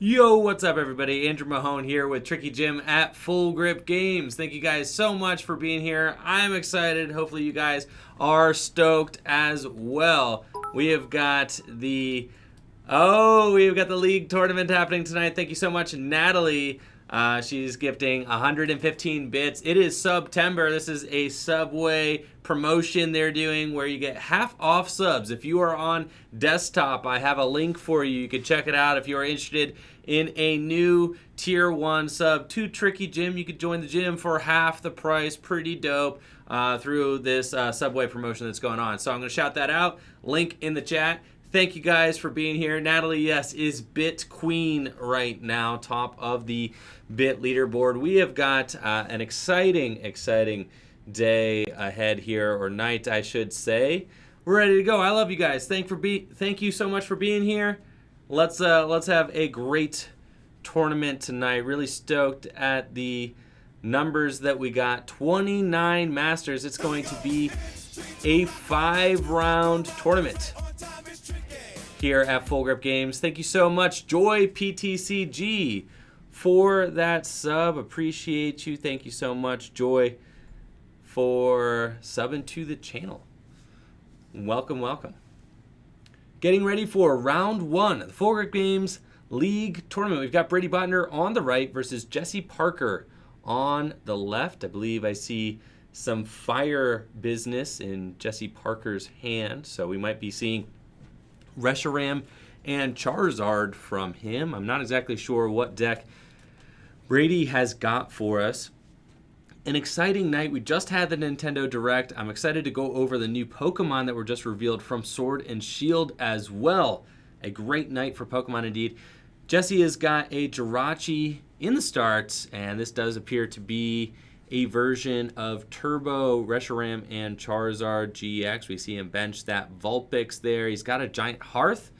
Yo, what's up, everybody? Andrew Mahone here with Tricky Jim at Full Grip Games. Thank you guys so much for being here. I'm excited. Hopefully, you guys are stoked as well. We have got the league tournament happening tonight. Thank you so much, Natalie. She's gifting 115 bits. It is September. This is a Subway promotion they're doing where you get half off subs. If you are on desktop, I have a link for you. You can check it out if you are interested in a new tier 1 sub to Tricky Gym. You could join the gym for half the price. Pretty dope through this Subway promotion that's going on. So I'm going to shout that out. Link in the chat. Thank you guys for being here. Natalie, yes, is Bit Queen right now, top of the Bit leaderboard. We have got an exciting day ahead here, or night, I should say. We're ready to go. I love you guys. Thank you so much for being here. Let's have a great tournament tonight. Really stoked at the numbers that we got. 29 Masters. It's going to be a 5-round tournament here at Full Grip Games. Thank you so much, Joy PTCG, for that sub. Appreciate you. Thank you so much, Joy, for subbing to the channel. Welcome. Getting ready for round 1 of the Full Grip Games League Tournament. We've got Brady Botner on the right versus Jesse Parker on the left. I believe I see some fire business in Jesse Parker's hand, so we might be seeing Reshiram and Charizard from him. I'm not exactly sure what deck Brady has got for us. An exciting night. We just had the Nintendo Direct. I'm excited to go over the new Pokemon that were just revealed from Sword and Shield as well. A great night for Pokemon indeed. Jesse has got a Jirachi in the start, and this does appear to be a version of Turbo Reshiram and Charizard GX. We see him bench that Vulpix there. He's got a Giant Hearth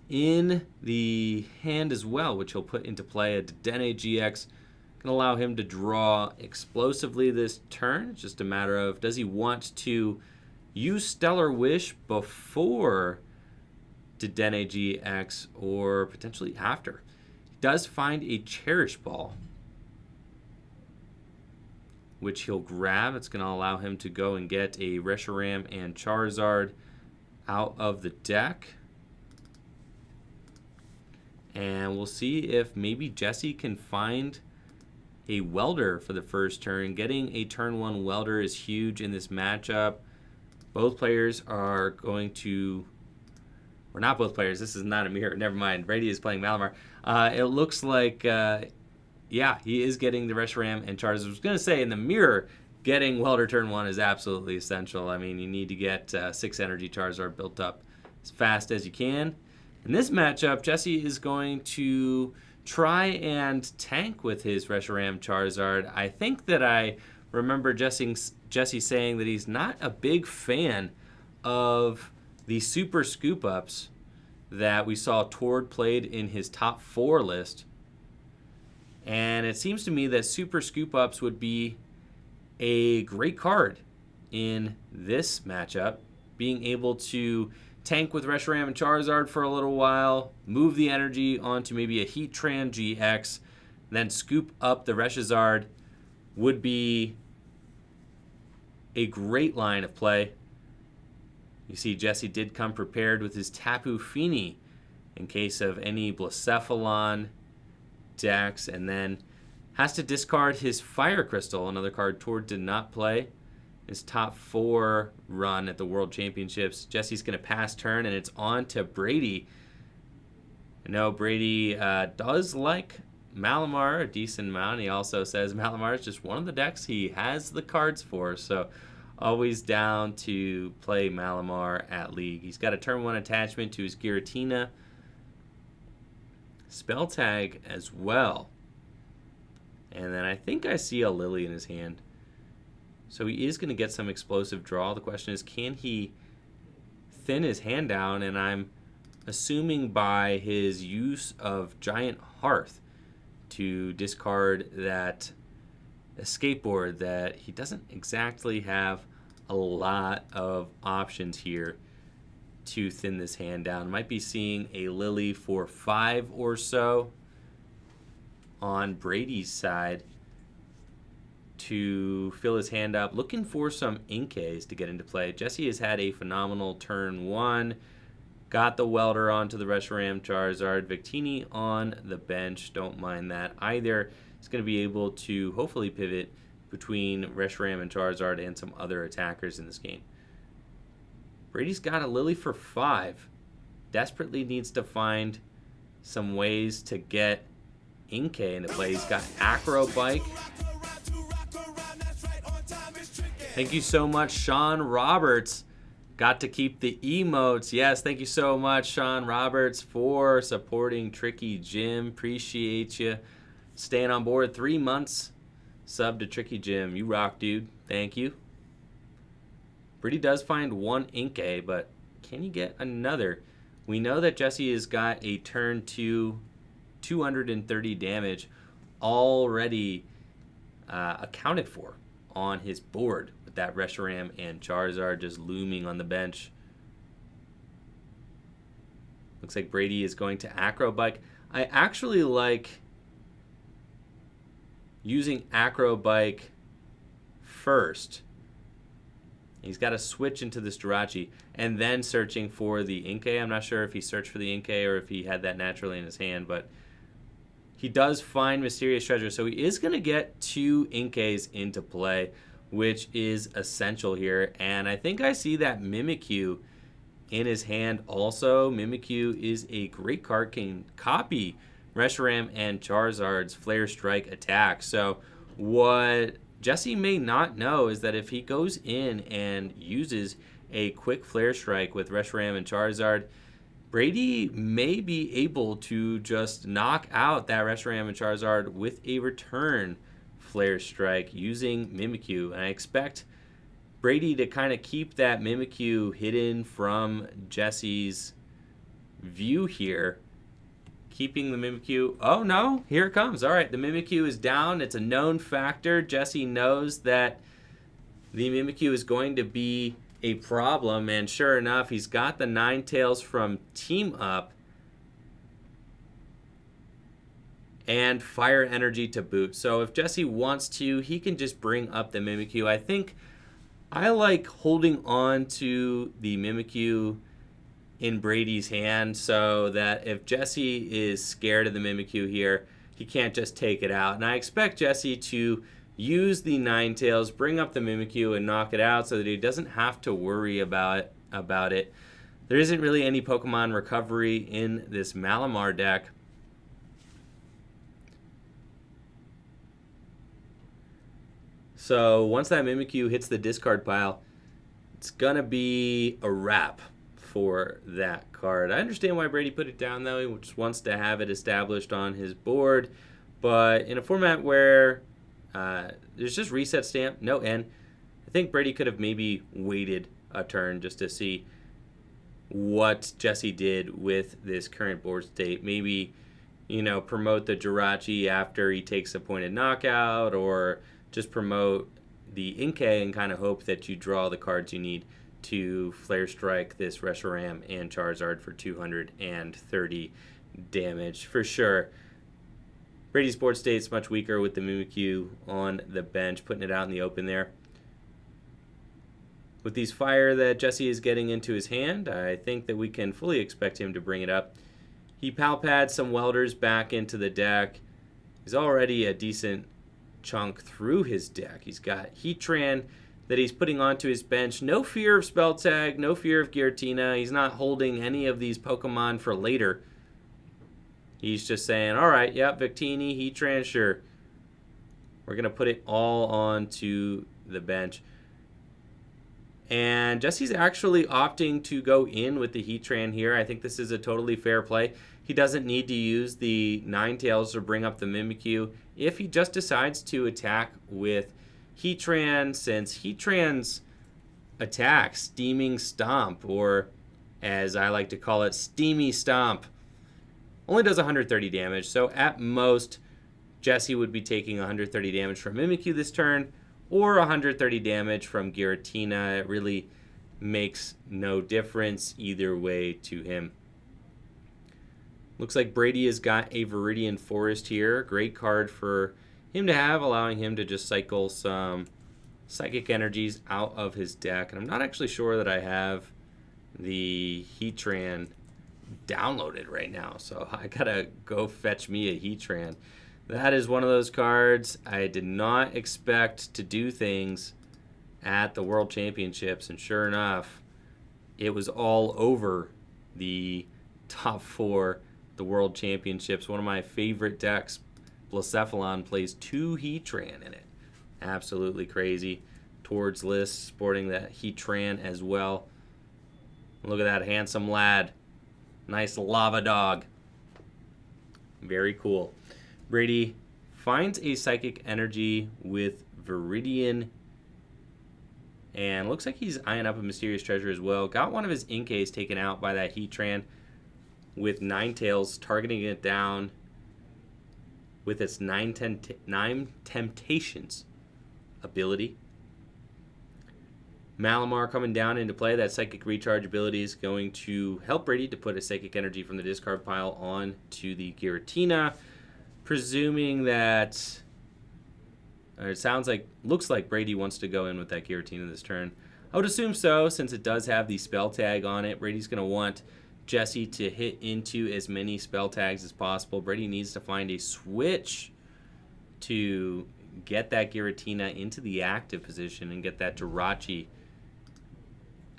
in the hand as well, which he'll put into play. A Dedenne GX can allow him to draw explosively this turn. It's just a matter of, does he want to use Stellar Wish before Dedenne GX or potentially after? He does find a Cherish Ball, which he'll grab. It's going to allow him to go and get a Reshiram and Charizard out of the deck. And we'll see if maybe Jesse can find a Welder for the first turn. Getting a turn 1 Welder is huge in this matchup. Both players are going to... Or not both players. This is not a mirror. Never mind. Brady is playing Malamar. It looks like... yeah, he is getting the Reshiram and Charizard. I was going to say, in the mirror, getting Welder turn 1 is absolutely essential. I mean, you need to get 6 energy Charizard built up as fast as you can. In this matchup, Jesse is going to try and tank with his Reshiram Charizard. I think that I remember Jesse saying that he's not a big fan of the Super Scoop-Ups that we saw Tord played in his top 4 list. And it seems to me that Super Scoop-Ups would be a great card in this matchup. Being able to tank with Reshiram and Charizard for a little while, move the energy onto maybe a Heatran GX, then scoop up the Reshizard would be a great line of play. You see Jesse did come prepared with his Tapu Fini in case of any Blacephalon decks, and then has to discard his Fire Crystal, another card Tord did not play. His top 4 run at the World Championships. Jesse's going to pass turn, and it's on to Brady. I know Brady does like Malamar a decent amount. He also says Malamar is just one of the decks he has the cards for, so always down to play Malamar at League. He's got a turn 1 attachment to his Giratina. Spell Tag as well. And then I think I see a Lily in his hand. So he is going to get some explosive draw. The question is, can he thin his hand down? And I'm assuming by his use of Giant Hearth to discard that escape board that he doesn't exactly have a lot of options here to thin this hand down. Might be seeing a Lily for 5 or so. on Brady's side to fill his hand up, looking for some Inkays to get into play. Jesse has had a phenomenal turn 1. Got the Welder onto the Reshiram Charizard. Victini on the bench. Don't mind that either. He's going to be able to hopefully pivot between Reshiram and Charizard and some other attackers in this game. Brady's got a Lily for 5. Desperately needs to find some ways to get Inkay into play. He's got Acro Bike. Thank you so much, Sean Roberts. Got to keep the emotes. Yes, thank you so much, Sean Roberts, for supporting Tricky Jim. Appreciate you staying on board. 3 months sub to Tricky Jim. You rock, dude. Thank you. Brady does find 1 Inkay, but can you get another? We know that Jesse has got a turn 2, 230 damage already accounted for on his board, with that Reshiram and Charizard just looming on the bench. Looks like Brady is going to Acro Bike. I actually like using Acro Bike first. He's got to switch into this Jirachi and then searching for the Inkay. I'm not sure if he searched for the Inkay or if he had that naturally in his hand, but he does find Mysterious Treasure, so he is going to get 2 Inkays into play, which is essential here. And I think I see that Mimikyu in his hand also. Mimikyu is a great card, can copy Reshiram and Charizard's Flare Strike attack. So what Jesse may not know is that if he goes in and uses a quick Flare Strike with Reshiram and Charizard, Brady may be able to just knock out that Reshiram and Charizard with a return Flare Strike using Mimikyu. And I expect Brady to kind of keep that Mimikyu hidden from Jesse's view here. Keeping the Mimikyu. Oh, no. Here it comes. All right. The Mimikyu is down. It's a known factor. Jesse knows that the Mimikyu is going to be a problem. And sure enough, he's got the Ninetales from Team Up. And Fire Energy to boot. So if Jesse wants to, he can just bring up the Mimikyu. I think I like holding on to the Mimikyu in Brady's hand so that if Jesse is scared of the Mimikyu here, he can't just take it out. And I expect Jesse to use the Ninetales, bring up the Mimikyu, and knock it out so that he doesn't have to worry about it. There isn't really any Pokemon recovery in this Malamar deck. So once that Mimikyu hits the discard pile, it's going to be a wrap for that card. I understand why Brady put it down, though. He just wants to have it established on his board. But in a format where there's just reset stamp, no N, I think Brady could have maybe waited a turn just to see what Jesse did with this current board state. Maybe, promote the Jirachi after he takes a pointed knockout, or just promote the Inkay and kind of hope that you draw the cards you need to Flare Strike this Reshiram and Charizard for 230 damage. For sure, Brady's board state's much weaker with the Mimikyu on the bench, putting it out in the open there. With these fire that Jesse is getting into his hand, I think that we can fully expect him to bring it up. He Palpads some Welders back into the deck. He's already a decent chunk through his deck. He's got Heatran that he's putting onto his bench. No fear of Spell Tag, no fear of Giratina. He's not holding any of these Pokemon for later. He's just saying, all right, yep, Victini, Heatran, sure. We're going to put it all onto the bench. And Jesse's actually opting to go in with the Heatran here. I think this is a totally fair play. He doesn't need to use the Ninetales or bring up the Mimikyu. If he just decides to attack with Heatran, since Heatran's attack, Steaming Stomp, or as I like to call it, Steamy Stomp, only does 130 damage. So at most, Jesse would be taking 130 damage from Mimikyu this turn, or 130 damage from Giratina. It really makes no difference either way to him. Looks like Brady has got a Viridian Forest here. Great card for him to have, allowing him to just cycle some Psychic Energies out of his deck. And I'm not actually sure that I have the Heatran downloaded right now, so I gotta go fetch me a Heatran. That is one of those cards I did not expect to do things at the World Championships, and sure enough, it was all over the top 4, the World Championships. One of my favorite decks, Blacephalon, plays 2 Heatran in it. Absolutely crazy. Towards list sporting that Heatran as well. Look at that handsome lad. Nice lava dog. Very cool. Brady finds a Psychic Energy with Viridian. And looks like he's eyeing up a Mysterious Treasure as well. Got one of his Inkays taken out by that Heatran with Ninetales, targeting it down with its Nine Temptations ability. Malamar coming down into play. That Psychic Recharge ability is going to help Brady to put a Psychic Energy from the discard pile on to the Giratina. Presuming that, it looks like Brady wants to go in with that Giratina this turn. I would assume so, since it does have the spell tag on it. Brady's going to want Jesse to hit into as many spell tags as possible. Brady needs to find a switch to get that Giratina into the active position and get that Jirachi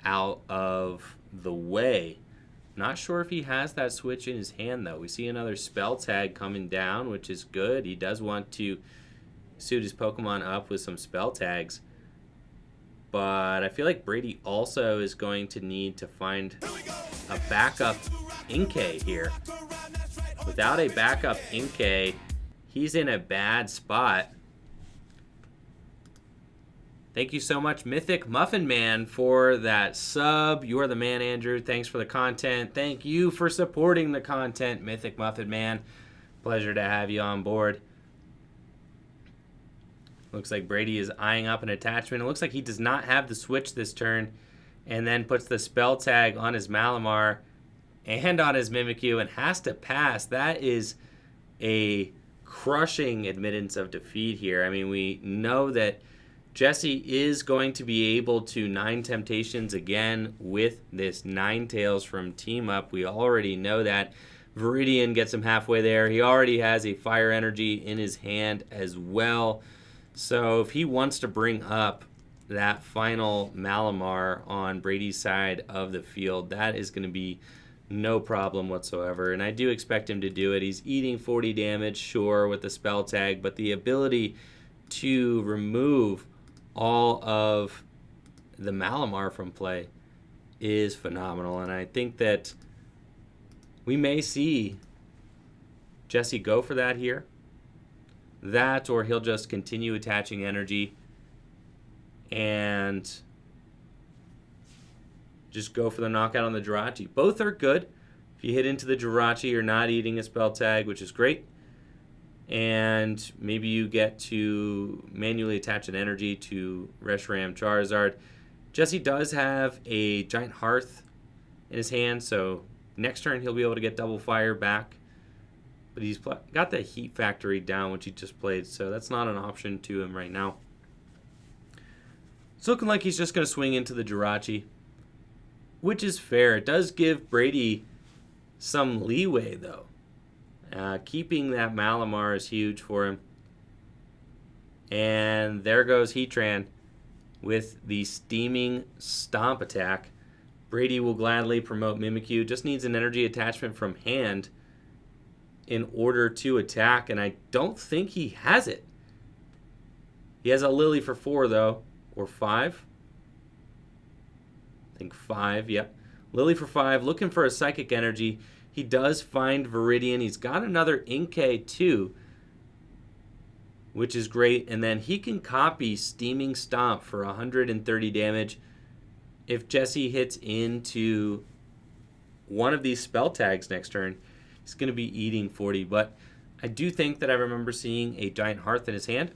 out of the way. Not sure if he has that switch in his hand, though. We see another spell tag coming down, which is good. He does want to suit his Pokemon up with some spell tags. But I feel like Brady also is going to need to find a backup Inkay here. Without a backup Inkay, he's in a bad spot. Thank you so much, Mythic Muffin Man, for that sub. You are the man, Andrew. Thanks for the content. Thank you for supporting the content, Mythic Muffin Man. Pleasure to have you on board. Looks like Brady is eyeing up an attachment. It looks like he does not have the switch this turn, and then puts the spell tag on his Malamar and on his Mimikyu and has to pass. That is a crushing admittance of defeat here. I mean, we know that Jesse is going to be able to Nine Temptations again with this Ninetales from Team Up. We already know that. Viridian gets him halfway there. He already has a Fire Energy in his hand as well. So if he wants to bring up that final Malamar on Brady's side of the field, that is going to be no problem whatsoever. And I do expect him to do it. He's eating 40 damage, sure, with the spell tag, but the ability to remove all of the Malamar from play is phenomenal. And I think that we may see Jesse go for that here. That, or he'll just continue attaching energy and just go for the knockout on the Jirachi. Both are good. If you hit into the Jirachi, you're not eating a spell tag, which is great. And maybe you get to manually attach an energy to Reshiram Charizard. Jesse does have a Giant Hearth in his hand, so next turn he'll be able to get double fire back. But he's got the Heat Factory down, which he just played, so that's not an option to him right now. It's looking like he's just going to swing into the Jirachi, which is fair. It does give Brady some leeway, though. Keeping that Malamar is huge for him. And there goes Heatran with the Steaming Stomp attack. Brady will gladly promote Mimikyu. Just needs an energy attachment from hand in order to attack, and I don't think he has it. He has a Lily for 4, though. Or 5? I think 5, yep. Lily for 5, looking for a Psychic Energy. He does find Viridian. He's got another Inkay, too, which is great. And then he can copy Steaming Stomp for 130 damage. If Jesse hits into one of these spell tags next turn, he's going to be eating 40. But I do think that I remember seeing a Giant Hearth in his hand,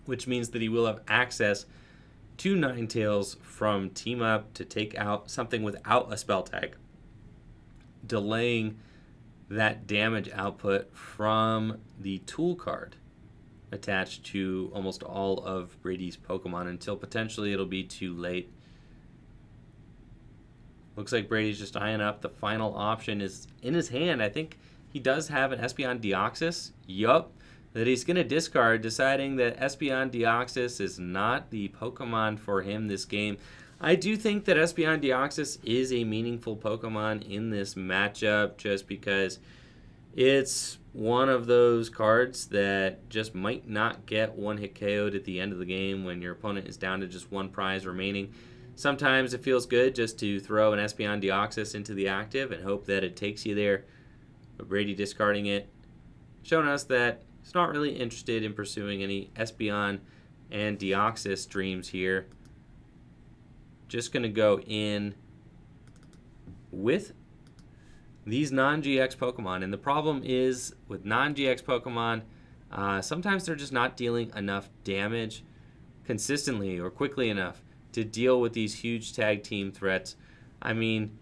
which means that he will have access to Ninetales from Team Up to take out something without a spell tag. delaying that damage output from the tool card attached to almost all of Brady's Pokemon until potentially it'll be too late. Looks like Brady's just eyeing up. The final option is in his hand. I think he does have an Espeon Deoxys. Yup. That he's going to discard, deciding that Espeon Deoxys is not the Pokemon for him this game. I do think that Espeon Deoxys is a meaningful Pokemon in this matchup just because it's one of those cards that just might not get one-hit KO'd at the end of the game when your opponent is down to just one prize remaining. Sometimes it feels good just to throw an Espeon Deoxys into the active and hope that it takes you there. But Brady discarding it, showing us that he's not really interested in pursuing any Espeon and Deoxys dreams here. Just going to go in with these non-GX Pokemon. And the problem is with non-GX Pokemon, sometimes they're just not dealing enough damage consistently or quickly enough to deal with these huge tag team threats. I mean,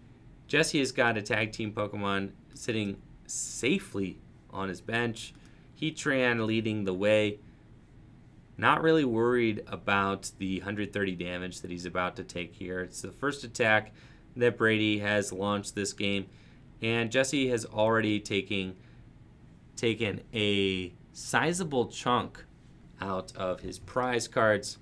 Jesse has got a tag team Pokemon sitting safely on his bench. Heatran leading the way. Not really worried about the 130 damage that he's about to take here. It's the first attack that Brady has launched this game. And Jesse has already taken a sizable chunk out of his prize cards.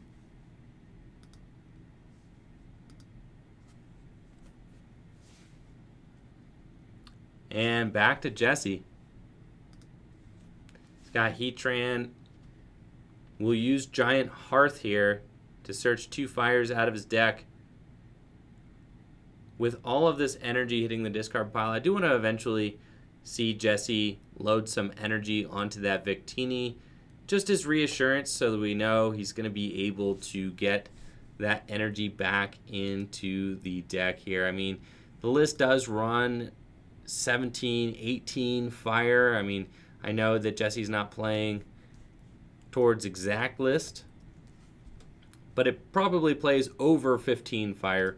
And back to Jesse. He's got Heatran. We'll use Giant Hearth here to search 2 fires out of his deck. With all of this energy hitting the discard pile, I do want to eventually see Jesse load some energy onto that Victini, just as reassurance so that we know he's going to be able to get that energy back into the deck here. I mean, the list does run 17, 18 fire. I mean, I know that Jesse's not playing towards exact list, but it probably plays over 15 fire,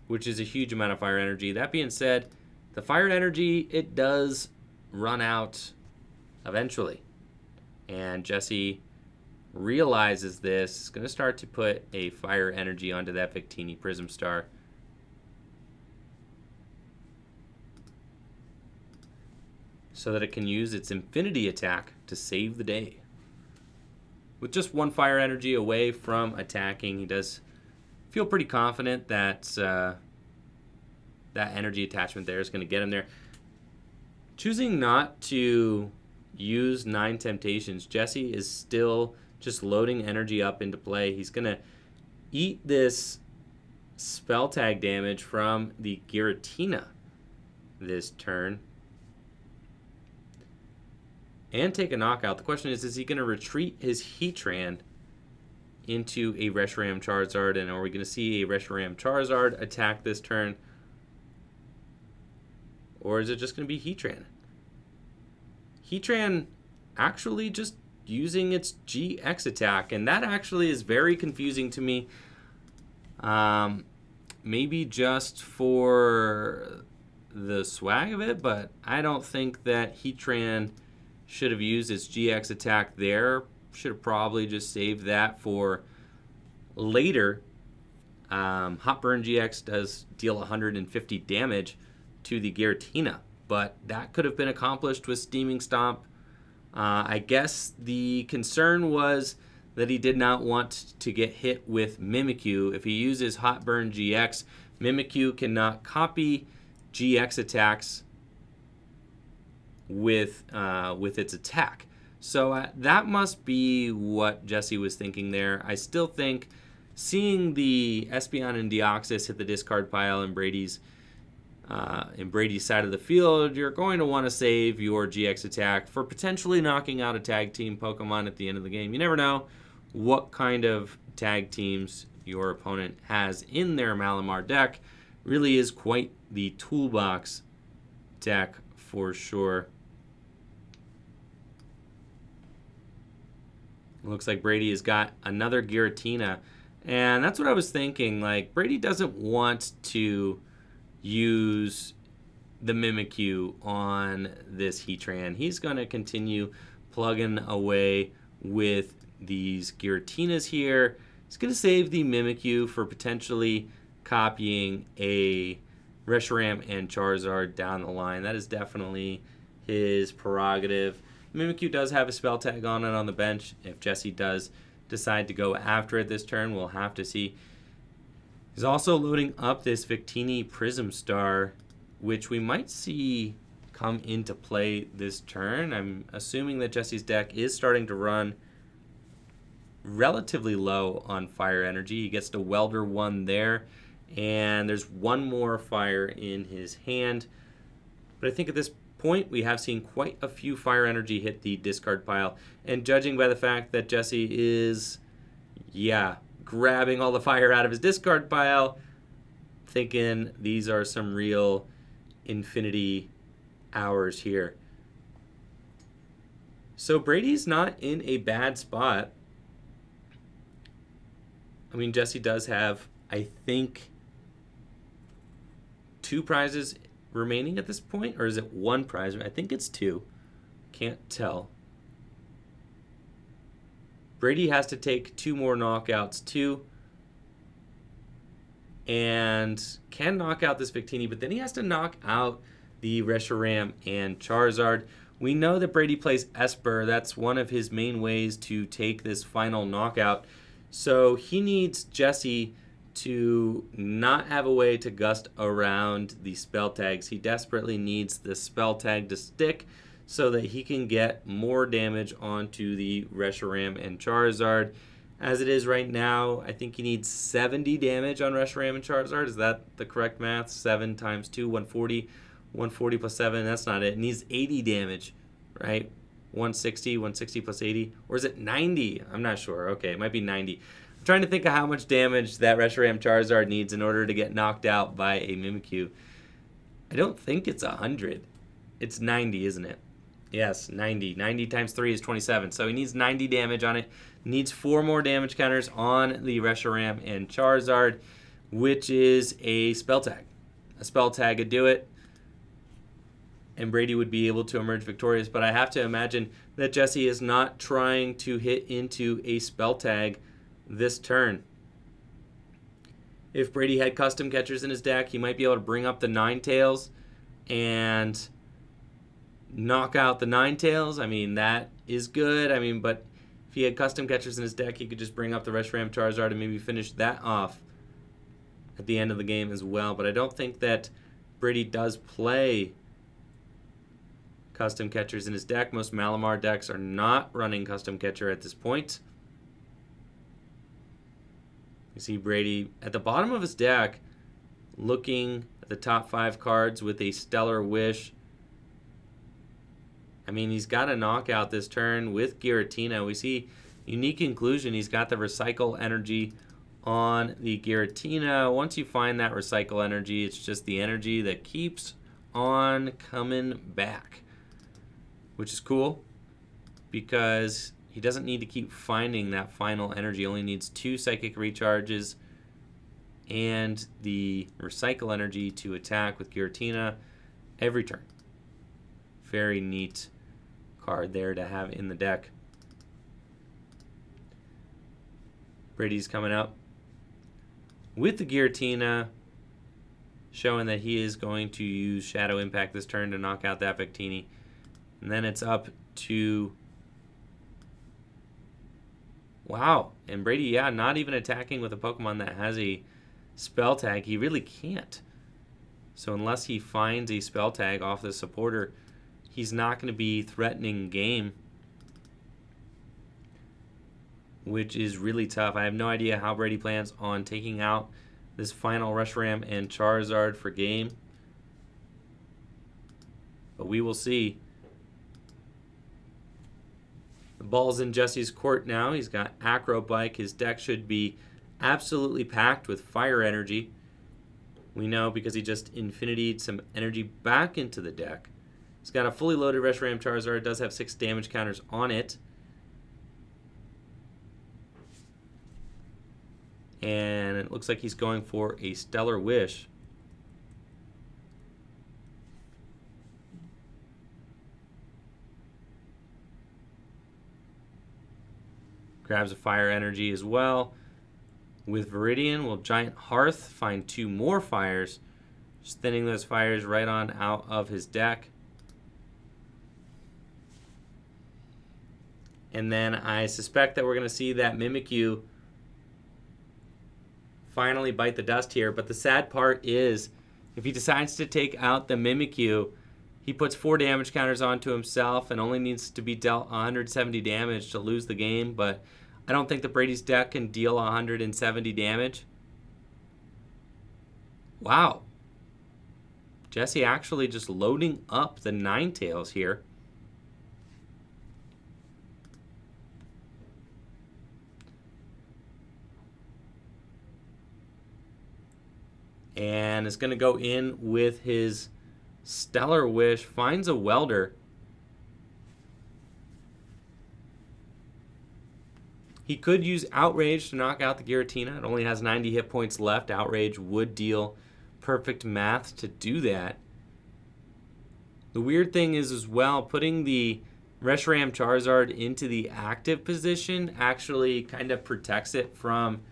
which is a huge amount of fire energy. That being said, the fire energy, it does run out eventually. And Jesse realizes this, is going to start to put a fire energy onto that Victini Prism Star. So that it can use its Infinity attack to save the day. With just 1 fire energy away from attacking, he does feel pretty confident that that energy attachment there is going to get him there. Choosing not to use 9 Temptations, Jesse is still just loading energy up into play. He's going to eat this spell tag damage from the Giratina this turn and take a knockout. The question is he going to retreat his Heatran into a Reshiram Charizard, and are we going to see a Reshiram Charizard attack this turn? Or is it just going to be Heatran? Heatran actually just using its GX attack, and that actually is very confusing to me. Maybe just for the swag of it, but I don't think that Heatran should have used its GX attack there. Should have probably just saved that for later. Hot Burn GX does deal 150 damage to the Giratina, but that could have been accomplished with Steaming Stomp. I guess the concern was that he did not want to get hit with Mimikyu. If he uses Hot Burn GX, Mimikyu cannot copy GX attacks with its attack. So that must be what Jesse was thinking there. I still think seeing the Espeon and Deoxys hit the discard pile in Brady's side of the field, you're going to want to save your GX attack for potentially knocking out a tag team Pokemon at the end of the game. You never know what kind of tag teams your opponent has in their Malamar deck. Really is quite the toolbox deck for sure. Looks like Brady has got another Giratina. And that's what I was thinking. Like, Brady doesn't want to use the Mimikyu on this Heatran. He's going to continue plugging away with these Giratinas here. He's going to save the Mimikyu for potentially copying a Reshiram and Charizard down the line. That is definitely his prerogative. Mimikyu does have a spell tag on it on the bench. If Jesse does decide to go after it this turn, we'll have to see. He's also loading up this Victini Prism Star, which we might see come into play this turn. I'm assuming that Jesse's deck is starting to run relatively low on fire energy. He gets to Welder 1 there, and there's one more fire in his hand. But I think at this point we have seen quite a few fire energy hit the discard pile, and judging by the fact that Jesse is, grabbing all the fire out of his discard pile, thinking these are some real infinity hours here. So Brady's not in a bad spot. I mean, Jesse does have, I think, 2 prizes remaining at this point, or is it 1 prize? I think it's 2. Can't tell. Brady has to take 2 more knockouts too, and can knock out this Victini, but then he has to knock out the Reshiram and Charizard. We know that Brady plays Esper. That's one of his main ways to take this final knockout. So he needs Jesse to not have a way to gust around the spell tags. He desperately needs the spell tag to stick so that he can get more damage onto the Reshiram and Charizard. As it is right now, I think he needs 70 damage on Reshiram and Charizard. Is that the correct math? 7 times 2, 140. 140 plus 7, that's not it. It needs 80 damage, right? 160 plus 80. Or is it 90? I'm not sure. Okay, it might be 90. I'm trying to think of how much damage that Reshiram Charizard needs in order to get knocked out by a Mimikyu. I don't think it's 100. It's 90, isn't it? Yes, 90. 90 times 3 is 27. So he needs 90 damage on it. Needs 4 more damage counters on the Reshiram and Charizard, which is a spell tag. A spell tag would do it, and Brady would be able to emerge victorious. But I have to imagine that Jesse is not trying to hit into a spell tag this turn. If Brady had custom catchers in his deck, he might be able to bring up the Ninetales and knock out the Ninetales. I mean, that is good. I mean, but if he had custom catchers in his deck, he could just bring up the Reshiram Charizard and maybe finish that off at the end of the game as well. But I don't think that Brady does play custom catchers in his deck. Most Malamar decks are not running custom catcher at this point. You see Brady at the bottom of his deck looking at the top 5 cards with a Stellar Wish. I mean, he's got a knockout this turn with Giratina. We see Unique Inclusion. He's got the Recycle Energy on the Giratina. Once you find that Recycle Energy, it's just the energy that keeps on coming back, which is cool because he doesn't need to keep finding that final energy. He only needs 2 Psychic Recharges and the Recycle Energy to attack with Giratina every turn. Very neat card there to have in the deck. Brady's coming up with the Giratina, showing that he is going to use Shadow Impact this turn to knock out that Victini. And then it's up to... Wow. And Brady, not even attacking with a Pokemon that has a spell tag. He really can't. So unless he finds a spell tag off the supporter, he's not going to be threatening game, which is really tough. I have no idea how Brady plans on taking out this final Reshiram and Charizard for game, but we will see. The ball's in Jesse's court now. He's got Acro Bike. His deck should be absolutely packed with fire energy. We know because he just infinity'd some energy back into the deck. He's got a fully loaded Reshiram Charizard. It does have 6 damage counters on it. And it looks like he's going for a Stellar Wish. Grabs a fire energy as well. With Viridian, we'll Giant Hearth, find 2 more fires. Just thinning those fires right on out of his deck. And then I suspect that we're going to see that Mimikyu finally bite the dust here. But the sad part is, if he decides to take out the Mimikyu, he puts 4 damage counters onto himself and only needs to be dealt 170 damage to lose the game. But I don't think that Brady's deck can deal 170 damage. Wow. Jesse actually just loading up the Ninetales here. And is going to go in with his Stellar Wish. Finds a Welder. He could use Outrage to knock out the Giratina. It only has 90 hit points left. Outrage would deal perfect math to do that. The weird thing is as well, putting the Reshiram Charizard into the active position actually kind of protects it from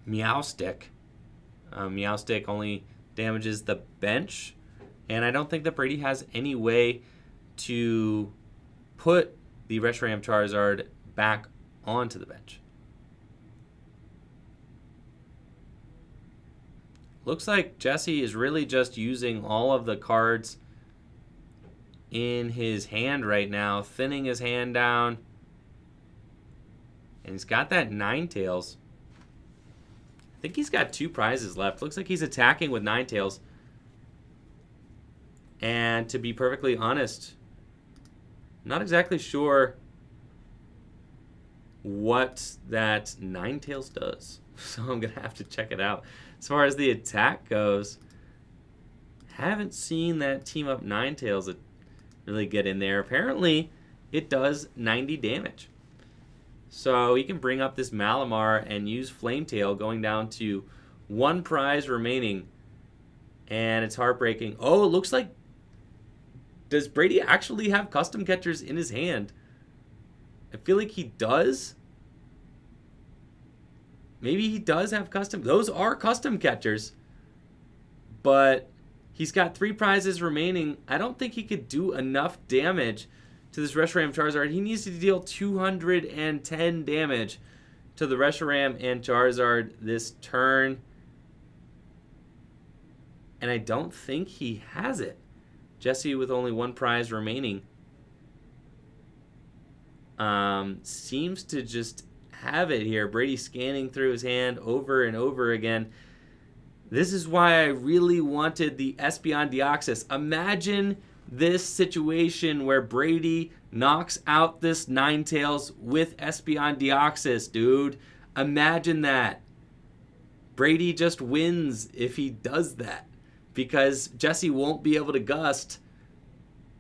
Meowstic. Meowstic only damages the bench, and I don't think that Brady has any way to put the Reshiram Charizard back onto the bench. Looks like Jesse is really just using all of the cards in his hand right now, thinning his hand down. And he's got that Ninetales. I think he's got 2 prizes left. Looks like he's attacking with Ninetales. And to be perfectly honest, not exactly sure what that Ninetales does. So I'm going to have to check it out. As far as the attack goes, haven't seen that team up Ninetales really get in there. Apparently, it does 90 damage. So he can bring up this Malamar and use Flametail, going down to 1 prize remaining. And it's heartbreaking. Oh, it looks like... Does Brady actually have custom catchers in his hand? I feel like he does. Maybe he does have custom... Those are custom catchers. But he's got 3 prizes remaining. I don't think he could do enough damage to this Reshiram Charizard. He needs to deal 210 damage to the Reshiram and Charizard this turn. And I don't think he has it. Jesse with only 1 prize remaining seems to just have it here. Brady scanning through his hand over and over again. This is why I really wanted the Espeon Deoxys. Imagine this situation where Brady knocks out this Ninetales with Espeon Deoxys, dude. Imagine that. Brady just wins if he does that, because Jesse won't be able to gust,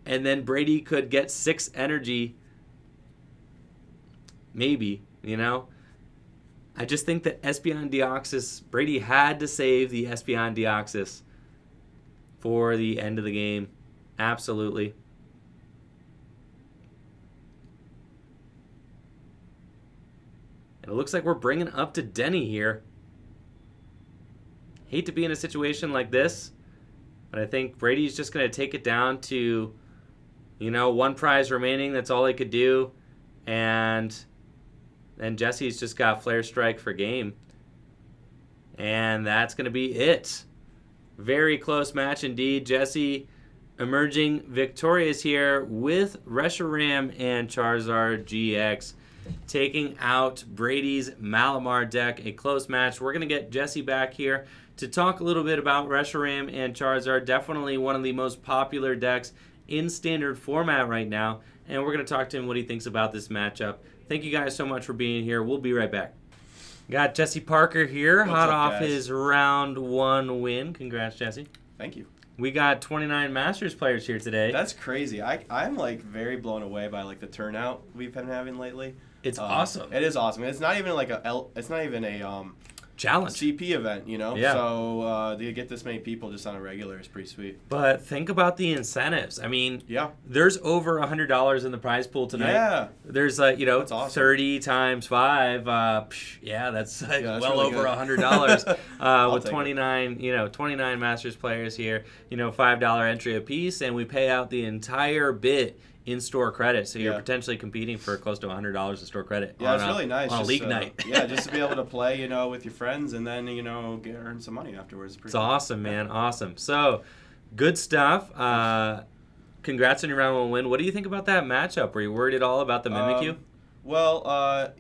and then Brady could get 6 energy. Maybe, you know? I just think that Espeon Deoxys, Brady had to save the Espeon Deoxys for the end of the game. Absolutely. And it looks like we're bringing up to Denny here. Hate to be in a situation like this, but I think Brady's just going to take it down to, 1 prize remaining. That's all he could do. And then Jesse's just got Flare Strike for game. And that's going to be it. Very close match indeed. Jesse emerging victorious here with Reshiram and Charizard GX, taking out Brady's Malamar deck. A close match. We're going to get Jesse back here to talk a little bit about Reshiram and Charizard. Definitely one of the most popular decks in standard format right now. And we're going to talk to him what he thinks about this matchup. Thank you guys so much for being here. We'll be right back. Got Jesse Parker here, What's hot up, off guys? his round 1 win. Congrats, Jesse. Thank you. We got 29 Masters players here today. That's crazy. I'm very blown away by the turnout we've been having lately. It's awesome. It is awesome. It's not even a challenge. CP event, you know? Yeah. So to get this many people just on a regular is pretty sweet. But think about the incentives. I mean, Yeah. there's over $100 in the prize pool tonight. Yeah. There's that's awesome. 30 times 5. That's that's well really over good. $100 with take 29 Masters players here. $5 entry apiece, and we pay out the entire bit in-store credit, so you're potentially competing for close to $100 in store credit. Yeah, it's really nice. On a just, league night. Yeah, just to be able to play, with your friends and then, earn some money afterwards. It's awesome, man. Awesome. So, good stuff. Congrats on your round 1 win. What do you think about that matchup? Were you worried at all about the Mimikyu? Well,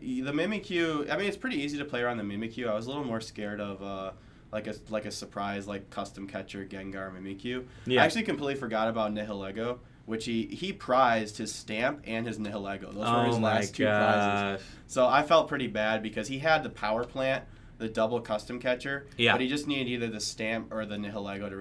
the Mimikyu, I mean, it's pretty easy to play around the Mimikyu. I was a little more scared of like a surprise, like custom catcher Gengar Mimikyu. Yeah. I actually completely forgot about Nihilego, which he prized his stamp and his Nihilego. Those were his last 2 prizes. So I felt pretty bad because he had the power plant, the double custom catcher, but he just needed either the stamp or the Nihilego to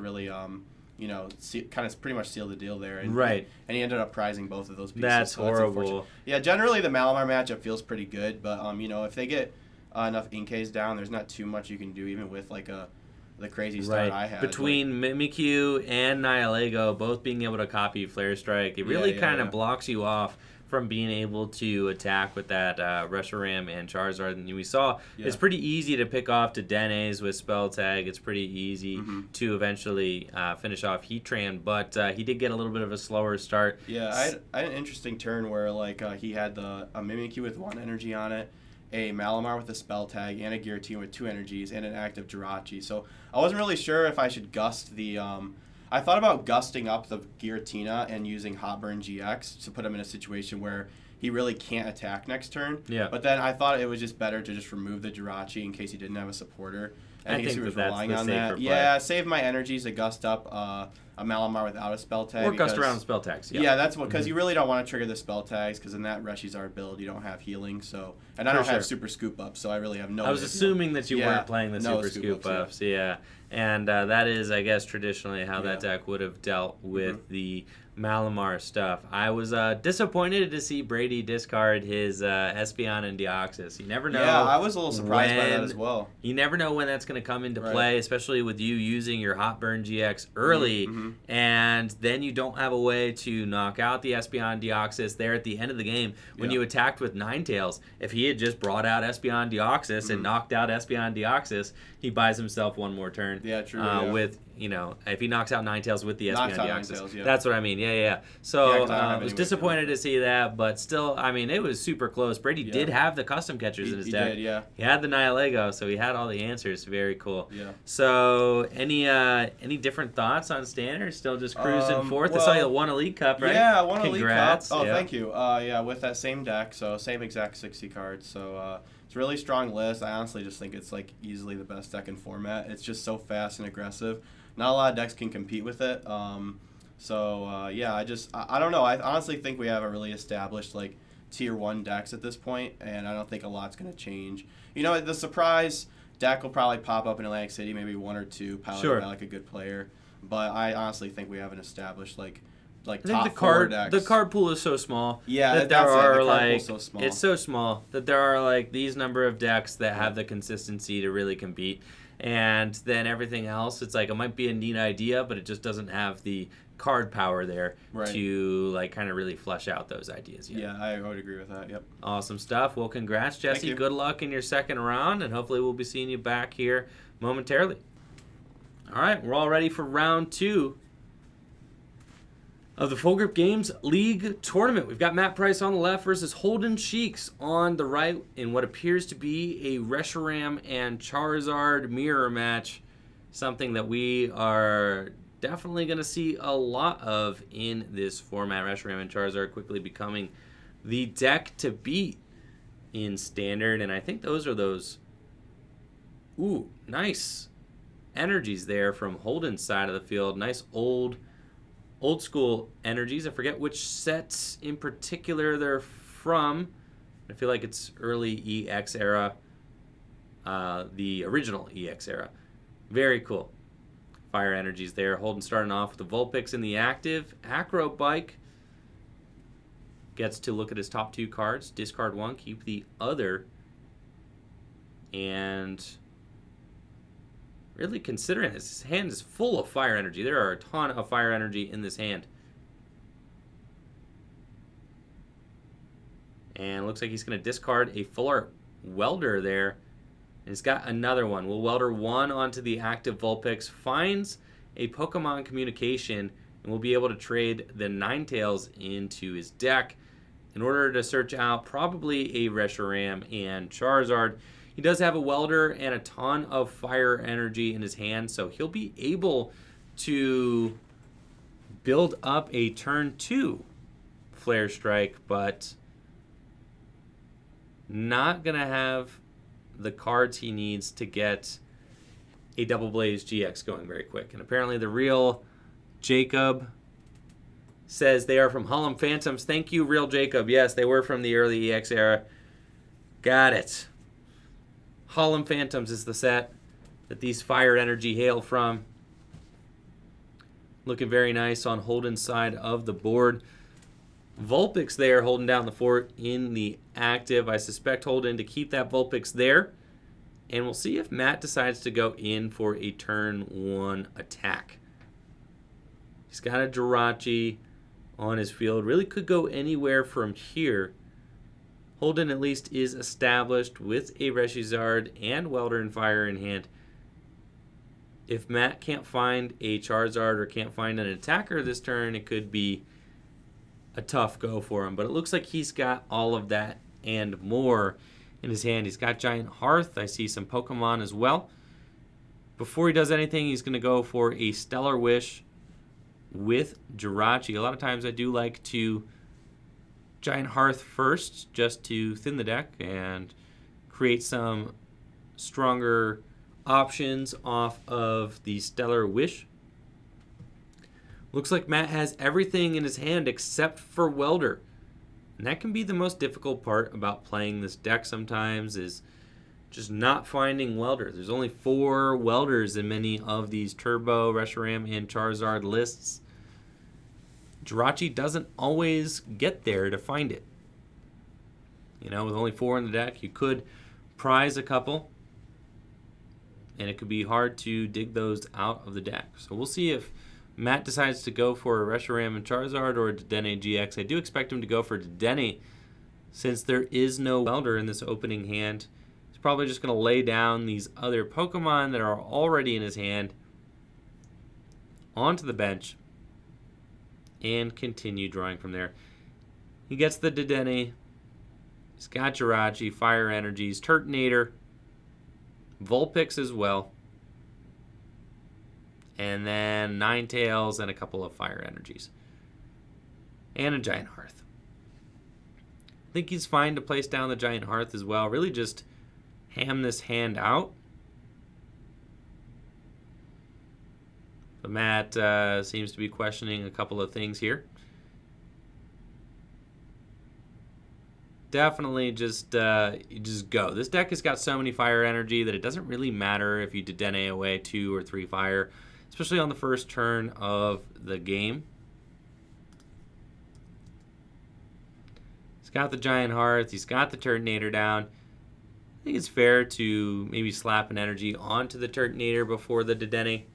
really kind of pretty much seal the deal there. And, right. And he ended up prizing both of those pieces. That's horrible. That's yeah, generally the Malamar matchup feels pretty good, but if they get enough Inkays down, there's not too much you can do even with like the crazy start I had. Between Mimikyu and Nihilego both being able to copy Flare Strike, it really kind of blocks you off from being able to attack with that Reshiram and Charizard. And we saw it's pretty easy to pick off to Denes with Spell Tag. It's pretty easy to eventually finish off Heatran, but he did get a little bit of a slower start. Yeah, I had an interesting turn where he had a Mimikyu with 1 energy on it, a Malamar with a Spell Tag, and a Giratina with 2 energies, and an active Jirachi. So I wasn't really sure if I should gust the... I thought about gusting up the Giratina and using Hot Burn GX to put him in a situation where he really can't attack next turn. Yeah. But then I thought it was just better to just remove the Jirachi in case he didn't have a supporter. And I think he was that's relying the on safer that. play. Yeah, save my energies to gust up a Malamar without a Spell Tag. Or gust around Spell Tags. Yeah, that's what, because you really don't want to trigger the Spell Tags, because in that Reshizard build you don't have healing, so, and I don't have Super Scoop Up, so I really have no. I was assuming that you weren't playing the Super Scoop Ups, and that is, I guess, traditionally how that deck would have dealt with the Malamar stuff. I was disappointed to see Brady discard his Espeon and Deoxys. You never know. Yeah, I was a little surprised by that as well. You never know when that's going to come into play, especially with you using your Hot Burn GX early, and then you don't have a way to knock out the Espeon Deoxys there at the end of the game when you attacked with Ninetales. If he had just brought out Espeon Deoxys and knocked out Espeon Deoxys, he buys himself 1 more turn. Yeah, true. With if he knocks out Ninetales with the Espeon Deoxys. Ninetales, That's what I mean. Yeah. So I was disappointed to see that, but still, I mean, it was super close. Brady did have the custom catchers in his deck. He did, He had the Nihilego, so he had all the answers. Very cool. Yeah. So any different thoughts on Standard? Still just cruising forth? I saw you won a League Cup, right? Yeah, I won a League Cup. Oh, yeah. Thank you. With that same deck, so same exact 60 cards. So it's a really strong list. I honestly just think it's like easily the best deck in format. It's just so fast and aggressive. Not a lot of decks can compete with it. I don't know. I honestly think we have a really established like tier 1 decks at this point, and I don't think a lot's going to change. The surprise deck will probably pop up in Atlantic City, maybe 1 or 2, piloted by like a good player. But I honestly think we have an established like top 4 decks. The card pool is so small. Yeah, that there are the card like pool's so small. It's so small that there are like these number of decks that have the consistency to really compete. And then everything else, it's like it might be a neat idea, but it just doesn't have the card power there to like kind of really flesh out those ideas yet. Yeah, I would agree with that. Yep. Awesome stuff. Well, congrats, Jesse. Good luck in your second round, and hopefully we'll be seeing you back here momentarily. All right, we're all ready for round 2 of the Full Grip Games League Tournament. We've got Matt Price on the left versus Holden Sheeks on the right in what appears to be a Reshiram and Charizard mirror match, something that we are definitely going to see a lot of in this format. Reshiram and Charizard quickly becoming the deck to beat in Standard, and I think those are those nice energies there from Holden's side of the field. Nice old school energies. I forget which sets in particular they're from. I feel like it's early EX era, the original EX era. Very cool. Fire energies there. Holden starting off with the Vulpix in the active. Acro Bike gets to look at his top 2 cards. Discard 1, keep the other And really considering this, his hand is full of fire energy. There are a ton of fire energy in this hand. And looks like he's going to discard a full art welder there. And he's got another one. We'll welder one onto the active Vulpix, finds a Pokemon communication, and we'll be able to trade the Ninetales into his deck in order to search out probably a Reshiram and Charizard. He does have a welder and a ton of fire energy in his hand, so he'll be able to build up a turn 2 Flare Strike, but not going to have the cards he needs to get a Double Blaze GX going very quick. And apparently the real Jacob says they are from Hullum Phantoms. Thank you, real Jacob. Yes, they were from the early EX era. Got it. Hullum Phantoms is the set that these fire energy hail from. Looking very nice on Holden's side of the board. Vulpix there holding down the fort in the active. I suspect Holden to keep that Vulpix there. And we'll see if Matt decides to go in for a turn 1 attack. He's got a Jirachi on his field. Really could go anywhere from here. Holden at least is established with a Charizard and Welder and Fire in hand. If Matt can't find a Charizard or can't find an attacker this turn, it could be a tough go for him. But it looks like he's got all of that and more in his hand. He's got Giant Hearth. I see some Pokemon as well. Before he does anything, he's going to go for a Stellar Wish with Jirachi. A lot of times I do like to Giant Hearth first just to thin the deck and create some stronger options off of the Stellar Wish. Looks like Matt has everything in his hand except for Welder. And that can be the most difficult part about playing this deck sometimes, is just not finding Welder. There's only 4 Welders in many of these Turbo, Reshiram, and Charizard lists. Jirachi doesn't always get there to find it. You know, with only 4 in the deck, you could prize a couple, and it could be hard to dig those out of the deck. So we'll see if Matt decides to go for a Reshiram and Charizard or a Dedenne GX. I do expect him to go for Dedenne since there is no Welder in this opening hand. He's probably just going to lay down these other Pokemon that are already in his hand onto the bench and continue drawing from there. He gets the Dedenne. He's got Jirachi, Fire Energies, Turtonator, Vulpix as well. And then Ninetales and a couple of Fire Energies. And a Giant Hearth. I think he's fine to place down the Giant Hearth as well. Really just ham this hand out. But Matt seems to be questioning a couple of things here. Definitely just go. This deck has got so many fire energy that it doesn't really matter if you Dedenne away 2 or 3 fire, especially on the first turn of the game. He's got the Giant Hearth. He's got the Turtonator down. I think it's fair to maybe slap an energy onto the Turtonator before the Dedenne.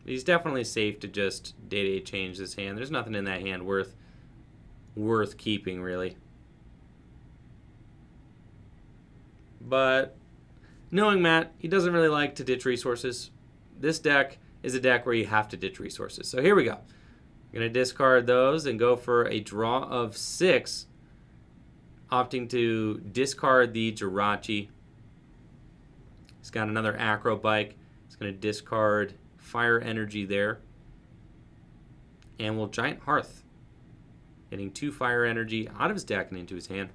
He's definitely safe to just day-to-day change this hand. There's nothing in that hand worth keeping, really. But knowing Matt, he doesn't really like to ditch resources. This deck is a deck where you have to ditch resources. So here we go. I'm going to discard those and go for a draw of 6, opting to discard the Jirachi. He's got another Acro Bike. He's going to discard Fire Energy there. And we'll Giant Hearth, getting 2 Fire Energy out of his deck and into his hand.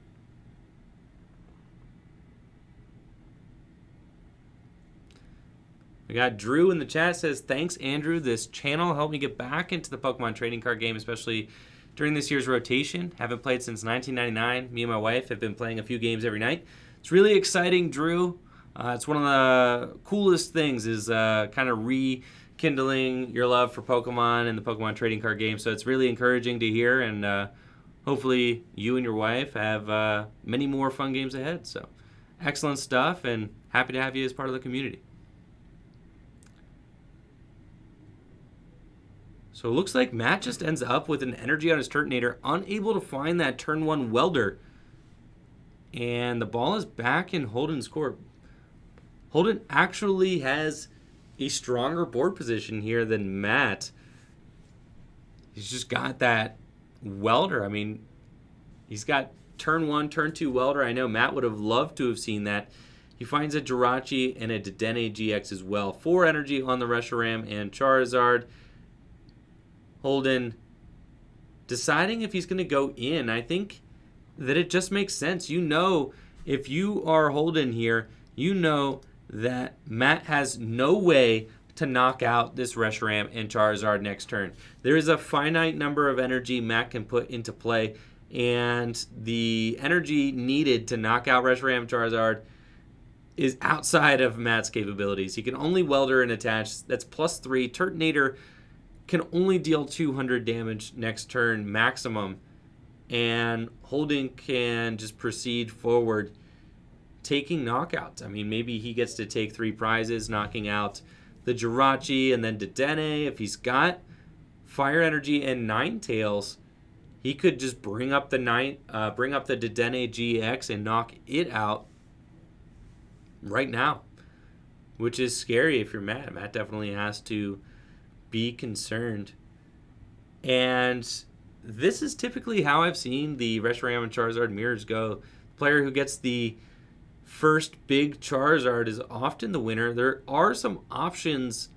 We got Drew in the chat, says, thanks, Andrew. This channel helped me get back into the Pokemon trading card game, especially during this year's rotation. Haven't played since 1999. Me and my wife have been playing a few games every night. It's really exciting, Drew. It's one of the coolest things is kind of rekindling your love for Pokemon and the Pokemon trading card game. So it's really encouraging to hear, and hopefully you and your wife have many more fun games ahead. So excellent stuff, and happy to have you as part of the community. So it looks like Matt just ends up with an energy on his Turtonator, unable to find that turn 1 welder. And the ball is back in Holden's court. Holden actually has a stronger board position here than Matt. He's just got that welder. I mean, he's got turn 1, turn 2 welder. I know Matt would have loved to have seen that. He finds a Jirachi and a Dedenne GX as well. 4 energy on the Reshiram and Charizard. Holden deciding if he's going to go in. I think that it just makes sense. You know, if you are Holden here, you know that Matt has no way to knock out this Reshiram and Charizard next turn. There is a finite number of energy Matt can put into play, and the energy needed to knock out Reshiram Charizard is outside of Matt's capabilities. He can only welder and attach. That's +3. Turtonator can only deal 200 damage next turn maximum, and Holden can just proceed forward taking knockouts. I mean, maybe he gets to take 3 prizes, knocking out the Jirachi and then Dedenne. If he's got Fire Energy and Ninetales, he could just bring up the Dedenne GX and knock it out right now, which is scary if you're Matt. Matt definitely has to be concerned. And this is typically how I've seen the Reshiram and Charizard mirrors go. The player who gets the first big Charizard is often the winner. There are some options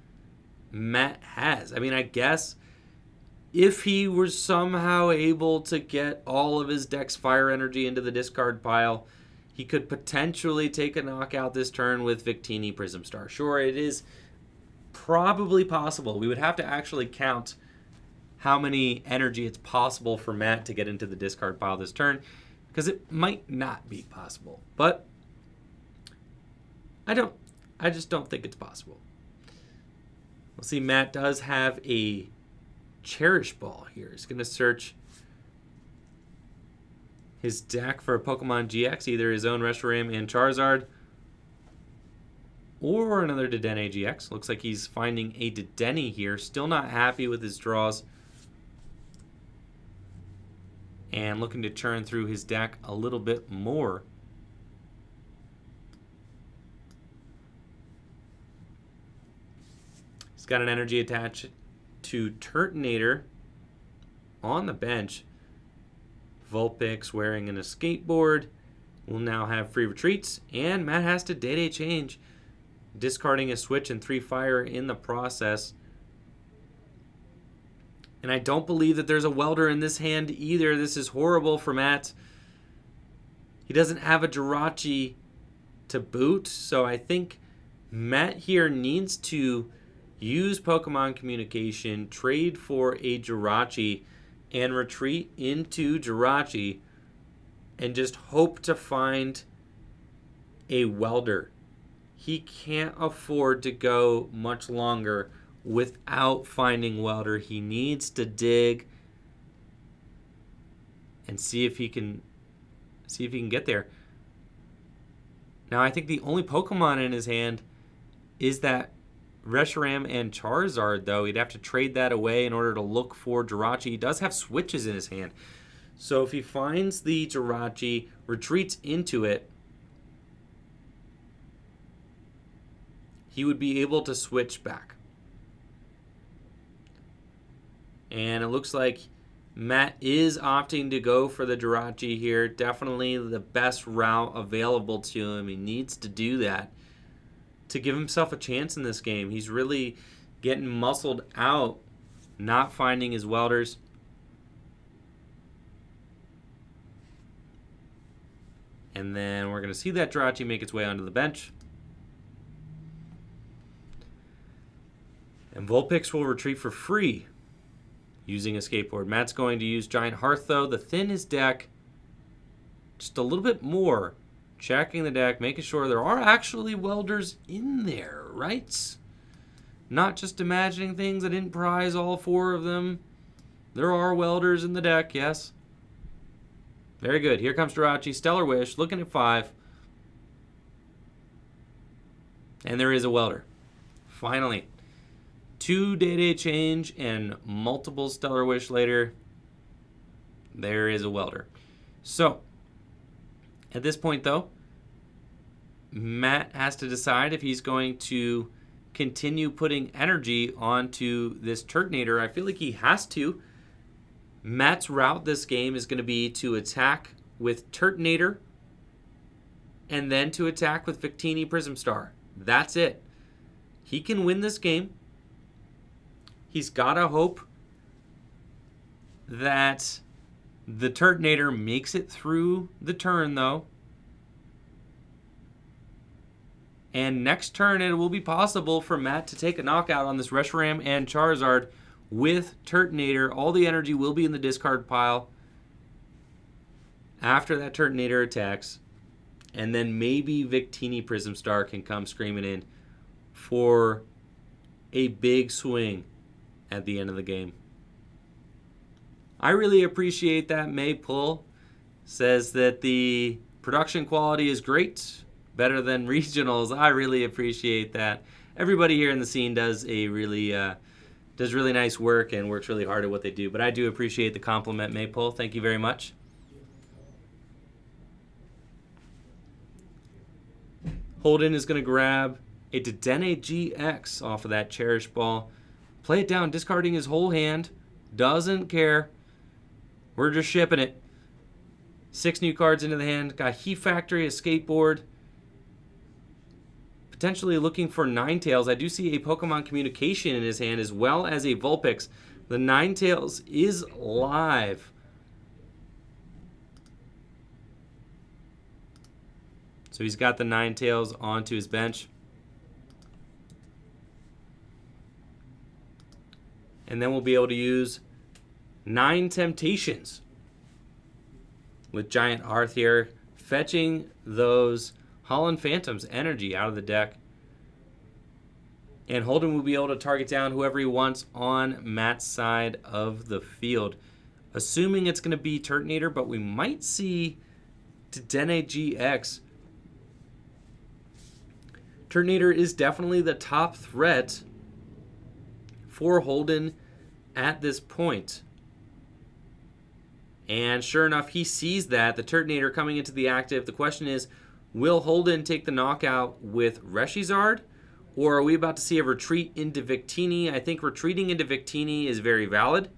Matt has. I mean, I guess if he were somehow able to get all of his deck's Fire Energy into the discard pile, he could potentially take a knockout this turn with Victini Prism Star. Sure, it is probably possible. We would have to actually count how many energy it's possible for Matt to get into the discard pile this turn, because it might not be possible. But I just don't think it's possible. We'll see. Matt does have a Cherish Ball here. He's going to search his deck for a Pokemon GX, either his own Reshiram and Charizard or another Dedenne GX. Looks like he's finding a Dedenne here. Still not happy with his draws. And looking to churn through his deck a little bit more. He's got an energy attached to Turtonator on the bench. Vulpix wearing an escape board will now have free retreats, and Matt has to Day-Day change, discarding a switch and 3 fire in the process. And I don't believe that there's a welder in this hand either. This is horrible for Matt. He doesn't have a Jirachi to boot, so I think Matt here needs to use Pokemon Communication, trade for a Jirachi, and retreat into Jirachi, and just hope to find a welder. He can't afford to go much longer without finding welder. He needs to dig and see if he can get there. Now, I think the only Pokemon in his hand is that Reshiram and Charizard, though. He'd have to trade that away in order to look for Jirachi. He does have switches in his hand. So if he finds the Jirachi, retreats into it, he would be able to switch back. And it looks like Matt is opting to go for the Jirachi here. Definitely the best route available to him. He needs to do that to give himself a chance in this game. He's really getting muscled out, not finding his welders. And then we're going to see that Jirachi make its way onto the bench. And Vulpix will retreat for free using a skateboard. Matt's going to use Giant Hearth, though, to thin his deck just a little bit more. Checking the deck, making sure there are actually welders in there, right? Not just imagining things. I didn't prize all 4 of them. There are welders in the deck, yes. Very good. Here comes Jirachi. Stellar Wish, looking at 5. And there is a welder. Finally. 2 Day change and multiple Stellar Wish later, there is a welder. So, at this point though, Matt has to decide if he's going to continue putting energy onto this Turtonator. I feel like he has to. Matt's route this game is going to be to attack with Turtonator and then to attack with Victini Prism Star. That's it. He can win this game. He's got to hope that the Turtonator makes it through the turn, though. And next turn, it will be possible for Matt to take a knockout on this Reshiram and Charizard with Turtonator. All the energy will be in the discard pile after that Turtonator attacks. And then maybe Victini Prism Star can come screaming in for a big swing at the end of the game. I really appreciate that. May Pull says that the production quality is great, better than regionals. I really appreciate that. Everybody here in the scene does really nice work and works really hard at what they do. But I do appreciate the compliment, May Pull. Thank you very much. Holden is going to grab a Dedenne GX off of that Cherish Ball. Play it down, discarding his whole hand. Doesn't care. We're just shipping it. 6 new cards into the hand. Got Heat Factory, a Skateboard. Potentially looking for Ninetales. I do see a Pokemon Communication in his hand as well as a Vulpix. The Ninetales is live. So he's got the Ninetales onto his bench. And then we'll be able to use 9 Temptations with Giant Hearth here, fetching those Holland Phantoms energy out of the deck. And Holden will be able to target down whoever he wants on Matt's side of the field. Assuming it's going to be Turtonator, but we might see Dedenne GX. Turtonator is definitely the top threat for Holden at this point. And sure enough, he sees that, the Turtonator coming into the active. The question is, will Holden take the knockout with Reshizard? Or are we about to see a retreat into Victini? I think retreating into Victini is very valid.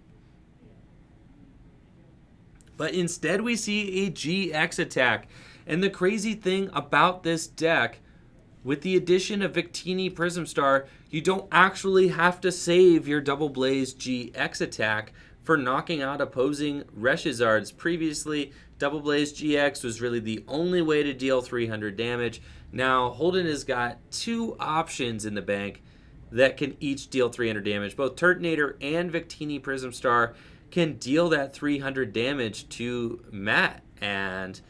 But instead we see a GX attack. And the crazy thing about this deck, with the addition of Victini Prism Star, you don't actually have to save your Double Blaze GX attack for knocking out opposing Reshizards. Previously, Double Blaze GX was really the only way to deal 300 damage. Now, Holden has got 2 options in the bank that can each deal 300 damage. Both Turtonator and Victini Prism Star can deal that 300 damage to Matt and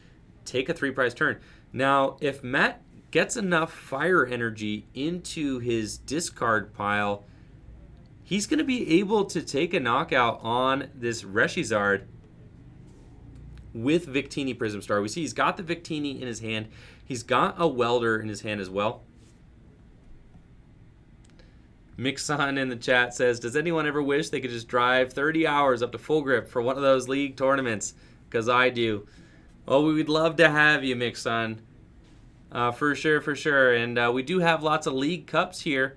take a 3-prize turn. Now, if Matt gets enough fire energy into his discard pile, he's going to be able to take a knockout on this Reshizard with Victini Prism Star. We see he's got the Victini in his hand. He's got a Welder in his hand as well. Mixon in the chat says, does anyone ever wish they could just drive 30 hours up to Full Grip for one of those league tournaments? Because I do. Well, we would love to have you, Mixon. For sure, for sure. And we do have lots of league cups here.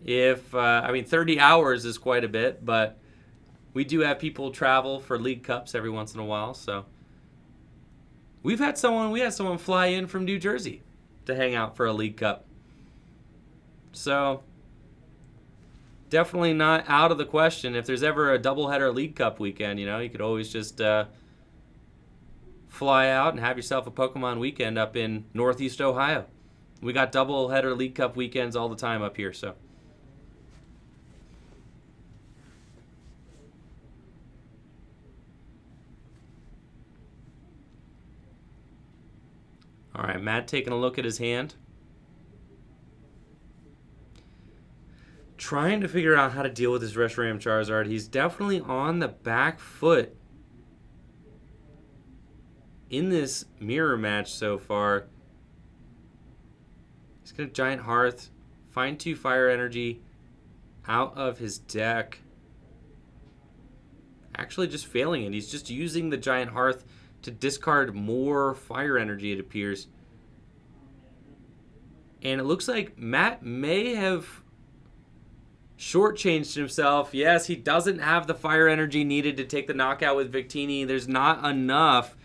I mean, 30 hours is quite a bit, but we do have people travel for league cups every once in a while. So we had someone fly in from New Jersey to hang out for a league cup. So definitely not out of the question. If there's ever a doubleheader league cup weekend, you could always just fly out and have yourself a Pokemon weekend up in Northeast Ohio. We got doubleheader League Cup weekends all the time up here, so. All right, Matt taking a look at his hand. Trying to figure out how to deal with this Reshiram Charizard. He's definitely on the back foot in this mirror match so far. He's going to Giant Hearth, find 2 Fire Energy out of his deck. Actually just failing it. He's just using the Giant Hearth to discard more Fire Energy, it appears. And it looks like Matt may have shortchanged himself. Yes, he doesn't have the Fire Energy needed to take the knockout with Victini. There's not enough.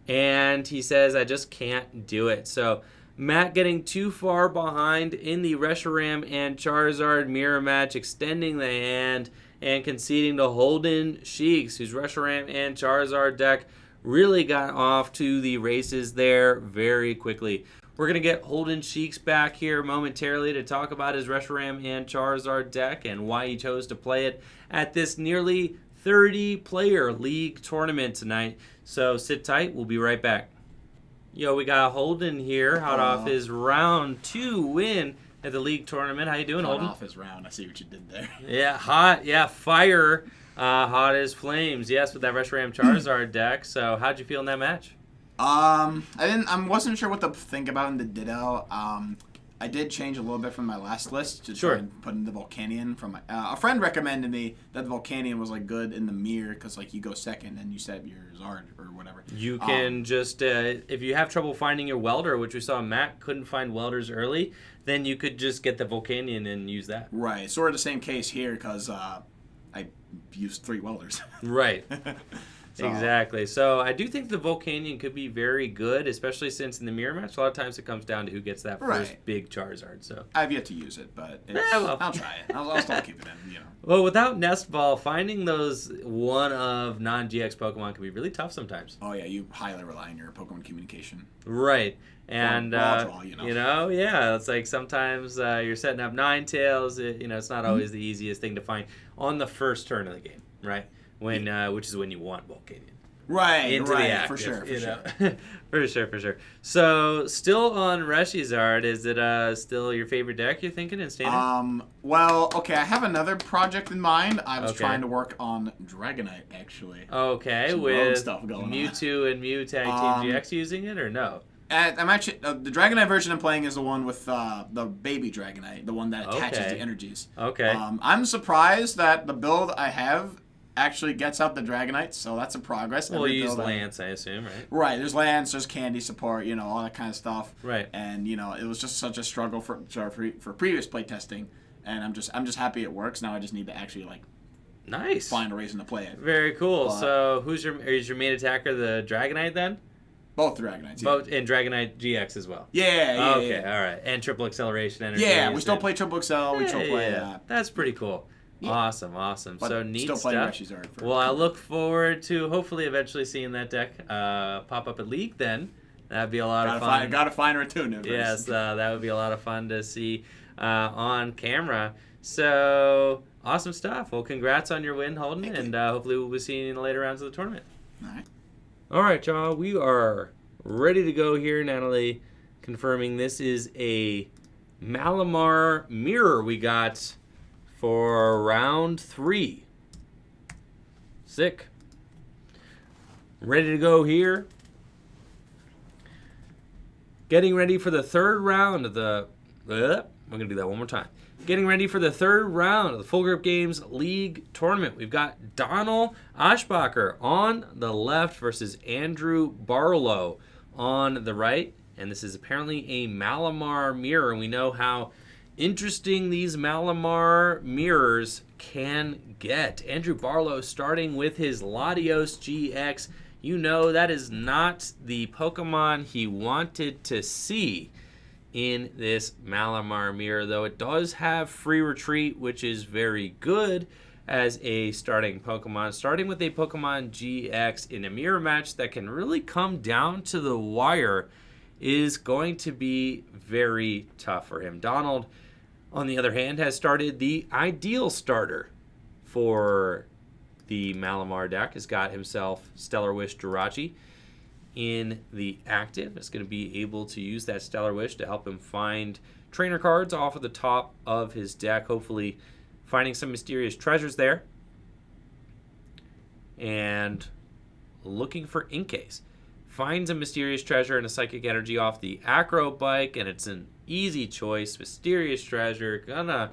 And he says, I just can't do it. So Matt getting too far behind in the Reshiram and Charizard mirror match, extending the hand and conceding to Holden Sheiks, whose Reshiram and Charizard deck really got off to the races there very quickly. We're going to get Holden Sheiks back here momentarily to talk about his Reshiram and Charizard deck and why he chose to play it at this nearly 30-player league tournament tonight. So sit tight. We'll be right back. Yo, we got Holden here, hot off his round 2 win at the league tournament. How you doing, Holden? Off his round. I see what you did there. Yeah, hot. Yeah, fire. Hot as flames. Yes, with that Reshiram Charizard deck. So how'd you feel in that match? I wasn't sure what to think about in the Ditto. I did change a little bit from my last list to try and put in the Volcanion. From a friend recommended me that the Volcanion was like good in the mirror because like you go second and you set your Zard or whatever. You can just if you have trouble finding your welder, which we saw Matt couldn't find welders early, then you could just get the Volcanion and use that. Right, sort of the same case here because I used 3 welders. Right. Exactly. So I do think the Volcanion could be very good, especially since in the mirror match, a lot of times it comes down to who gets that first big Charizard. So I've yet to use it, but I'll try it. I'll still keep it in, Well, without Nest Ball, finding those one of non-GX Pokemon can be really tough sometimes. Oh, yeah, you highly rely on your Pokemon communication. Right. And, draw, yeah, it's like sometimes you're setting up Ninetales. It's not always the easiest thing to find on the first turn of the game, right? When which is when you want Volcanion. Right, into the active, for sure. for sure. So, still on Reshizard, is it still your favorite deck you're thinking in Standard? Well, okay, I have another project in mind. I was trying to work on Dragonite, actually. Okay, some with stuff going Mewtwo and Mew Tag Team GX using it, or no? I'm actually the Dragonite version I'm playing is the one with the baby Dragonite, the one that attaches the energies. Okay. I'm surprised that the build I have actually gets out the Dragonite, so that's a progress. Well, you use Lance, I assume, right? Right. There's Lance, there's Candy support, all that kind of stuff. Right. And it was just such a struggle for previous playtesting, and I'm just happy it works. Now I just need to actually find a reason to play it. Very cool. So is your main attacker the Dragonite then? Both Dragonites. Yeah. Both and Dragonite GX as well. Yeah. Okay. All right. And triple acceleration energy. Yeah, we still play triple accel. We still play. That's pretty cool. Yeah. Awesome. But so neat still stuff. Reshizard Well, I look forward to hopefully eventually seeing that deck pop up at League then. That'd be a lot of fun. Gotta find her too. Yes, that would be a lot of fun to see on camera. So, awesome stuff. Well, congrats on your win, Holden, and hopefully we'll be seeing you in the later rounds of the tournament. All right, y'all. We are ready to go here. Natalie confirming this is a Malamar mirror we got for round 3. Sick. Ready to go here. Getting ready for the third round of the... we're going to do that one more time. Getting ready for the third round of the Full Grip Games League Tournament. We've got Donald Aschbacher on the left versus Andrew Barlow on the right. And this is apparently a Malamar mirror. And we know how interesting these Malamar mirrors can get. Andrew Barlow starting with his Latios GX. That is not the Pokemon he wanted to see in this Malamar mirror, though it does have free retreat, which is very good as a starting Pokemon. Starting with a Pokemon GX in a mirror match that can really come down to the wire is going to be very tough for him. Donald, on the other hand, has started the ideal starter for the Malamar deck. Has got himself Stellar Wish Jirachi in the active. Is going to be able to use that Stellar Wish to help him find trainer cards off of the top of his deck, hopefully finding some mysterious treasures there. And looking for Inkcase. Finds a mysterious treasure and a psychic energy off the Acro Bike, and it's an easy choice. Mysterious Treasure. Gonna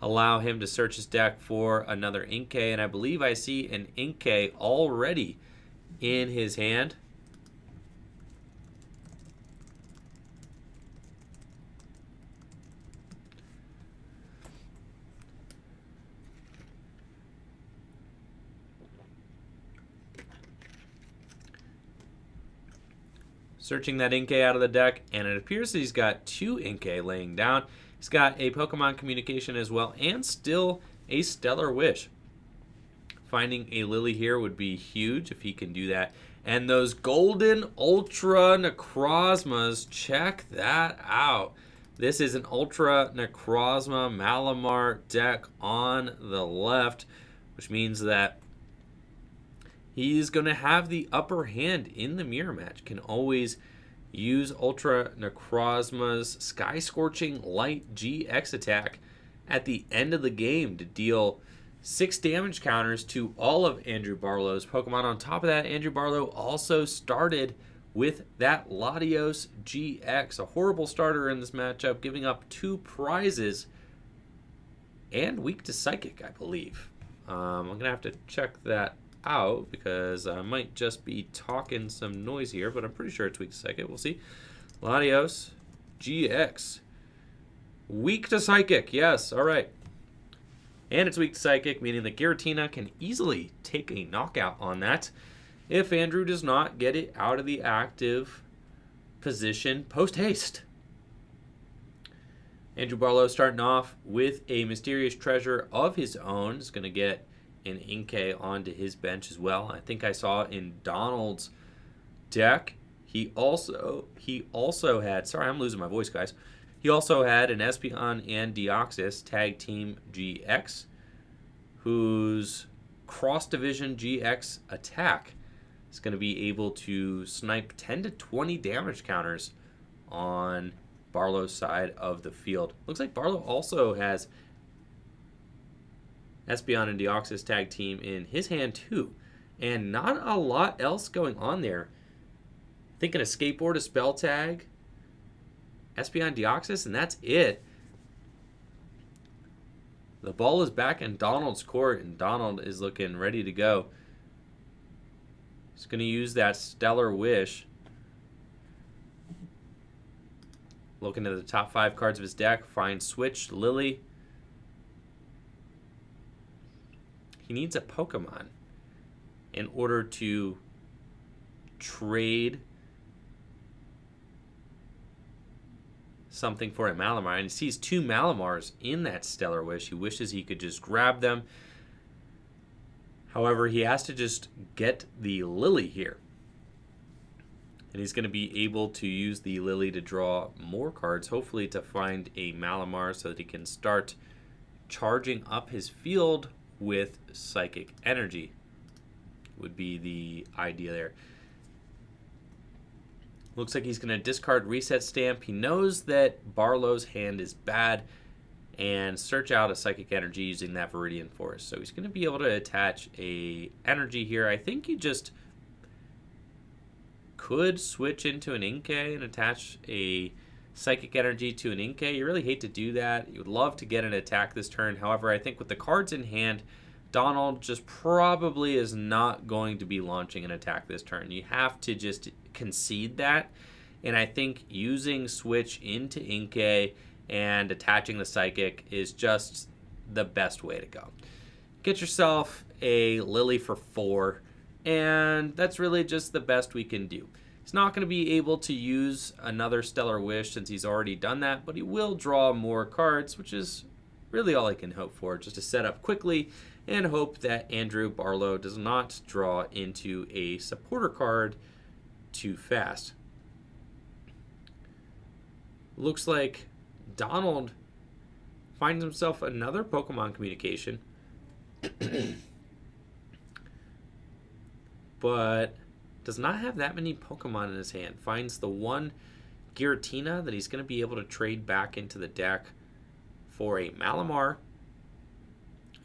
allow him to search his deck for another Inkay, and I believe I see an Inkay already in his hand. Searching that Inkay out of the deck, and it appears that he's got 2 Inkay laying down. He's got a Pokemon Communication as well, and still a Stellar Wish. Finding a Lily here would be huge if he can do that. And those Golden Ultra Necrozmas, check that out. This is an Ultra Necrozma Malamar deck on the left, which means that he's going to have the upper hand in the mirror match. Can always use Ultra Necrozma's Sky Scorching Light GX attack at the end of the game to deal 6 damage counters to all of Andrew Barlow's Pokemon. On top of that, Andrew Barlow also started with that Latios GX. A horrible starter in this matchup, giving up 2 prizes and weak to Psychic, I believe. I'm going to have to check that out because I might just be talking some noise here, but I'm pretty sure it's weak to Psychic. We'll see. Latios GX. Weak to Psychic, yes, all right. And it's weak to Psychic, meaning that Giratina can easily take a knockout on that if Andrew does not get it out of the active position post-haste. Andrew Barlow starting off with a Mysterious Treasure of his own. Is going to get an Inkay onto his bench as well. I think I saw in Donald's deck, he also had, sorry, I'm losing my voice, guys. He also had an Espeon and Deoxys Tag Team GX, whose cross-division GX attack is going to be able to snipe 10 to 20 damage counters on Barlow's side of the field. Looks like Barlow also has Espeon and Deoxys Tag Team in his hand too, and not a lot else going on there. Thinking a Skateboard, a Spell Tag, Espeon Deoxys, and that's it. The ball is back in Donald's court, and Donald is looking ready to go. He's going to use that Stellar Wish. Looking at the top 5 cards of his deck, find Switch, Lily. He needs a Pokemon in order to trade something for a Malamar, and he sees 2 Malamars in that Stellar Wish. He wishes he could just grab them. However, he has to just get the Lily here. And he's going to be able to use the Lily to draw more cards, hopefully to find a Malamar so that he can start charging up his field with Psychic Energy. Would be the idea there. Looks like he's going to discard Reset Stamp. He knows that Barlow's hand is bad and search out a Psychic Energy using that Viridian Forest. So he's going to be able to attach a energy here. I think you just could switch into an Inkay and attach a Psychic Energy to an Inkay. You really hate to do that. You would love to get an attack this turn. However, I think with the cards in hand, Donald just probably is not going to be launching an attack this turn. You have to just concede that. And I think using Switch into Inkay and attaching the Psychic is just the best way to go. Get yourself a Lily for 4, and that's really just the best we can do. He's not going to be able to use another Stellar Wish since he's already done that, but he will draw more cards, which is really all I can hope for, just to set up quickly and hope that Andrew Barlow does not draw into a supporter card too fast. Looks like Donald finds himself another Pokemon Communication, but does not have that many Pokemon in his hand. Finds the one Giratina that he's going to be able to trade back into the deck for a Malamar,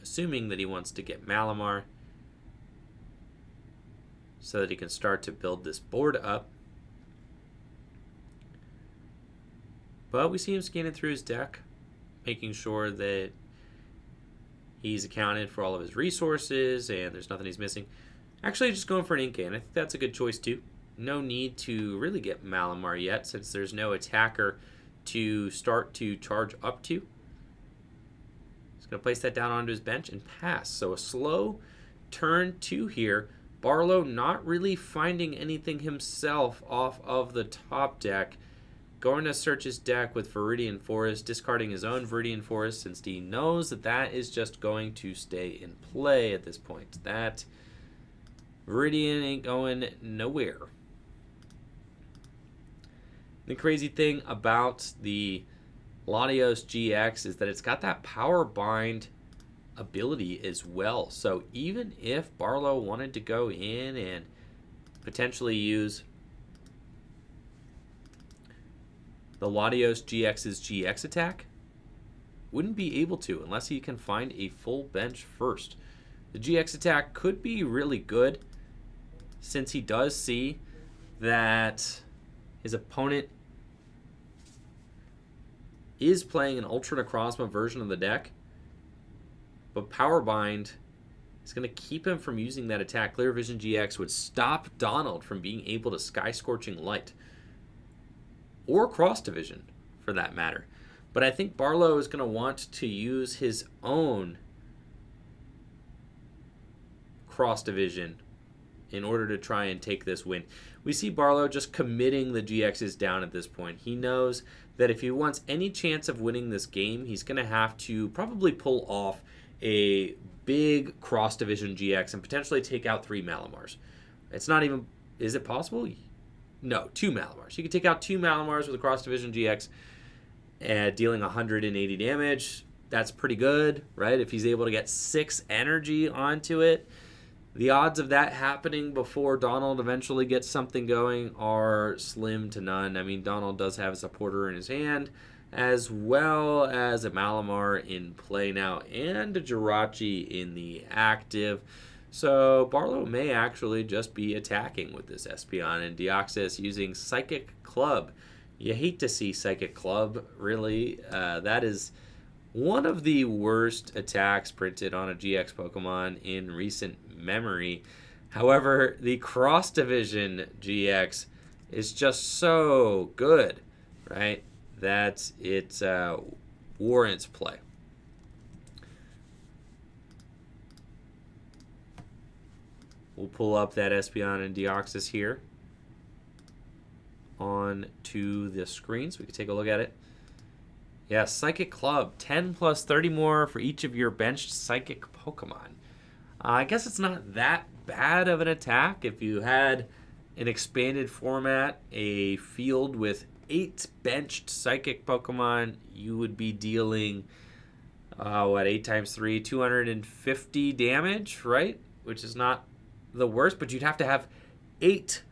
assuming that he wants to get Malamar so that he can start to build this board up. But we see him scanning through his deck, making sure that he's accounted for all of his resources and there's nothing he's missing. Actually, just going for an Inkay, and I think that's a good choice too. No need to really get Malamar yet, since there's no attacker to start to charge up to. He's going to place that down onto his bench and pass. So a slow turn 2 here. Barlow not really finding anything himself off of the top deck. Going to search his deck with Viridian Forest, discarding his own Viridian Forest since he knows that that is just going to stay in play at this point. That Viridian ain't going nowhere. The crazy thing about the Latios GX is that it's got that power bind ability as well. So even if Barlow wanted to go in and potentially use the Latios GX's GX attack, wouldn't be able to unless he can find a full bench first. The GX attack could be really good since he does see that his opponent is playing an Ultra Necrozma version of the deck, but Power Bind is going to keep him from using that attack. Clear Vision GX would stop Donald from being able to Sky Scorching Light, or Cross Division for that matter. But I think Barlow is going to want to use his own Cross Division in order to try and take this win. We see Barlow just committing the GXs down at this point. He knows that if he wants any chance of winning this game, he's going to have to probably pull off a big Cross Division GX and potentially take out 3 Malamars. It's not even... Is it possible? No, 2 Malamars. You can take out 2 Malamars with a Cross Division GX, dealing 180 damage. That's pretty good, right? If he's able to get 6 energy onto it. The odds of that happening before Donald eventually gets something going are slim to none. I mean, Donald does have a supporter in his hand, as well as a Malamar in play now, and a Jirachi in the active. So Barlow may actually just be attacking with this Espeon and Deoxys using Psychic Club. You hate to see Psychic Club, really. That is one of the worst attacks printed on a GX Pokemon in recent memory. However, the Cross Division GX is just so good, right, that it warrants play. We'll pull up that Espeon and Deoxys here onto the screen so we can take a look at it. Yeah, Psychic Club, 10 plus 30 more for each of your benched Psychic Pokemon. I guess it's not that bad of an attack. If you had an expanded format, a field with 8 benched Psychic Pokemon, you would be dealing, 8 times 3, 250 damage, right? Which is not the worst, but you'd have to have 8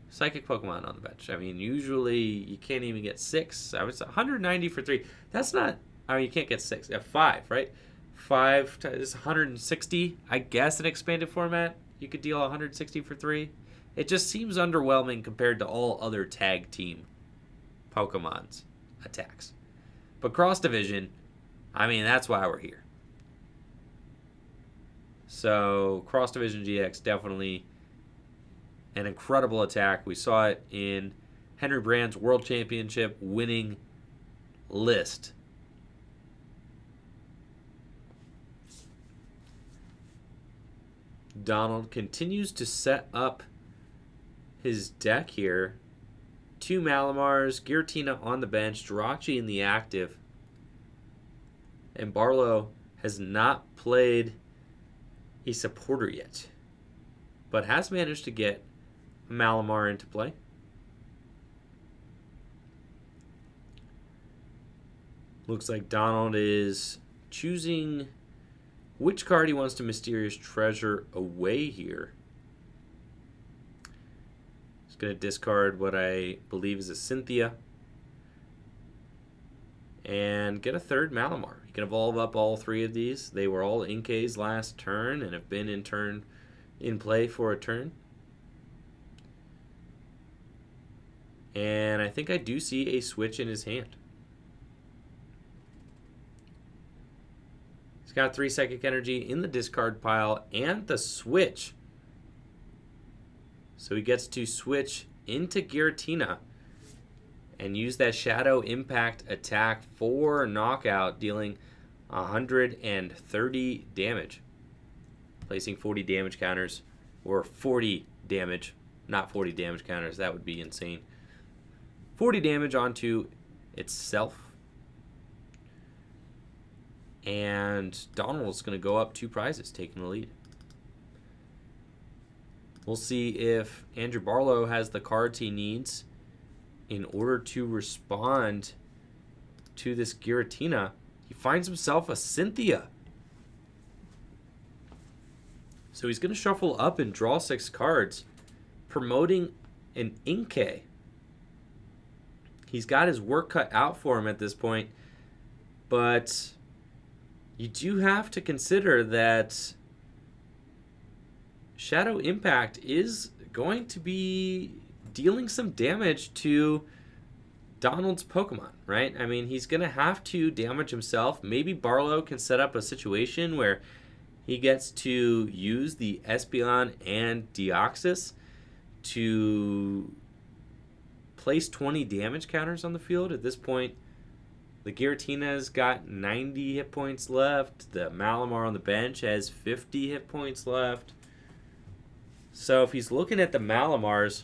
Psychic Pokemon on the bench. I mean, usually you can't even get 6. I was 190 for 3. That's not... I mean, you can't get 6. You have 5, right? 5 is 160. I guess in expanded format, you could deal 160 for 3. It just seems underwhelming compared to all other tag team Pokemon's attacks. But Cross Division, I mean, that's why we're here. So, Cross Division GX, definitely an incredible attack. We saw it in Henry Brand's World Championship winning list. Donald continues to set up his deck here. 2 Malamars, Giratina on the bench, Jirachi in the active. And Barlow has not played a supporter yet, but has managed to get Malamar into play. Looks like Donald is choosing which card he wants to Mysterious Treasure away here. He's going to discard what I believe is a Cynthia and get a 3rd Malamar. He can evolve up all 3 of these. They were all Inkay's last turn and have been in play for a turn. And I think I do see a switch in his hand. got 3 Psychic Energy in the discard pile and the switch. So he gets to switch into Giratina and use that Shadow Impact attack for knockout, dealing 130 damage. Placing 40 damage counters, or 40 damage, not 40 damage counters, that would be insane. 40 damage onto itself. And Donald's going to go up 2 prizes, taking the lead. We'll see if Andrew Barlow has the cards he needs in order to respond to this Giratina. He finds himself a Cynthia. So he's going to shuffle up and draw 6 cards, promoting an Inkay. He's got his work cut out for him at this point, but you do have to consider that Shadow Impact is going to be dealing some damage to Donald's Pokemon, right? I mean, he's going to have to damage himself. Maybe Barlow can set up a situation where he gets to use the Espeon and Deoxys to place 20 damage counters on the field. At this point, the Giratina's got 90 hit points left. The Malamar on the bench has 50 hit points left. So if he's looking at the Malamars,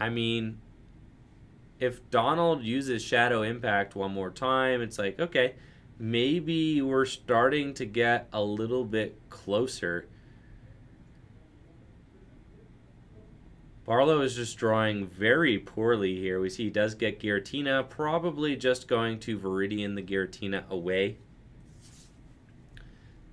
I mean, if Donald uses Shadow Impact one more time, it's like, okay, maybe we're starting to get a little bit closer. Barlow is just drawing very poorly here. We see he does get Giratina, probably just going to Viridian the Giratina away.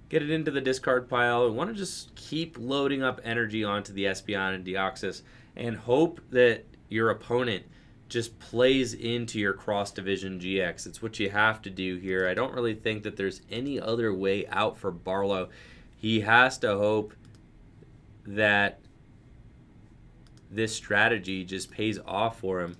Get it into the discard pile. We want to just keep loading up energy onto the Espeon and Deoxys and hope that your opponent just plays into your cross-division GX. It's what you have to do here. I don't really think that there's any other way out for Barlow. He has to hope that this strategy just pays off for him.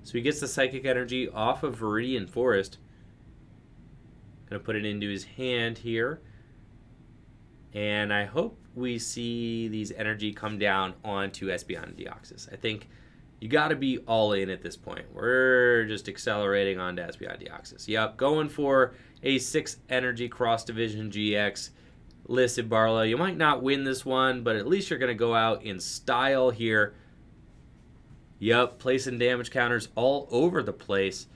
So he gets the Psychic Energy off of Viridian Forest. Going to put it into his hand here. And I hope we see these energy come down onto Espeon and Deoxys. I think you got to be all in at this point. We're just accelerating onto Espeon and Deoxys. Yep, going for a 6 energy cross-division GX. Listen, Barlow, you might not win this one, but at least you're going to go out in style here. Yep, placing damage counters all over the place.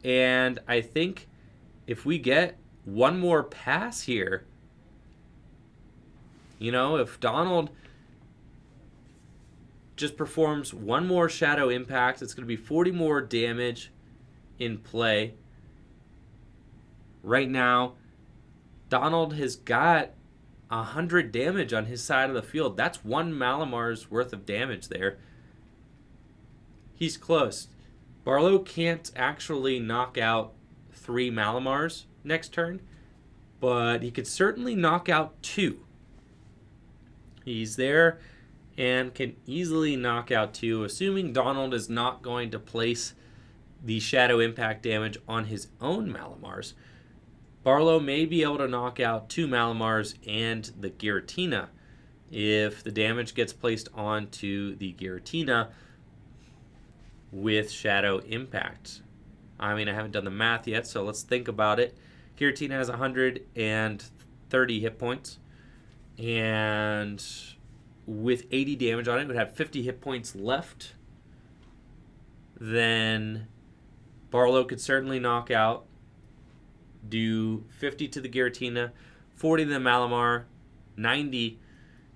And I think if we get one more pass here, you know, if Donald just performs one more Shadow Impact, it's going to be 40 more damage in play. Right now, Donald has got 100 damage on his side of the field. That's 1 Malamar's worth of damage there. He's close. Barlow can't actually knock out 3 Malamars next turn, but he could certainly knock out 2. He's there and can easily knock out 2, assuming Donald is not going to place the Shadow Impact damage on his own Malamars. Barlow may be able to knock out 2 Malamars and the Giratina. If the damage gets placed onto the Giratina with Shadow Impact. I mean, I haven't done the math yet, so let's think about it. Giratina has 130 hit points, and with 80 damage on it, it would have 50 hit points left. Then Barlow could certainly knock out, do 50 to the Giratina, 40 to the Malamar, 90.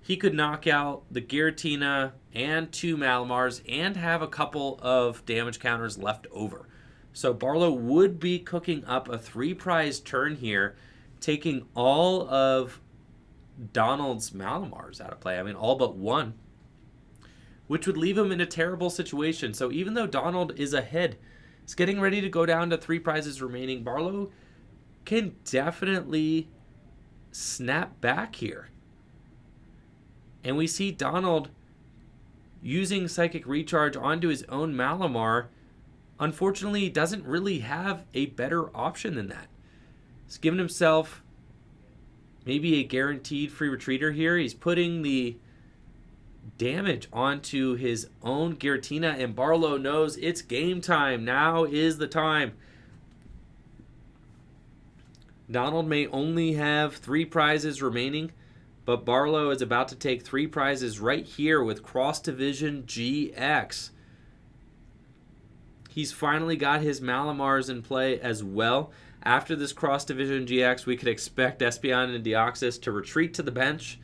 He could knock out the Giratina and 2 Malamars and have a couple of damage counters left over. So Barlow would be cooking up a 3-prize turn here, taking all of Donald's Malamars out of play. I mean, all but 1, which would leave him in a terrible situation. So even though Donald is ahead, it's getting ready to go down to 3 prizes remaining. Barlow can definitely snap back here. And we see Donald using Psychic Recharge onto his own Malamar, unfortunately, he doesn't really have a better option than that. He's given himself maybe a guaranteed free retreater here. He's putting the damage onto his own Giratina, and Barlow knows it's game time. Now is the time. Donald may only have 3 prizes remaining, but Barlow is about to take 3 prizes right here with Cross Division GX. He's finally got his Malamars in play as well. After this Cross Division GX, we could expect Espeon and Deoxys to retreat to the bench,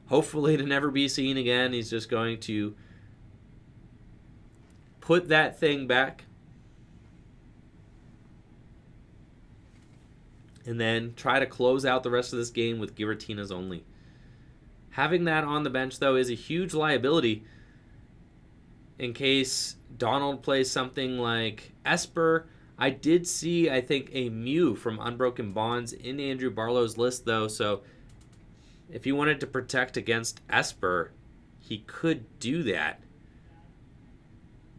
hopefully to never be seen again. He's just going to put that thing back and then try to close out the rest of this game with Giratinas only. Having that on the bench, though, is a huge liability in case Donald plays something like Esper. I did see, I think, a Mew from Unbroken Bonds in Andrew Barlow's list, though, so if he wanted to protect against Esper, he could do that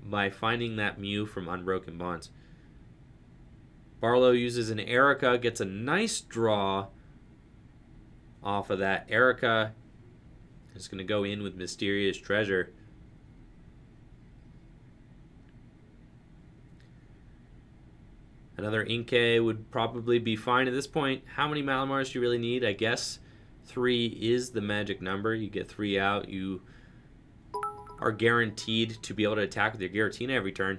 by finding that Mew from Unbroken Bonds. Barlow uses an Erica, gets a nice draw off of that. Erica is going to go in with Mysterious Treasure. Another Inkay would probably be fine at this point. How many Malamars do you really need? I guess 3 is the magic number. You get 3 out, you are guaranteed to be able to attack with your Giratina every turn.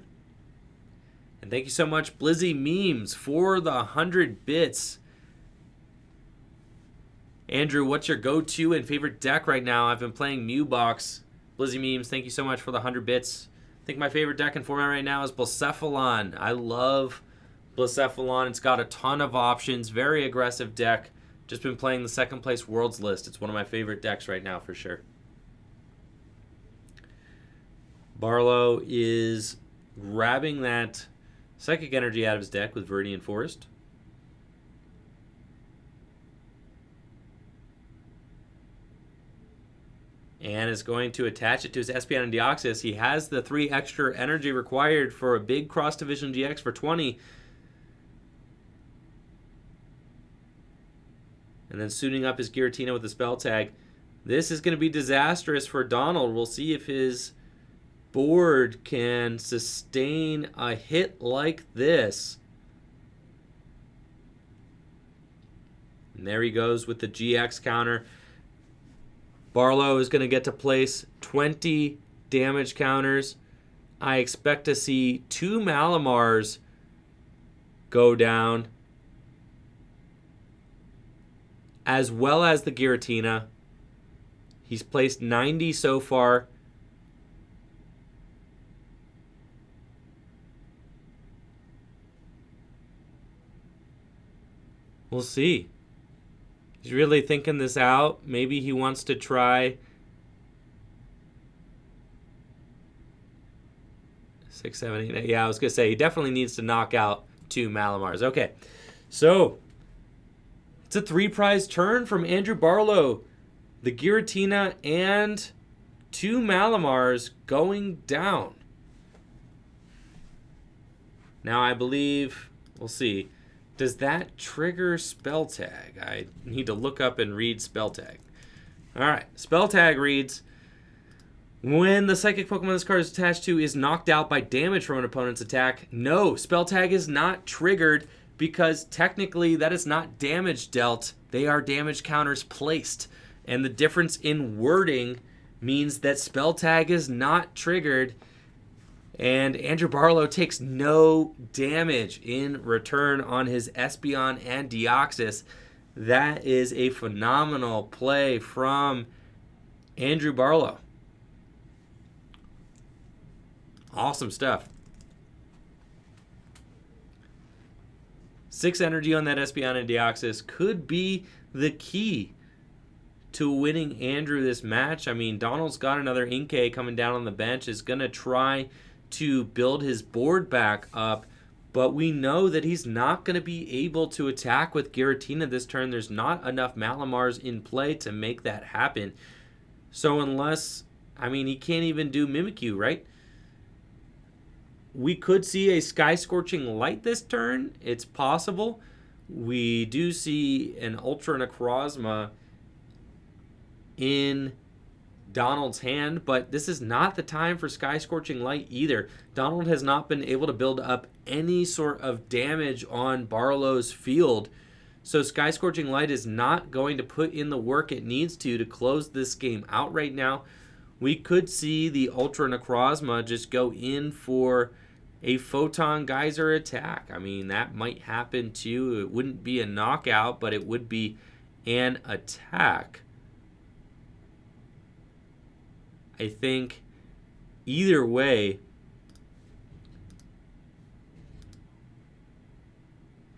And thank you so much, Blizzy Memes, for the 100 bits. Andrew, what's your go-to and favorite deck right now? I've been playing Mewbox. Blizzy Memes, thank you so much for the 100 bits. I think my favorite deck in format right now is Blacephalon. I love Blacephalon. It's got a ton of options. Very aggressive deck. Just been playing the second place Worlds list. It's one of my favorite decks right now for sure. Barlow is grabbing that Psychic Energy out of his deck with Viridian Forest. And is going to attach it to his Espeon and Deoxys. He has the 3 extra energy required for a big Cross Division GX for 20. And then suiting up his Giratina with the Spell Tag. This is going to be disastrous for Donald. We'll see if his board can sustain a hit like this. And there he goes with the GX counter. Barlow is going to get to place 20 damage counters. I expect to see 2 Malamars go down, as well as the Giratina. He's placed 90 so far. We'll see. He's really thinking this out. Maybe he wants to try 6, 7, 8. Yeah, I was going to say he definitely needs to knock out 2 Malamars. Okay, so it's a 3-prize turn from Andrew Barlow. The Giratina and 2 Malamars going down. Now I believe, we'll see. Does that trigger Spell Tag? I need to look up and read Spell Tag. Alright, Spell Tag reads, when the Psychic Pokemon this card is attached to is knocked out by damage from an opponent's attack, no, Spell Tag is not triggered because technically that is not damage dealt. They are damage counters placed. And the difference in wording means that Spell Tag is not triggered. And Andrew Barlow takes no damage in return on his Espeon and Deoxys. That is a phenomenal play from Andrew Barlow. Awesome stuff. 6 energy on that Espeon and Deoxys could be the key to winning Andrew this match. I mean, Donald's got another Inkay coming down on the bench, is going to try to build his board back up, but we know that he's not going to be able to attack with Giratina this turn. There's not enough Malamars in play to make that happen. So unless I mean, he can't even do Mimikyu, right? We could see a Sky Scorching Light this turn. It's possible. We do see an Ultra Necrozma in Donald's hand, but this is not the time for Sky Scorching Light either. Donald has not been able to build up any sort of damage on Barlow's field, so Sky Scorching Light is not going to put in the work it needs to close this game out right now. We could see the Ultra Necrozma just go in for a Photon Geyser attack. I mean, that might happen too. It wouldn't be a knockout, but it would be an attack. I think either way,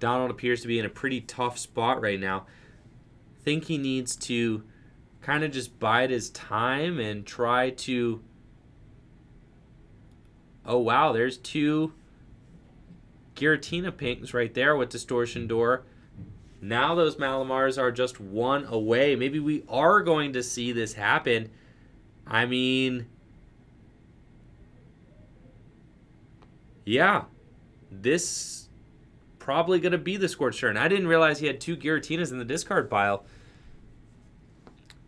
Donald appears to be in a pretty tough spot right now. I think he needs to kind of just bide his time and try to... Oh, wow, there's 2 Giratina Pinks right there with Distortion Door. Now those Malamars are just 1 away. Maybe we are going to see this happen. I mean, yeah, this probably going to be the Scorched turn. I didn't realize he had 2 Giratinas in the discard pile.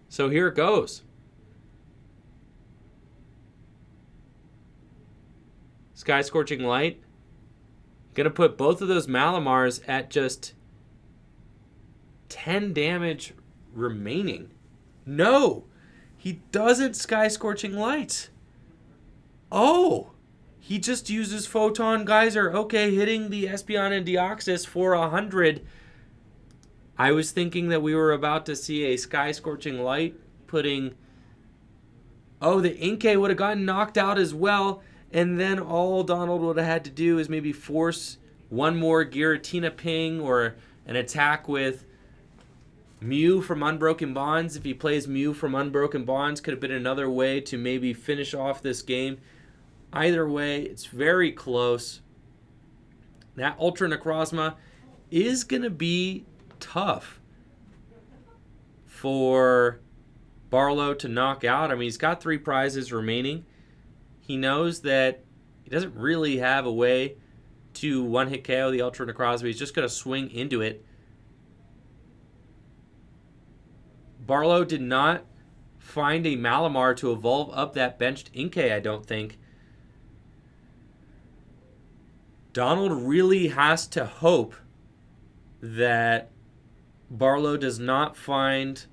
So here it goes. Sky Scorching Light. Going to put both of those Malamars at just 10 damage remaining. No! He doesn't Sky Scorching Light. Oh! He just uses Photon Geyser. Okay, hitting the Espeon and Deoxys for 100. I was thinking that we were about to see a Sky Scorching Light putting... Oh, the Inkay would have gotten knocked out as well. And then all Donald would have had to do is maybe force 1 more Giratina ping or an attack with Mew from Unbroken Bonds. If he plays Mew from Unbroken Bonds, could have been another way to maybe finish off this game. Either way, it's very close. That Ultra Necrozma is going to be tough for Barlow to knock out. I mean, he's got 3 prizes remaining. He knows that he doesn't really have a way to one-hit KO the Ultra Necrozma. He's just going to swing into it. Barlow did not find a Malamar to evolve up that benched Inkay, I don't think. Donald really has to hope that Barlow does not find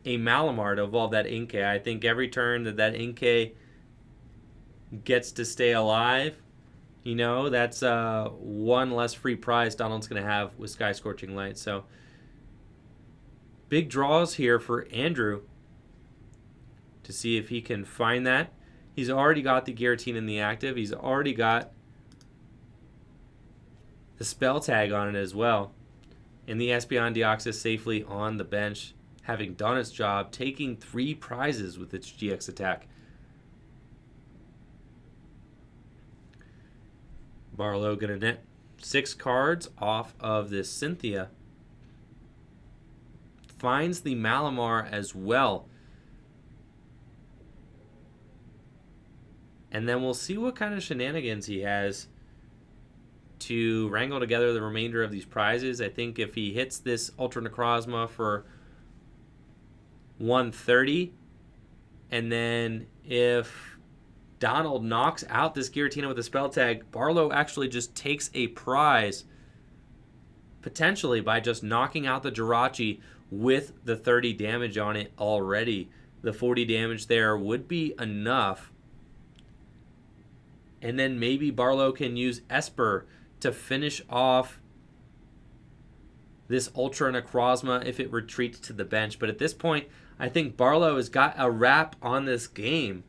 a Malamar to evolve that Inkay. I think every turn that Inkay gets to stay alive, you know, that's 1 less free prize Donald's going to have with Sky Scorching Light. So big draws here for Andrew to see if he can find that. He's already got the Giratina in the active. He's already got the spell tag on it as well. And the Espeon Deoxys safely on the bench, having done its job, taking 3 prizes with its GX attack. Barlow going to net 6 cards off of this Cynthia. Finds the Malamar as well. And then we'll see what kind of shenanigans he has to wrangle together the remainder of these prizes. I think if he hits this Ultra Necrozma for 130, and then if Donald knocks out this Giratina with a spell tag, Barlow actually just takes a prize, potentially by just knocking out the Jirachi with the 30 damage on it already. The 40 damage there would be enough. And then maybe Barlow can use Esper to finish off this Ultra Necrozma if it retreats to the bench. But at this point, I think Barlow has got a wrap on this game.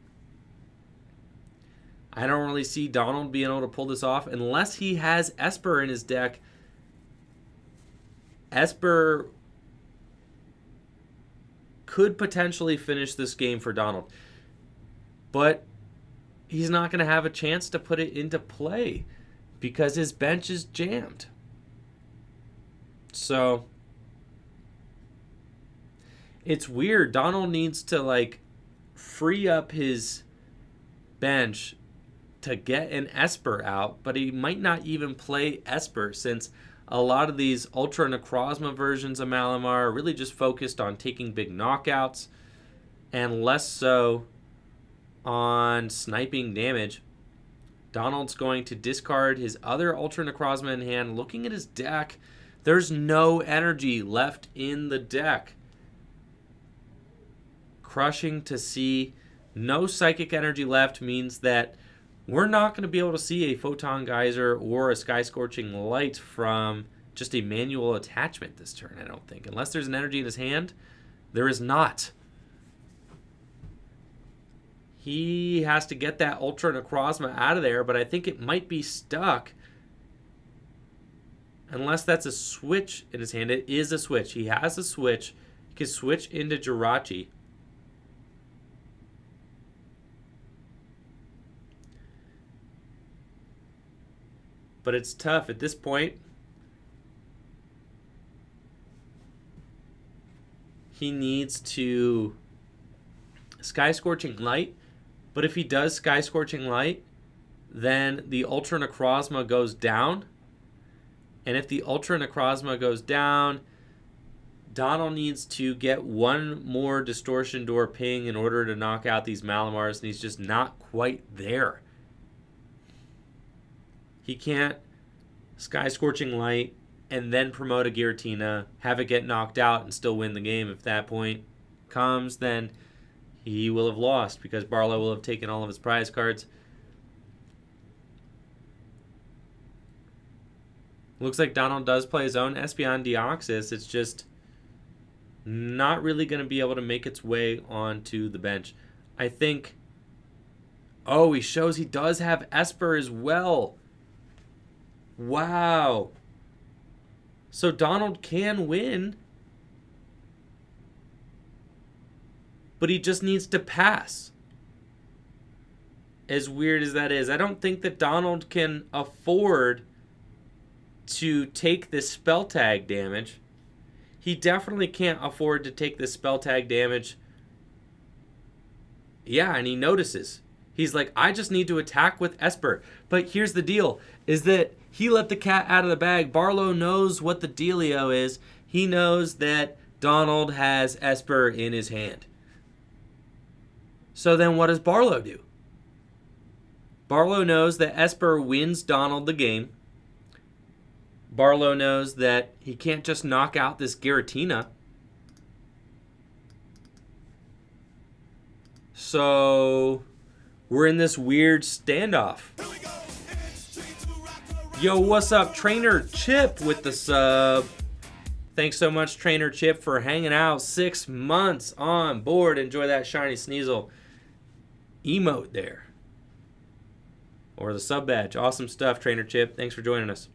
I don't really see Donald being able to pull this off unless he has Esper in his deck. Esper could potentially finish this game for Donald, but he's not going to have a chance to put it into play because his bench is jammed. So it's weird. Donald needs to free up his bench to get an Esper out, but he might not even play Esper since a lot of these Ultra Necrozma versions of Malamar are really just focused on taking big knockouts and less so on sniping damage. Donald's going to discard his other Ultra Necrozma in hand. Looking at his deck, there's no energy left in the deck. Crushing to see no psychic energy left means that we're not going to be able to see a Photon Geyser or a Sky Scorching Light from just a manual attachment this turn, I don't think. Unless there's an energy in his hand, there is not. He has to get that Ultra Necrozma out of there, but I think it might be stuck. Unless that's a switch in his hand. It is a switch. He has a switch. He can switch into Jirachi. But it's tough at this point. He needs to Sky Scorching Light. But if he does Sky Scorching Light, then the Ultra Necrozma goes down. And if the Ultra Necrozma goes down, Donald needs to get one more Distortion Door ping in order to knock out these Malamars, and he's just not quite there. He can't Sky Scorching Light and then promote a Giratina, have it get knocked out, and still win the game. If that point comes, then he will have lost because Barlow will have taken all of his prize cards. Looks like Donald does play his own Espeon Deoxys. It's just not really going to be able to make its way onto the bench. I think... Oh, he shows he does have Esper as well. Wow. So Donald can win. But he just needs to pass. As weird as that is. I don't think that Donald can afford to take this spell tag damage. He definitely can't afford to take this spell tag damage. Yeah, and he notices. He's like, I just need to attack with Esper. But here's the deal, is that he let the cat out of the bag. Barlow knows what the dealio is. He knows that Donald has Esper in his hand. So then what does Barlow do? Barlow knows that Esper wins Donald the game. Barlow knows that he can't just knock out this Giratina. So we're in this weird standoff. Yo, what's up, Trainer Chip with the sub. Thanks so much, Trainer Chip, for hanging out 6 months on board. Enjoy that shiny Sneasel emote there. Or the sub badge. Awesome stuff, Trainer Chip. Thanks for joining us.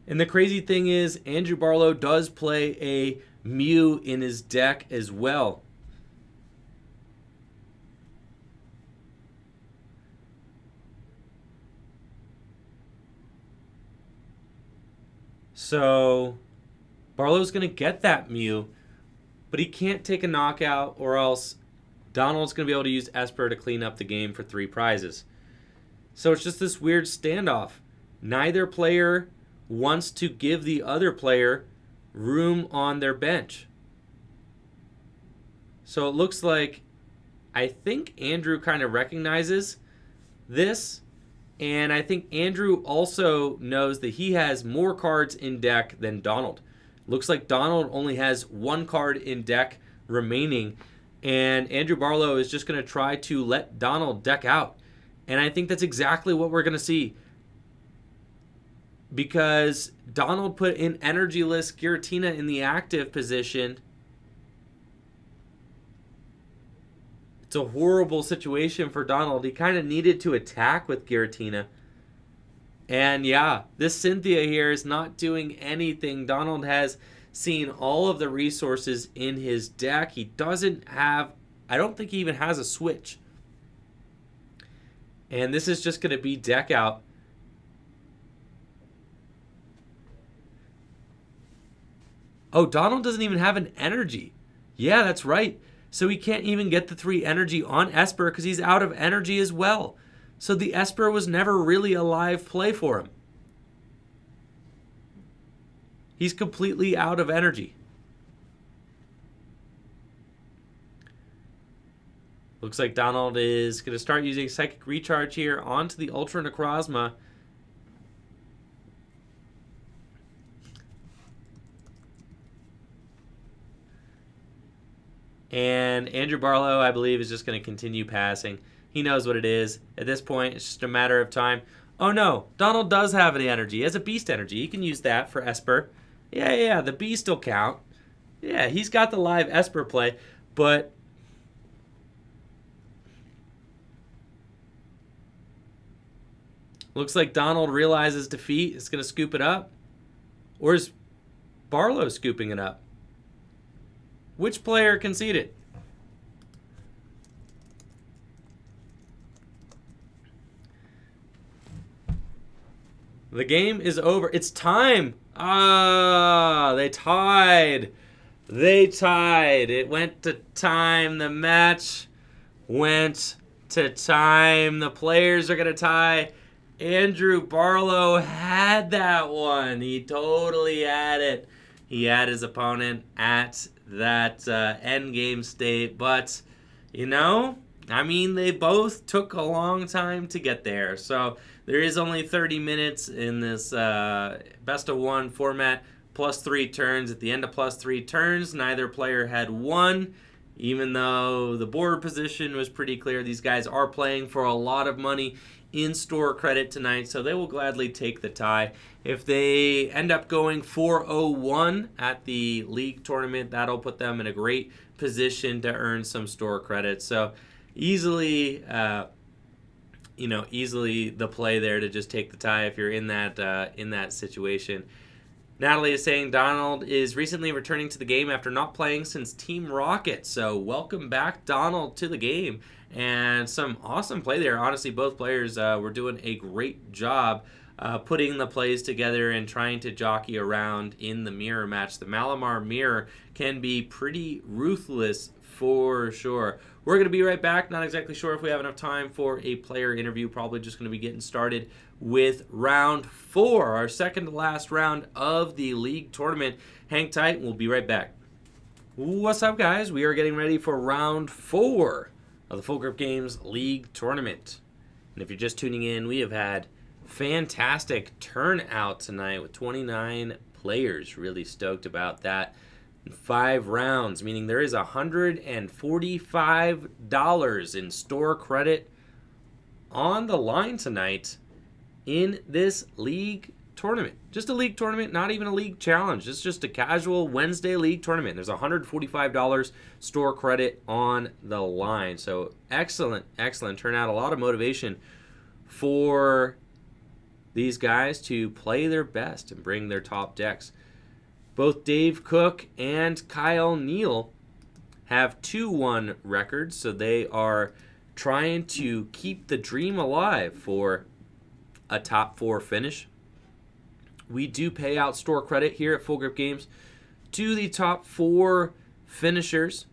And the crazy thing is, Andrew Barlow does play a Mew in his deck as well. So Barlow's going to get that Mew, but he can't take a knockout or else Donald's going to be able to use Esper to clean up the game for 3 prizes. So it's just this weird standoff. Neither player wants to give the other player room on their bench. So it looks like, I think Andrew kind of recognizes this, and I think Andrew also knows that he has more cards in deck than Donald. Looks like Donald only has 1 card in deck remaining, and Andrew Barlow is just going to try to let Donald deck out. And I think that's exactly what we're going to see. Because Donald put in energyless Giratina in the active position. It's a horrible situation for Donald. He kind of needed to attack with Giratina. And yeah, this Cynthia here is not doing anything. Donald has seen all of the resources in his deck. He doesn't have, I don't think he even has a switch. And this is just going to be deck out. Oh, Donald doesn't even have an energy. Yeah, that's right. So he can't even get the 3 energy on Esper because he's out of energy as well. So the Esper was never really a live play for him. He's completely out of energy. Looks like Donald is going to start using Psychic Recharge here onto the Ultra Necrozma. And Andrew Barlow, I believe, is just going to continue passing. He knows what it is. At this point, it's just a matter of time. Oh no, Donald does have the energy. He has a Beast energy. He can use that for Esper. Yeah, the Beast will count. Yeah, he's got the live Esper play, but looks like Donald realizes defeat. Is going to scoop it up. Or is Barlow scooping it up? Which player conceded? The game is over. It's time. They tied. It went to time. The match went to time. The players are going to tie. Andrew Barlow had that one. He totally had it. He had his opponent at that end game state. But, they both took a long time to get there. So there is only 30 minutes in this best of 1 format, plus 3 turns. At the end of plus 3 turns, neither player had won. Even though the board position was pretty clear, these guys are playing for a lot of money in store credit tonight, so they will gladly take the tie. If they end up going 4-0-1 at the league tournament, that'll put them in a great position to earn some store credit. So easily the play there to just take the tie if you're in that situation. Natalie is saying Donald is recently returning to the game after not playing since Team Rocket. So welcome back, Donald, to the game. And some awesome play there. Honestly, both players were doing a great job putting the plays together and trying to jockey around in the mirror match. The Malamar mirror can be pretty ruthless for sure. We're going to be right back. Not exactly sure if we have enough time for a player interview. Probably just going to be getting started with round 4, our second to last round of the league tournament. Hang tight. We'll be right back. What's up, guys? We are getting ready for round 4 of the Full Grip Games League Tournament. And if you're just tuning in, we have had fantastic turnout tonight with 29 players. Really stoked about that. 5 rounds, meaning there is $145 in store credit on the line tonight in this league tournament. Just a league tournament, not even a league challenge. It's just a casual Wednesday league tournament. There's $145 store credit on the line. So excellent turnout. A lot of motivation for these guys to play their best and bring their top decks. Both Dave Cook and Kyle Neal have 2-1 records, so they are trying to keep the dream alive for a top 4 finish. We do pay out store credit here at Full Grip Games to the top 4 finishers,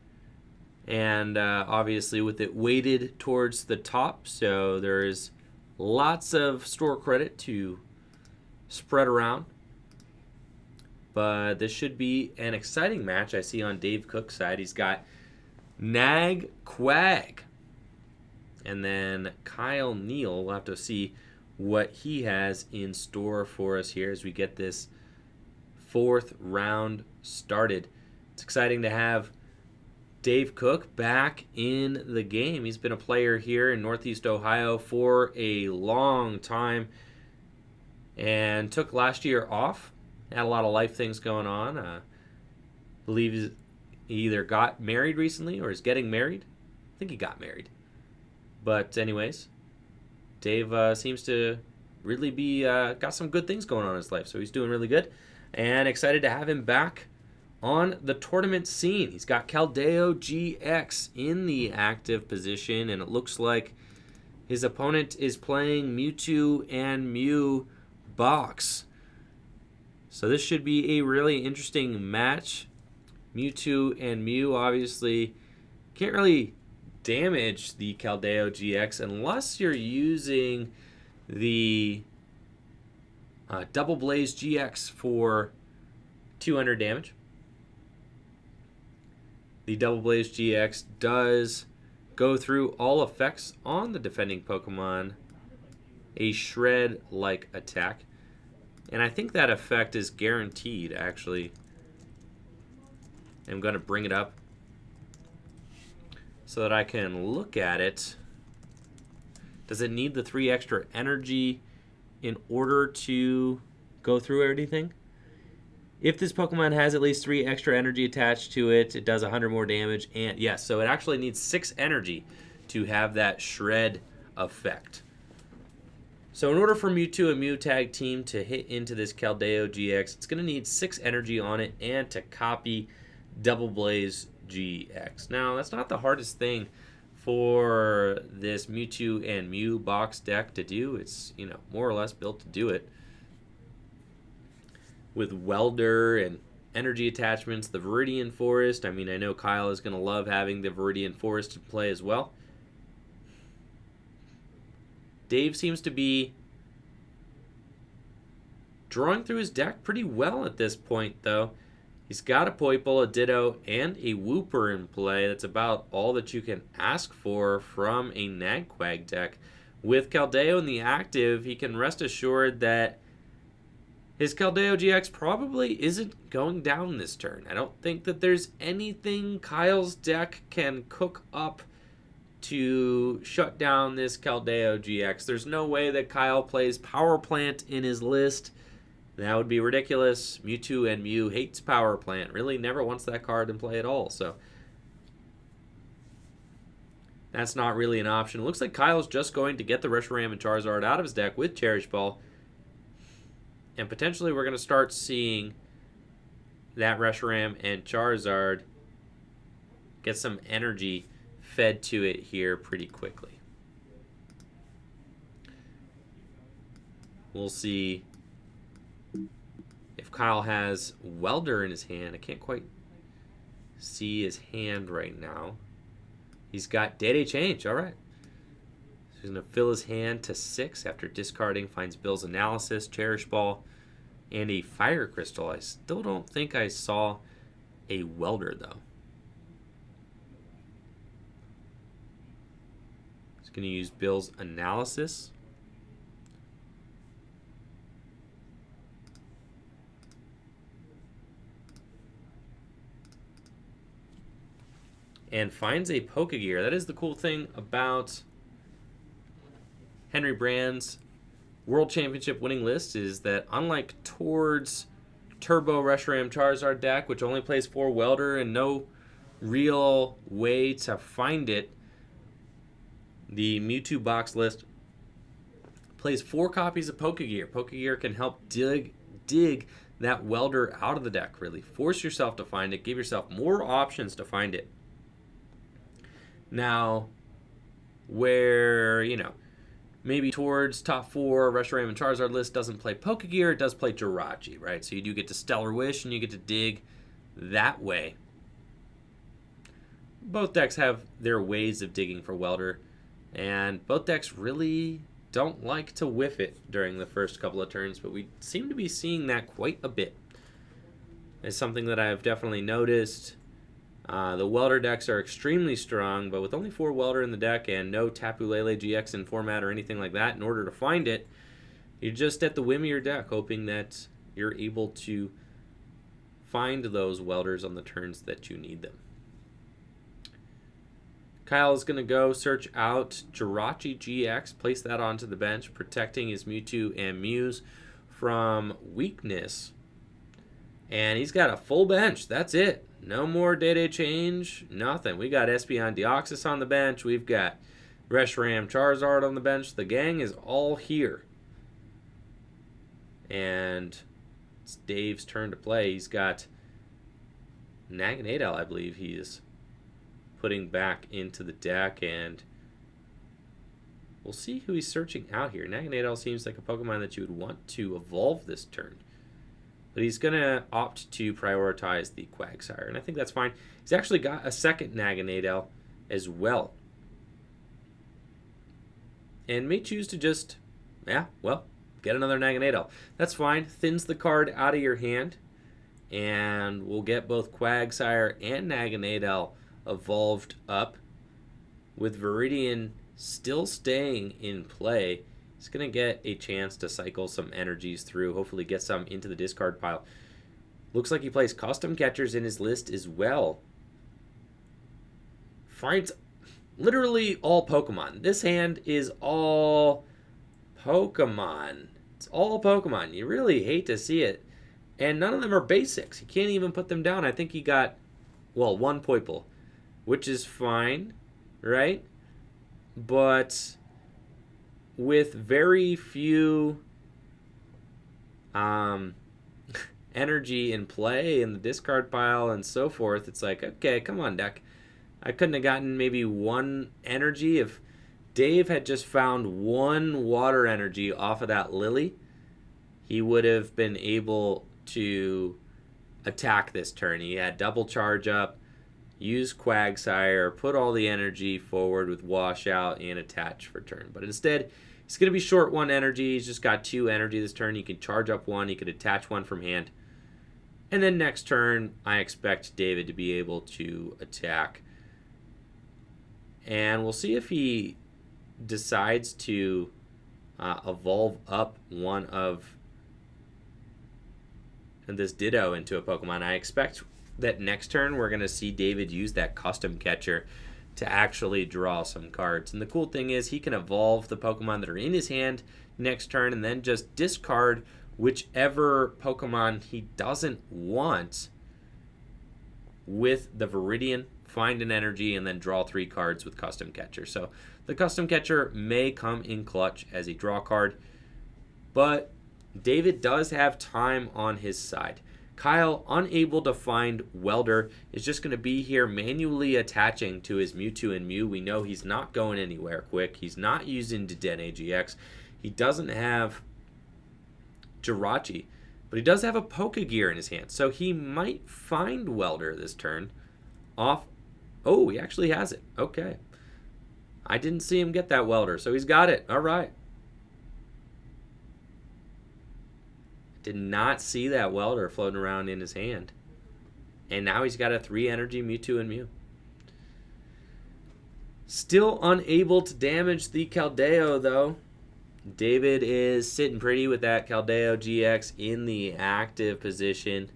and obviously with it weighted towards the top, so there is lots of store credit to spread around. But this should be an exciting match. I see on Dave Cook's side, he's got Nag Quag. And then Kyle Neal, we'll have to see what he has in store for us here as we get this 4th round started. It's exciting to have Dave Cook back in the game. He's been a player here in Northeast Ohio for a long time and took last year off. Had a lot of life things going on. I believe he either got married recently or is getting married. I think he got married. But anyways, Dave seems to really be got some good things going on in his life. So he's doing really good. And excited to have him back on the tournament scene. He's got Caldeo GX in the active position. And it looks like his opponent is playing Mewtwo and Mew Box. So this should be a really interesting match. Mewtwo and Mew, obviously, can't really damage the Keldeo GX unless you're using the Double Blaze GX for 200 damage. The Double Blaze GX does go through all effects on the defending Pokemon, a shred-like attack. And I think that effect is guaranteed, actually. I'm going to bring it up so that I can look at it. Does it need the 3 extra energy in order to go through everything? If this Pokemon has at least 3 extra energy attached to it, it does 100 more damage. And yes, so it actually needs 6 energy to have that shred effect. So in order for Mewtwo and Mew Tag Team to hit into this Keldeo GX, it's going to need 6 energy on it and to copy Double Blaze GX. Now, that's not the hardest thing for this Mewtwo and Mew box deck to do. It's, more or less built to do it. With Welder and energy attachments, the Viridian Forest. I mean, I know Kyle is going to love having the Viridian Forest to play as well. Dave seems to be drawing through his deck pretty well at this point, though. He's got a Poipole, a Ditto, and a Wooper in play. That's about all that you can ask for from a Nagquag deck. With Keldeo in the active, he can rest assured that his Keldeo GX probably isn't going down this turn. I don't think that there's anything Kyle's deck can cook up to shut down this Keldeo GX. There's no way that Kyle plays Power Plant in his list. That would be ridiculous. Mewtwo and Mew hates Power Plant. Really never wants that card in play at all. So that's not really an option. It looks like Kyle's just going to get the Reshiram and Charizard out of his deck with Cherish Ball. And potentially we're going to start seeing that Reshiram and Charizard get some energy fed to it here pretty quickly. We'll see if Kyle has Welder in his hand. I can't quite see his hand right now. He's got Day Change. All right. So he's going to fill his hand to 6 after discarding, finds Bill's Analysis, Cherish Ball, and a Fire Crystal. I still don't think I saw a Welder, though. He's going to use Bill's Analysis. And finds a Pokegear. That is the cool thing about Henry Brand's World Championship winning list, is that unlike Tord's Turbo Reshiram Charizard deck, which only plays 4 Welder and no real way to find it, the Mewtwo box list plays 4 copies of Pokegear. Pokegear can help dig that Welder out of the deck, really. Force yourself to find it. Give yourself more options to find it. Now, where, maybe Tord's top 4 Reshiram and Charizard list doesn't play Pokegear, it does play Jirachi, right? So you do get to Stellar Wish and you get to dig that way. Both decks have their ways of digging for Welder, and both decks really don't like to whiff it during the first couple of turns, but we seem to be seeing that quite a bit. It's something that I've definitely noticed. The Welder decks are extremely strong, but with only 4 Welder in the deck and no Tapu Lele GX in format or anything like that, in order to find it, you're just at the whim of your deck, hoping that you're able to find those Welders on the turns that you need them. Kyle is going to go search out Jirachi GX, place that onto the bench, protecting his Mewtwo and Mews from weakness. And he's got a full bench. That's it. No more Day Change. Nothing. We got Espeon Deoxys on the bench. We've got Reshiram Charizard on the bench. The gang is all here. And it's Dave's turn to play. He's got Naganadel, I believe he is putting back into the deck. And we'll see who he's searching out here. Naganadel seems like a Pokemon that you would want to evolve this turn. But he's going to opt to prioritize the Quagsire, and I think that's fine. He's actually got a second Naganadel as well. And may choose to just, get another Naganadel. That's fine. Thins the card out of your hand. And we'll get both Quagsire and Naganadel evolved up. With Viridian still staying in play, he's going to get a chance to cycle some energies through. Hopefully get some into the discard pile. Looks like he plays custom catchers in his list as well. Finds literally all Pokemon. This hand is all Pokemon. It's all Pokemon. You really hate to see it. And none of them are basics. You can't even put them down. I think he got, one Poiple, which is fine, right? But with very few energy in play in the discard pile and so forth, it's like, okay, come on, deck. I couldn't have gotten maybe one energy. If Dave had just found one water energy off of that Lily, he would have been able to attack this turn. He had double charge up, use Quagsire, put all the energy forward with washout and attach for turn. But instead, he's going to be short one energy. He's just got 2 energy this turn. He can charge up 1. He could attach 1 from hand. And then next turn, I expect David to be able to attack. And we'll see if he decides to evolve up one of this Ditto into a Pokemon. I expect that next turn we're going to see David use that custom catcher to actually draw some cards. And the cool thing is he can evolve the Pokemon that are in his hand next turn and then just discard whichever Pokemon he doesn't want with the Viridian, find an energy, and then draw 3 cards with custom catcher. So the custom catcher may come in clutch as a draw card, but David does have time on his side. Kyle, unable to find Welder, is just going to be here manually attaching to his Mewtwo and Mew. We know he's not going anywhere quick. He's not using Dedenne GX. He doesn't have Jirachi, but he does have a Pokegear in his hand, so he might find Welder this turn off. Oh, he actually has it. Okay. I didn't see him get that Welder, so he's got it. All right. Did not see that Welder floating around in his hand. And now he's got a 3 energy Mewtwo and Mew. Still unable to damage the Keldeo, though. David is sitting pretty with that Keldeo GX in the active position.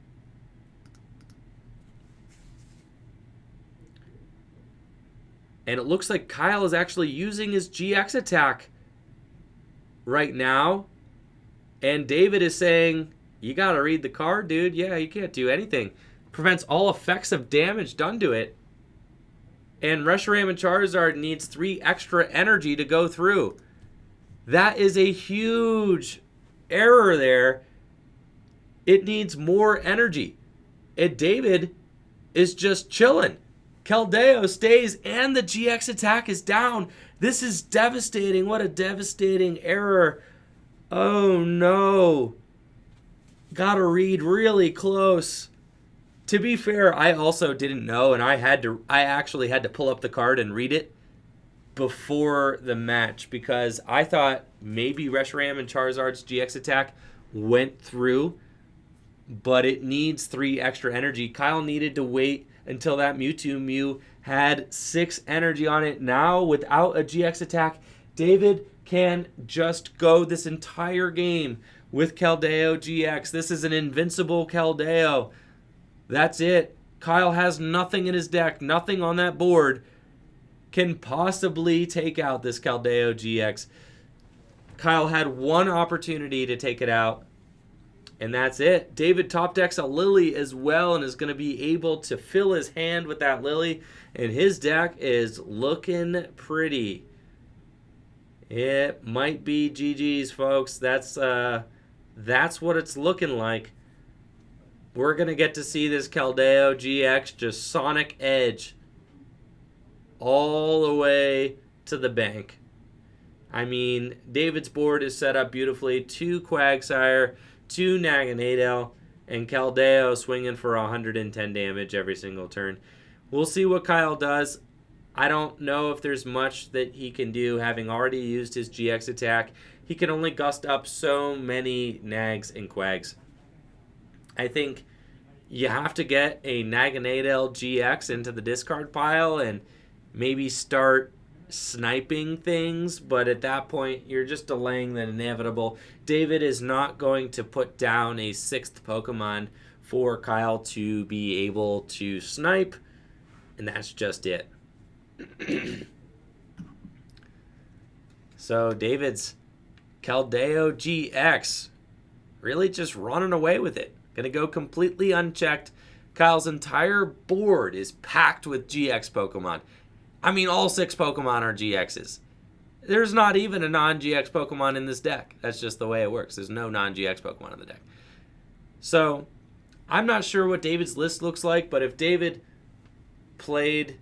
And it looks like Kyle is actually using his GX attack right now. And David is saying, you got to read the card, dude. Yeah, you can't do anything. Prevents all effects of damage done to it. And Reshiram and Charizard needs 3 extra energy to go through. That is a huge error there. It needs more energy. And David is just chilling. Keldeo stays and the GX attack is down. This is devastating. What a devastating error. Oh no. Gotta read really close. To be fair, I also didn't know, and I actually had to pull up the card and read it before the match because I thought maybe Reshiram and Charizard's GX attack went through, but it needs 3 extra energy. Kyle needed to wait until that Mewtwo Mew had 6 energy on it. Now, without a GX attack, David can just go this entire game with Keldeo GX. This is an invincible Keldeo. That's it. Kyle has nothing in his deck, nothing on that board can possibly take out this Keldeo GX. Kyle had one opportunity to take it out, and that's it. David top decks a Lily as well and is going to be able to fill his hand with that Lily, and his deck is looking pretty. It might be GG's, folks. That's what it's looking like. We're going to get to see this Keldeo GX just Sonic Edge all the way to the bank. I mean, David's board is set up beautifully. 2 Quagsire, 2 Naganadel, and Keldeo swinging for 110 damage every single turn. We'll see what Kyle does. I don't know if there's much that he can do. Having already used his GX attack, he can only gust up so many Nags and Quags. I think you have to get a Naganadel GX into the discard pile and maybe start sniping things, but at that point, you're just delaying the inevitable. David is not going to put down a 6th Pokemon for Kyle to be able to snipe, and that's just it. So David's Keldeo GX really just running away with it. Gonna go completely unchecked. Kyle's entire board is packed with GX Pokemon. I mean, all 6 Pokemon are GXs. There's not even a non-GX Pokemon in this deck. That's just the way it works. There's no non-GX Pokemon in the deck. So, I'm not sure what David's list looks like, but if David played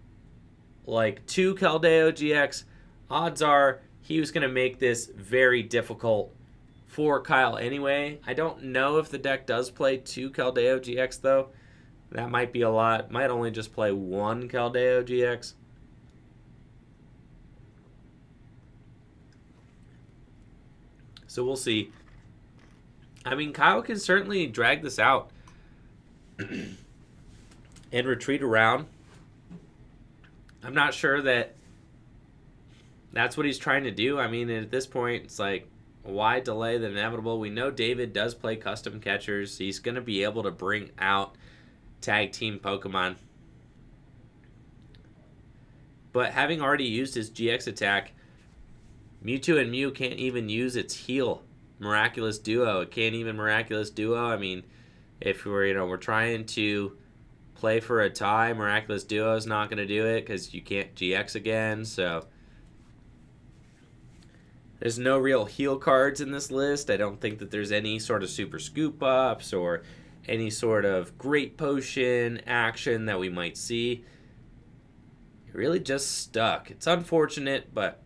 like 2 Keldeo GX, odds are he was going to make this very difficult for Kyle anyway. I don't know if the deck does play 2 Keldeo GX, though. That might be a lot. Might only just play 1 Keldeo GX. So we'll see. I mean, Kyle can certainly drag this out and retreat around. I'm not sure that that's what he's trying to do. I mean, at this point, it's like, why delay the inevitable? We know David does play custom catchers. He's going to be able to bring out tag team Pokemon. But having already used his GX attack, Mewtwo and Mew can't even use its heal. Miraculous Duo. It can't even Miraculous Duo. I mean, if we're trying to play for a tie, Miraculous Duo is not going to do it because you can't GX again. So there's no real heal cards in this list. I don't think that there's any sort of super scoop ups or any sort of great potion action that we might see. Really just stuck. It's unfortunate, but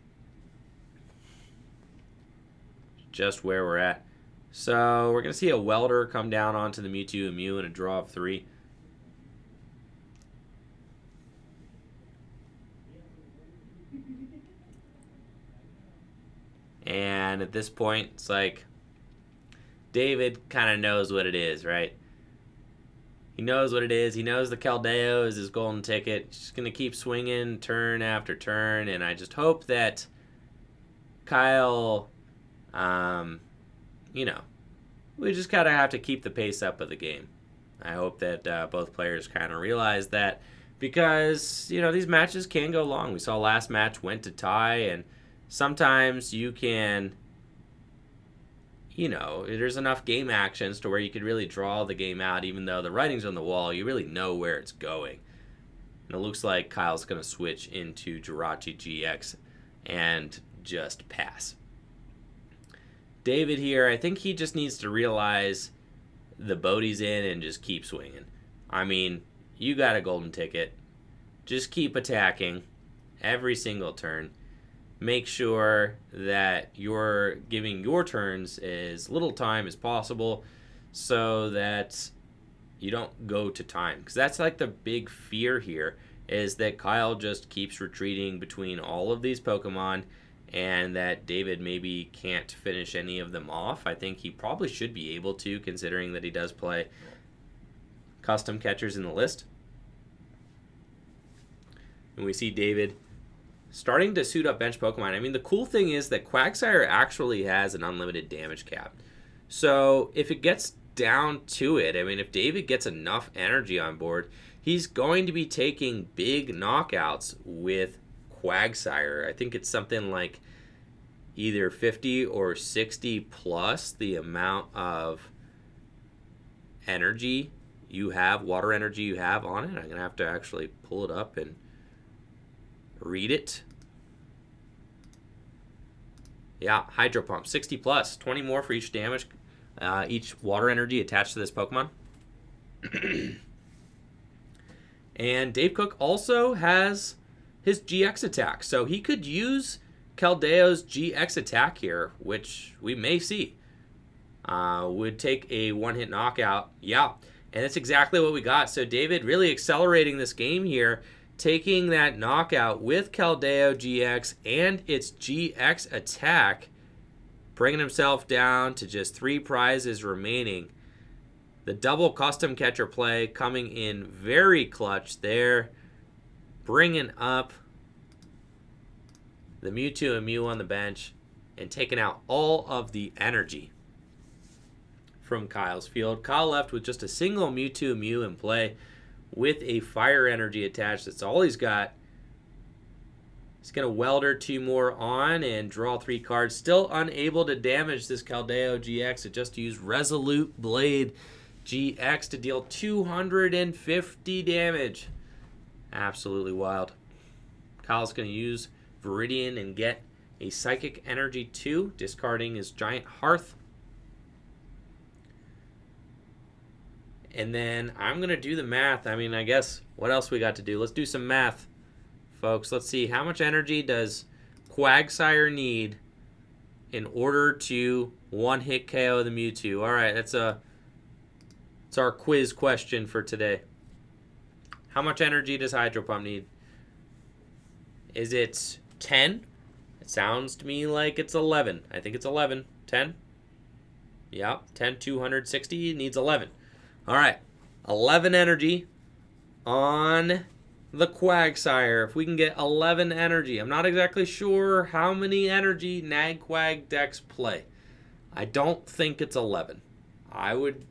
just where we're at. So we're going to see a Welder come down onto the Mewtwo and Mew in a draw of 3. And at this point, it's like David kind of knows what it is, right? He knows what it is. He knows the Keldeo is his golden ticket. He's just going to keep swinging turn after turn. And I just hope that Kyle, we just kind of have to keep the pace up of the game. I hope that both players kind of realize that because, these matches can go long. We saw last match went to tie, and sometimes you can, there's enough game actions to where you could really draw the game out, even though the writing's on the wall. You really know where it's going. And it looks like Kyle's going to switch into Jirachi GX and just pass. David here, I think he just needs to realize the boat he's in and just keep swinging. I mean, you got a golden ticket. Just keep attacking every single turn. Make sure that you're giving your turns as little time as possible so that you don't go to time. Because that's like the big fear here, is that Kyle just keeps retreating between all of these Pokemon and that David maybe can't finish any of them off. I think he probably should be able to, considering that he does play custom catchers in the list. And we see David starting to suit up bench Pokemon. I mean, the cool thing is that Quagsire actually has an unlimited damage cap. So if it gets down to it, I mean, if David gets enough energy on board, he's going to be taking big knockouts with Quagsire. I think it's something like either 50 or 60 plus the amount of energy you have, water energy you have on it. I'm going to have to actually pull it up and read it. Yeah, Hydro Pump, 60 plus, 20 more for each damage, each water energy attached to this Pokemon. And Dave Cook also has his GX attack, so he could use Keldeo's GX attack here, which we may see. Would take a one-hit knockout. Yeah, and that's exactly what we got. So David really accelerating this game here taking that knockout with Keldeo GX and its GX attack, bringing himself down to just 3 prizes remaining. The double custom catcher play coming in very clutch there, bringing up the Mewtwo and Mew on the bench and taking out all of the energy from Kyle's field. Kyle left with just a single Mewtwo Mew in play with a fire energy attached. That's all he's got. He's going to welder 2 more on and draw 3 cards. Still unable to damage this Keldeo GX. It just used Resolute Blade GX to deal 250 damage. Absolutely wild. Kyle's going to use Viridian and get a Psychic Energy 2, discarding his Giant Hearth. And then I'm going to do the math. I mean, I guess, what else we got to do? Let's do some math, folks. Let's see, how much energy does Quagsire need in order to one-hit KO the Mewtwo? All right, that's our quiz question for today. How much energy does Hydro Pump need? Is it 10? It sounds to me like it's 11. I think it's 11. 10? Yeah, 10, 260 needs 11. All right, 11 energy on the Quagsire. If we can get 11 energy. I'm not exactly sure how many energy Nag-Quag decks play. I don't think it's 11. I would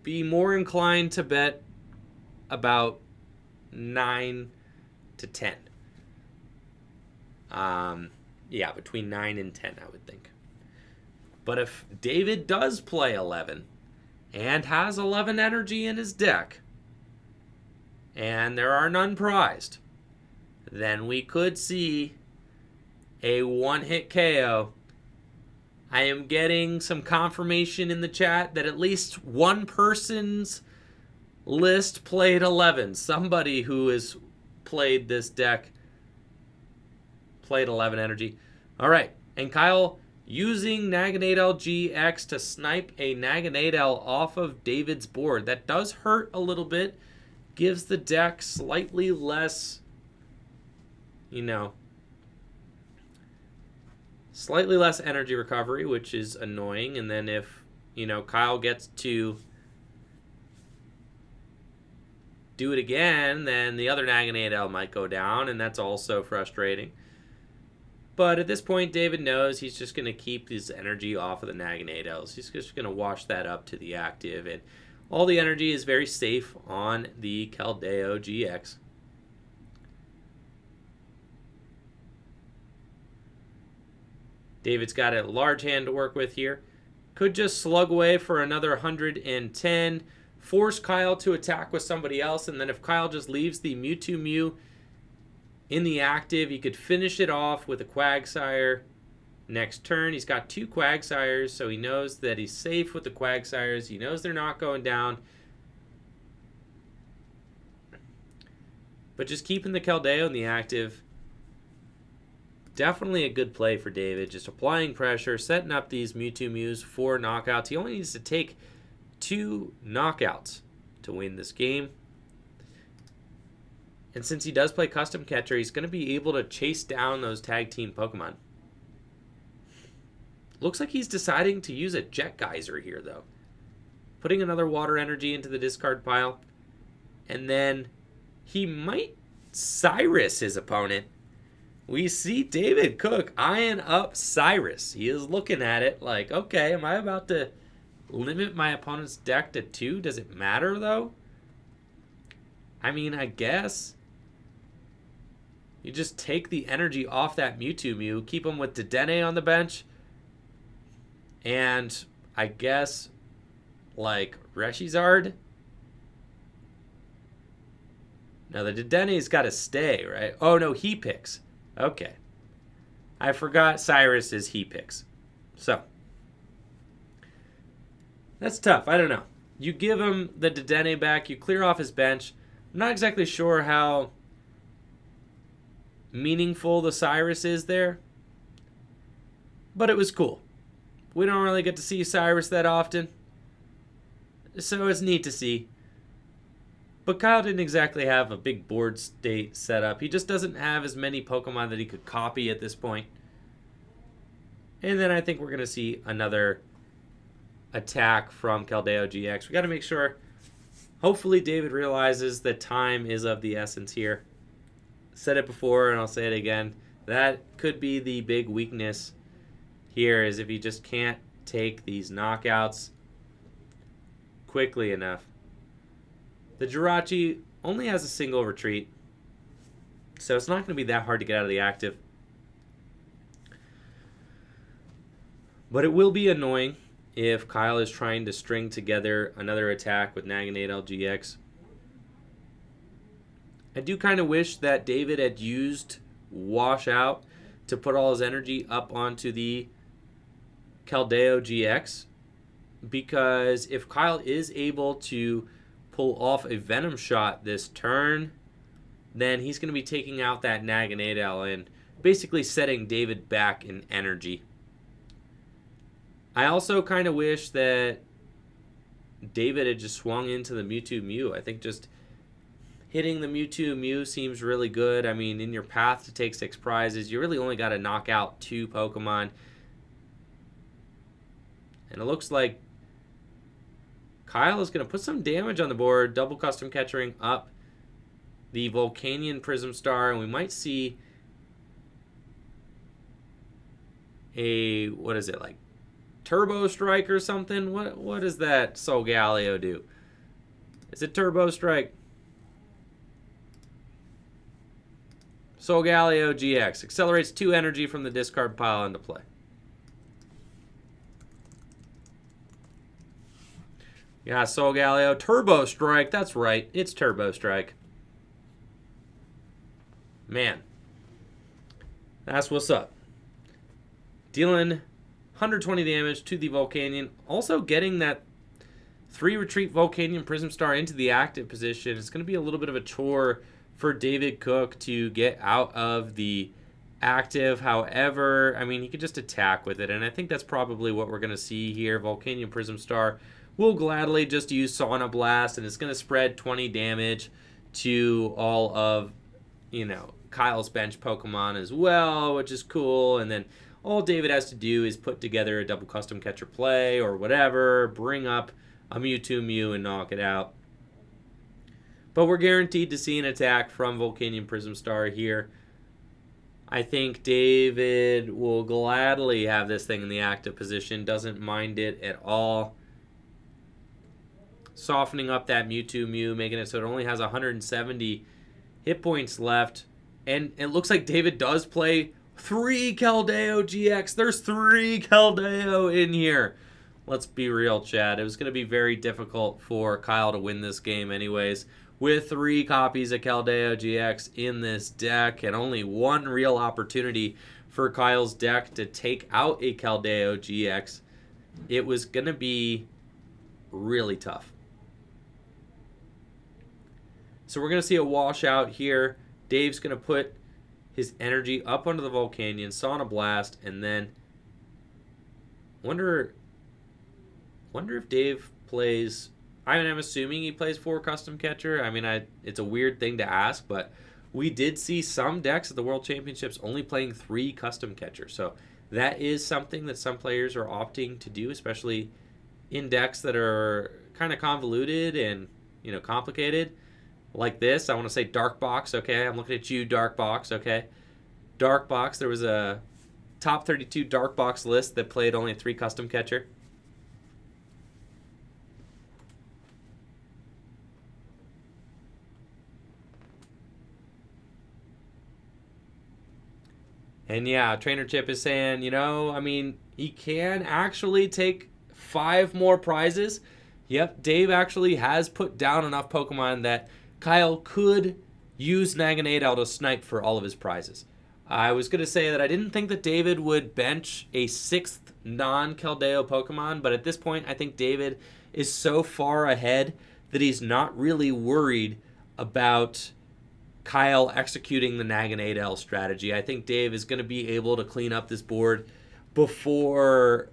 be more inclined to bet about 9 to 10. Yeah, between 9 and 10, I would think. But if David does play 11 and has 11 energy in his deck, and there are none prized, then we could see a one-hit KO. I am getting some confirmation in the chat that at least one person's list played 11. Somebody who has played this deck played 11 energy. All right, and Kyle using Naganadel GX to snipe a Naganadel off of David's board. That does hurt a little bit. Gives the deck slightly less, slightly less energy recovery, which is annoying. And then if, Kyle gets to do it again, then the other Naganadel might go down, and that's also frustrating. But at this point, David knows he's just going to keep his energy off of the Naganadels. He's just going to wash that up to the active, and all the energy is very safe on the Keldeo GX. David's got a large hand to work with here. Could just slug away for another 110, force Kyle to attack with somebody else, and then if Kyle just leaves the Mewtwo Mew in the active, he could finish it off with a Quagsire next turn. He's got 2 Quagsires, so he knows that he's safe with the Quagsires. He knows they're not going down. But just keeping the Keldeo in the active, definitely a good play for David. Just applying pressure, setting up these Mewtwo Mews for knockouts. He only needs to take 2 knockouts to win this game. And since he does play Custom Catcher, he's going to be able to chase down those tag team Pokemon. Looks like he's deciding to use a Jet Geyser here, though. Putting another water energy into the discard pile. And then he might Cyrus his opponent. We see David Cook eyeing up Cyrus. He is looking at it like, okay, am I about to limit my opponent's deck to 2? Does it matter, though? I mean, I guess you just take the energy off that Mewtwo Mew, keep him with Dedenne on the bench, and I guess, like, Charizard. Now, the Dedenne's got to stay, right? Oh, no, he picks. Okay. I forgot Cyrus is he picks. So, that's tough. I don't know. You give him the Dedenne back, you clear off his bench. I'm not exactly sure how meaningful the Cyrus is there, but it was cool. We don't really get to see Cyrus that often, so it's neat to see. But Kyle didn't exactly have a big board state set up. He just doesn't have as many Pokemon that he could copy at this point. And then I think we're going to see another attack from Keldeo GX. We got to make sure, hopefully David realizes that time is of the essence here. Said it before and I'll say it again. That could be the big weakness here, is if he just can't take these knockouts quickly enough. The Jirachi only has a single retreat, so it's not going to be that hard to get out of the active. But it will be annoying if Kyle is trying to string together another attack with Naganadel GX. I do kind of wish that David had used Wash Out to put all his energy up onto the Keldeo GX, because if Kyle is able to pull off a Venom Shot this turn, then he's going to be taking out that Naganadel and basically setting David back in energy. I also kind of wish that David had just swung into the Mewtwo Mew. I think just hitting the Mewtwo Mew seems really good. I mean, in your path to take 6 prizes, you really only got to knock out 2 Pokemon. And it looks like Kyle is going to put some damage on the board, double custom catchering up the Volcanion Prism Star, and we might see a, what is it, like Turbo Strike or something? What does that Solgaleo do? Is it Turbo Strike? Solgaleo GX accelerates 2 energy from the discard pile into play. Yeah, Solgaleo. Turbo Strike. That's right. It's Turbo Strike. Man. That's what's up. Dealing 120 damage to the Volcanion. Also getting that 3 retreat Volcanion Prism Star into the active position. It's going to be a little bit of a chore for David Cook to get out of the active. However, I mean, he could just attack with it. And I think that's probably what we're going to see here. Volcanion Prism Star will gladly just use Sauna Blast, and it's going to spread 20 damage to all of, Kyle's bench Pokemon as well, which is cool. And then all David has to do is put together a double custom catcher play or whatever, bring up a Mewtwo Mew and knock it out. But we're guaranteed to see an attack from Volcanion Prism Star here. I think David will gladly have this thing in the active position, doesn't mind it at all. Softening up that Mewtwo Mew, making it so it only has 170 hit points left. And it looks like David does play 3 Keldeo GX. There's 3 Keldeo in here. Let's be real, Chad. It was going to be very difficult for Kyle to win this game anyways. With 3 copies of Keldeo GX in this deck and only 1 real opportunity for Kyle's deck to take out a Keldeo GX, it was going to be really tough. So we're going to see a washout here. Dave's going to put his energy up onto the Volcanion, Sauna Blast, and then wonder if Dave plays. I mean, I'm assuming he plays 4 custom catcher. I mean, it's a weird thing to ask, but we did see some decks at the World Championships only playing 3 custom catcher. So that is something that some players are opting to do, especially in decks that are kind of convoluted and complicated. Like this, I want to say Dark Box, okay? I'm looking at you, Dark Box, okay? Dark Box, there was a top 32 Dark Box list that played only 3 custom catcher. And yeah, Trainer Chip is saying, I mean, he can actually take 5 more prizes. Yep, Dave actually has put down enough Pokemon that Kyle could use Naganadel to snipe for all of his prizes. I was going to say that I didn't think that David would bench a 6th non-Keldeo Pokemon, but at this point, I think David is so far ahead that he's not really worried about Kyle executing the Naganadel strategy. I think Dave is going to be able to clean up this board before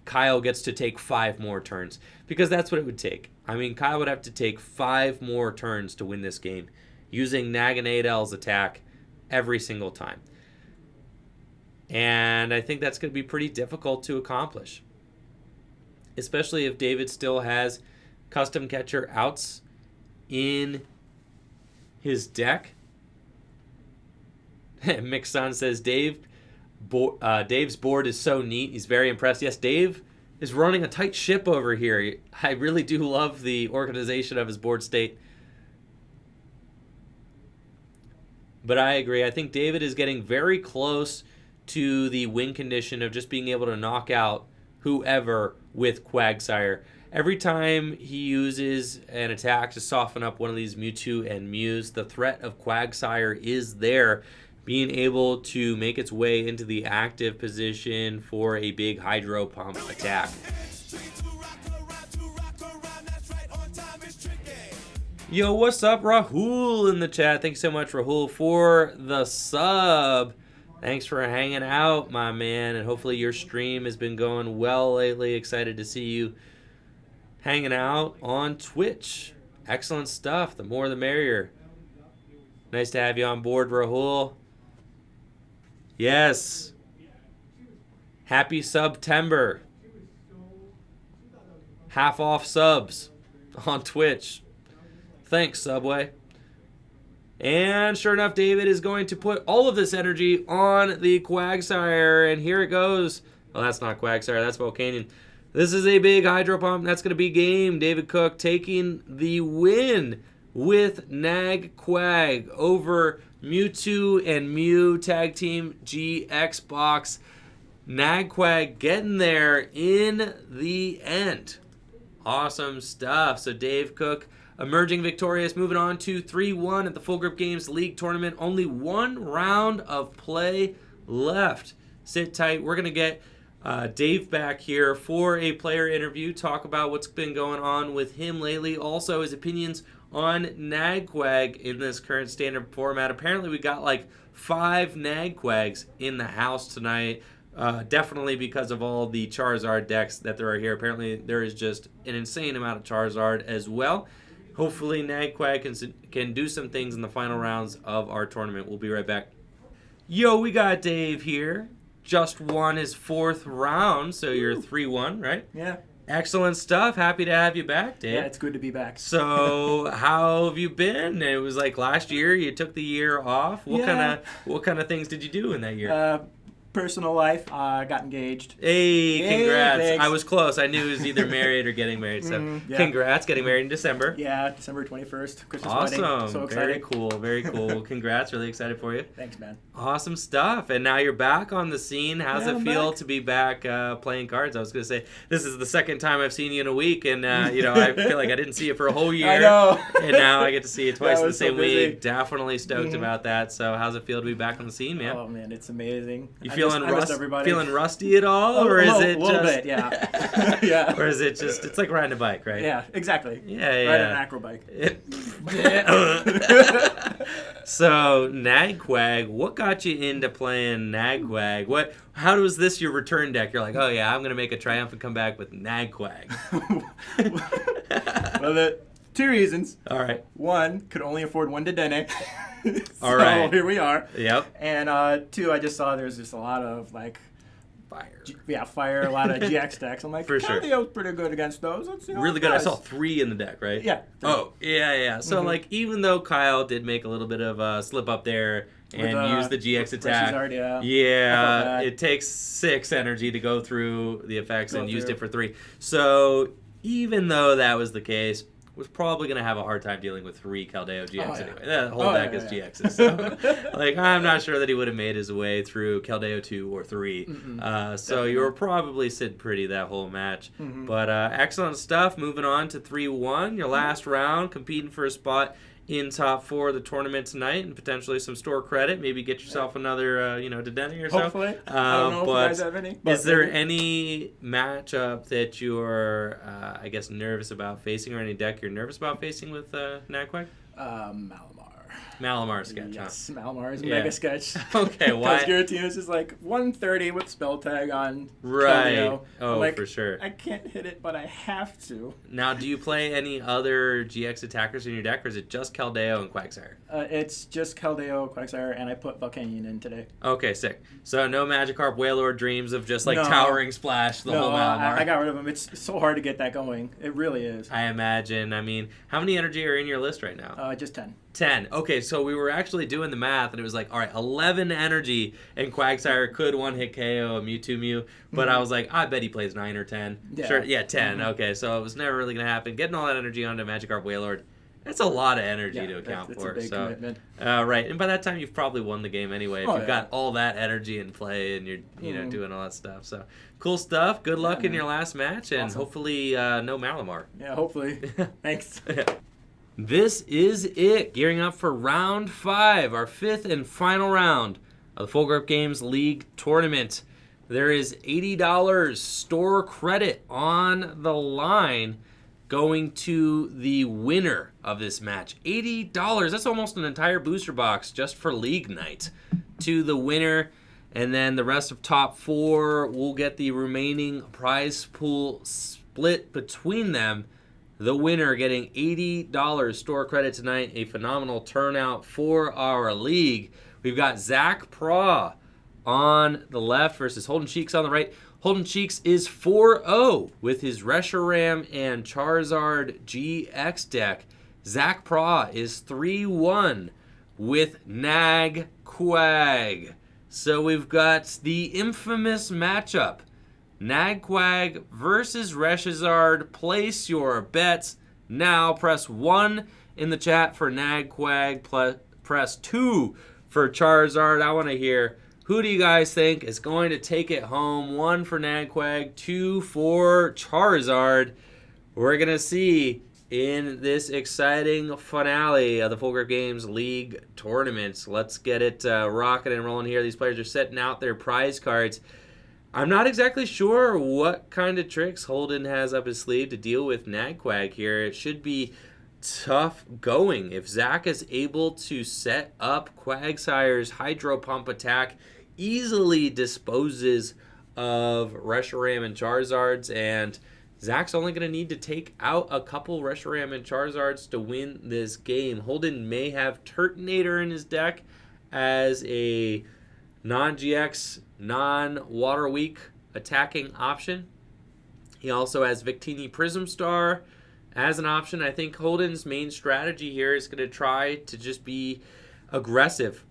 Kyle gets to take 5 more turns, because that's what it would take. I mean, Kyle would have to take 5 more turns to win this game using Naganadal's attack every single time. And I think that's going to be pretty difficult to accomplish. Especially if David still has custom catcher outs in his deck. Mixon says, Dave's board is so neat. He's very impressed. Yes, Dave is running a tight ship over here. I really do love the organization of his board state. But I agree. I think David is getting very close to the win condition of just being able to knock out whoever with Quagsire. Every time he uses an attack to soften up one of these Mewtwo and Mews, the threat of Quagsire is there, being able to make its way into the active position for a big Hydro Pump attack. Yo, what's up, Rahul in the chat? Thanks so much, Rahul, for the sub. Thanks for hanging out, my man, and hopefully your stream has been going well lately. Excited to see you hanging out on Twitch. Excellent stuff. The more the merrier. Nice to have you on board, Rahul. Yes. Happy September. Half off subs on Twitch. Thanks, Subway. And sure enough, David is going to put all of this energy on the Quagsire. And here it goes. Well, that's not Quagsire. That's Volcanion. This is a big Hydro Pump. That's going to be game. David Cook taking the win with Nag Quag over Mewtwo and Mew Tag Team GX Box. Nag Quag getting there in the end. Awesome stuff. So Dave Cook emerging victorious, moving on to 3-1 at the Full Grip Games League Tournament. Only 1 round of play left. Sit tight. We're going to get Dave back here for a player interview, talk about what's been going on with him lately. Also, his opinions on Nagquag in this current standard format. Apparently, we got like 5 Nagquags in the house tonight. Definitely because of all the Charizard decks that there are here. Apparently, there is just an insane amount of Charizard as well. Hopefully, Nagquag can do some things in the final rounds of our tournament. We'll be right back. Yo, we got Dave here. Just won his 4th round, so you're 3-1, right? Yeah. Excellent stuff. Happy to have you back, Dave. Yeah, it's good to be back. So, how have you been? It was like last year. You took the year off. What kind of things did you do in that year? Personal life, got engaged. Hey, congrats. Thanks. I was close. I knew he was either married or getting married. So, yeah. Congrats. Getting married in December. Yeah, December 21st. Christmas Awesome. wedding. So excited. Very cool. Very cool. Congrats. Really excited for you. Thanks, man. Awesome stuff. And now you're back on the scene. How's it feel back. to be back playing cards? I was going to say, this is the second time I've seen you in a week. And, I feel like I didn't see you for a whole year. I know. And now I get to see you twice in the same so busy. week. Definitely stoked about that. So how's it feel to be back on the scene, man? Oh, man, it's amazing. You I missed everybody. feeling rusty at all? Or is it a little bit, yeah. Yeah. Or is it just, it's like riding a bike, right? Yeah, exactly. Yeah. Ride an acro bike. So, Nagquag, what got you into playing Nagquag? How was this your return deck? You're like, oh yeah, I'm going to make a triumphant comeback with Nagquag. Well, 2 reasons. All right. 1, could only afford 1 Dedenne. All right. Here we are. Yep. And 2, I just saw there's just a lot of like fire, a lot of GX decks. I'm like, For sure. Caldio's pretty good against those. Let's see how Really it good. I does. saw 3 in the deck, right? Yeah. Oh, yeah. So, like, even though Kyle did make a little bit of a slip up there and use the GX attack, Charizard, it takes 6 energy to go through the effects and used it for 3. So, even though that was the case, was probably going to have a hard time dealing with 3 Caldeo GX anyway. That whole deck is GXs. So, like, I'm not sure that he would have made his way through Caldeo 2 or 3. So you were probably sitting pretty that whole match. But excellent stuff. Moving on to 3-1. Your last round, competing for a spot in top 4 of the tournament tonight and potentially some store credit. Maybe get yourself another, Dedenne or so. Hopefully. I don't know if you guys have any. Is there any matchup that you're, nervous about facing or any deck you're nervous about facing with Nagquag? Malamar. Malamar sketch, Yes, Malamar's Yeah. mega sketch. Okay, why? Because Giratina is like 130 with spell tag on Right. Keldeo. Oh, I'm like, for sure. I can't hit it, but I have to. Now, do you play any other GX attackers in your deck, or is it just Keldeo and Quagsire? It's just Keldeo, Quagsire, and I put Volcanion in today. Okay, sick. So no Magikarp, Wailord dreams of just like No. Towering Splash the whole Malamar. I got rid of them. It's so hard to get that going. It really is. I imagine. I mean, how many energy are in your list right now? Just 10. 10. Okay, so we were actually doing the math, and it was like, all right, 11 energy, and Quagsire could one-hit KO a Mewtwo Mew, but I was like, I bet he plays 9 or 10. Yeah. Sure, yeah, 10. Okay, so it was never really going to happen. Getting all that energy onto Magikarp Wailord, that's a lot of energy to account that's for. a big commitment. Right, and by that time, you've probably won the game anyway. If Oh, you've yeah. got all that energy in play, and you're doing all that stuff. So, cool stuff. Good luck in man. your last match, and Awesome. hopefully no Malamar. Yeah, hopefully. Thanks. This is it. Gearing up for round 5, our 5th and final round of the Full Grip Games League tournament. There is $80 store credit on the line going to the winner of this match. $80. That's almost an entire booster box just for League Night to the winner. And then the rest of top 4 will get the remaining prize pool split between them. The winner getting $80 store credit tonight. A phenomenal turnout for our league. We've got Zach Pra on the left versus Holden Cheeks on the right. Holden Cheeks is 4-0 with his Reshiram and Charizard GX deck. Zach Pra is 3-1 with Nag Quag. So we've got the infamous matchup. Nag Quag versus Reshizard. Place your bets now. Press 1 in the chat for Nag Quag. Press 2 for Charizard. I want to hear, who do you guys think is going to take it home? 1 for Nag Quag, 2 for Charizard. We're going to see in this exciting finale of the Full Grip Games League tournaments. Let's get it rocking and rolling here. These players are setting out their prize cards. I'm not exactly sure what kind of tricks Holden has up his sleeve to deal with Nag Quag here. It should be tough going. If Zach is able to set up Quagsire's Hydro Pump attack, easily disposes of Reshiram and Charizards, and Zach's only going to need to take out a couple Reshiram and Charizards to win this game. Holden may have Turtonator in his deck as a non-GX, non-Water Weak attacking option. He also has Victini Prism Star as an option. I think Holden's main strategy here is going to try to just be aggressive.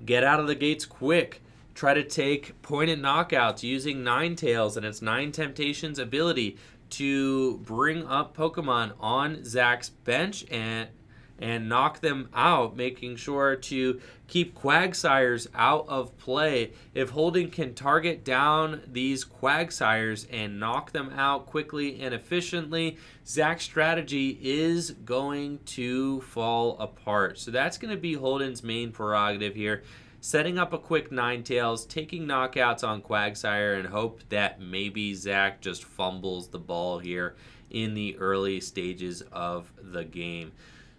Get out of the gates quick. Try to take pointed knockouts using Ninetales and its Nine Temptations ability to bring up Pokemon on Zach's bench and knock them out, making sure to keep Quagsires out of play. If Holden can target down these Quagsires and knock them out quickly and efficiently, Zach's strategy is going to fall apart. So that's going to be Holden's main prerogative here. Setting up a quick Ninetales, taking knockouts on Quagsire, and hope that maybe Zach just fumbles the ball here in the early stages of the game.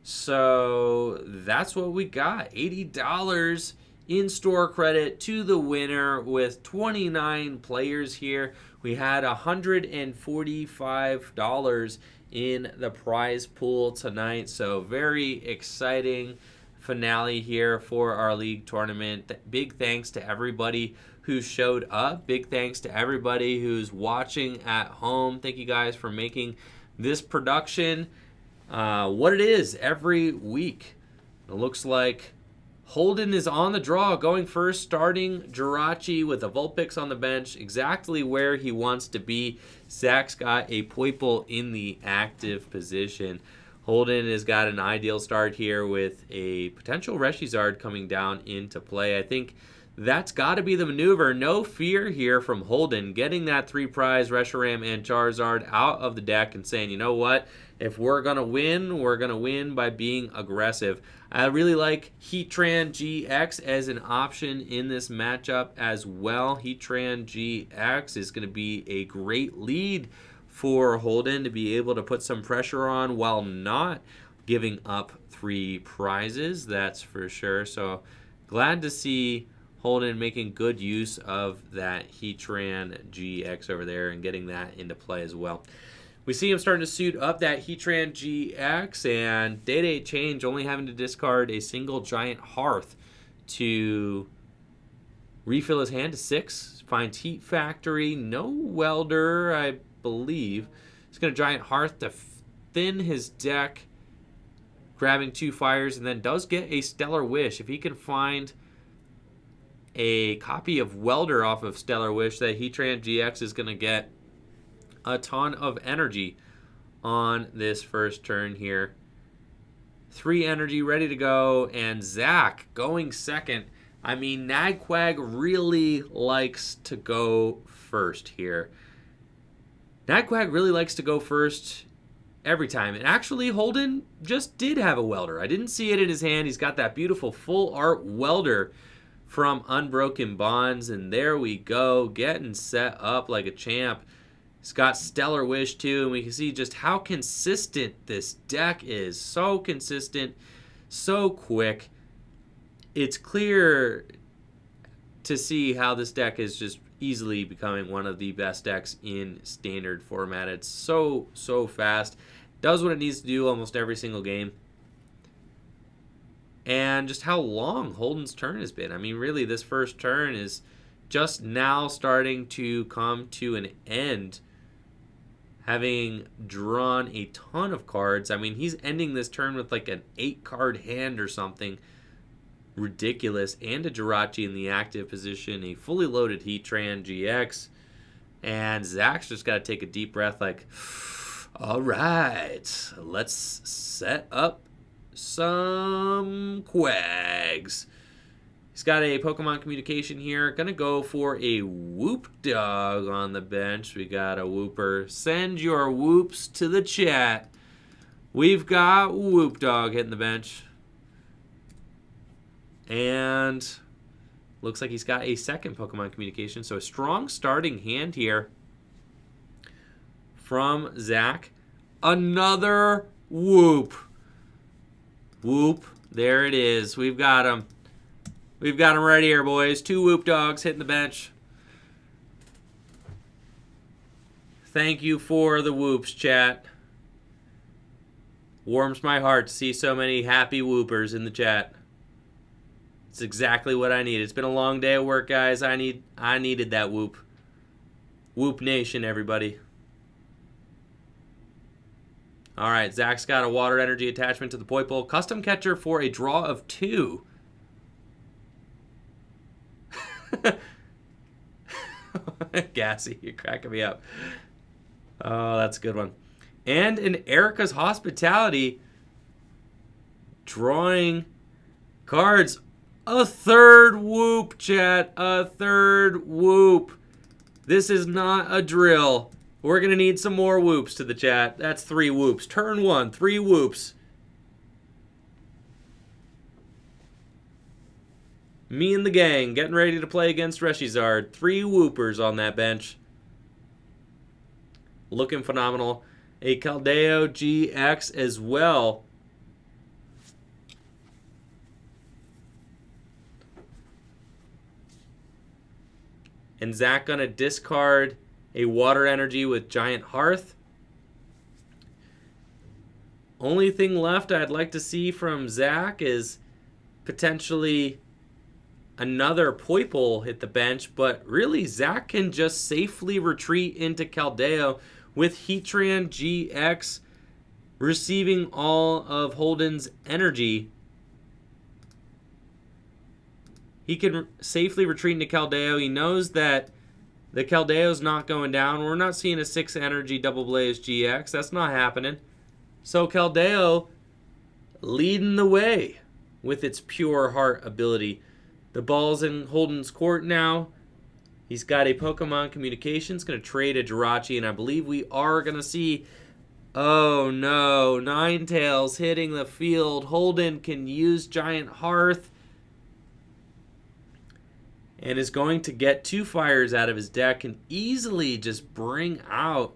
So that's what we got. $80 in store credit to the winner with 29 players here. We had $145 in the prize pool tonight. So very exciting finale here for our league tournament. Big thanks to everybody who showed up. Big thanks to everybody who's watching at home. Thank you guys for making this production what it is every week. It looks like Holden is on the draw, going first, starting Jirachi with a Vulpix on the bench, exactly where he wants to be. Zach's got a Poiple in the active position. Holden has got an ideal start here with a potential Reshizard coming down into play. I think that's got to be the maneuver. No fear here from Holden, getting that 3-prize Reshiram and Charizard out of the deck and saying, you know what? If we're going to win, we're going to win by being aggressive. I really like Heatran GX as an option in this matchup as well. Heatran GX is going to be a great lead for Holden to be able to put some pressure on while not giving up 3 prizes, that's for sure. So glad to see Holden making good use of that Heatran GX over there and getting that into play as well. We see him starting to suit up that Heatran GX, and day-to-day change, only having to discard a single Giant Hearth to refill his hand to 6. Finds Heat Factory, no Welder, I believe. He's going to Giant Hearth to thin his deck, grabbing 2 fires, and then does get a Stellar Wish. If he can find a copy of Welder off of Stellar Wish, that Heatran GX is going to get a ton of energy on this first turn here. 3 energy ready to go, and Zach going second. I mean, Quag really likes to go first here. Quag really likes to go first every time. And actually, Holden just did have a Welder. I didn't see it in his hand. He's got that beautiful full art Welder from Unbroken Bonds, and there we go, getting set up like a champ. He's got Stellar Wish too, and we can see just how consistent this deck is. So consistent, so quick. It's clear to see how this deck is just easily becoming one of the best decks in standard format. It's so fast. Does what it needs to do almost every single game. And just how long Holden's turn has been. I mean, really, this first turn is just now starting to come to an end, having drawn a ton of cards. I mean, he's ending this turn with like an 8-card hand or something ridiculous, and a Jirachi in the active position, a fully loaded Heatran GX, and Zach's just got to take a deep breath like, all right, let's set up some Quags. He's got a Pokemon Communication here. Gonna go for a Whoop Dog on the bench. We got a Whooper. Send your whoops to the chat. We've got Whoop Dog hitting the bench. And looks like he's got a second Pokemon Communication. So a strong starting hand here from Zach. Another Whoop. Whoop. There it is. We've got him. We've got him right here, boys. 2 Whoop Dogs hitting the bench. Thank you for the whoops, chat. Warms my heart to see so many happy whoopers in the chat. It's exactly what I need. It's been a long day of work, guys. I needed that whoop. Whoop Nation, everybody. All right, Zach's got a Water Energy attachment to the Poipole. Custom Catcher for a draw of 2. Gassy, you're cracking me up. Oh, that's a good one. And an Erica's Hospitality, drawing cards. A 3rd Whoop, chat. A 3rd Whoop. This is not a drill. We're going to need some more whoops to the chat. That's 3 whoops. Turn 1, 3 whoops. Me and the gang getting ready to play against Charizard. 3 whoopers on that bench. Looking phenomenal. A Keldeo GX as well. And Zach gonna discard a Water Energy with Giant Hearth. Only thing left I'd like to see from Zach is potentially another Poipole hit the bench, but really Zach can just safely retreat into Keldeo with Heatran GX receiving all of Holden's energy. He can safely retreat into Keldeo. He knows that the Keldeo's not going down. We're not seeing a 6 energy Double Blaze GX. That's not happening. So Keldeo leading the way with its Pure Heart ability. The ball's in Holden's court now. He's got a Pokemon Communications. Going to trade a Jirachi, and I believe we are going to see... Oh no, Ninetales hitting the field. Holden can use Giant Hearth and is going to get 2 fires out of his deck and easily just bring out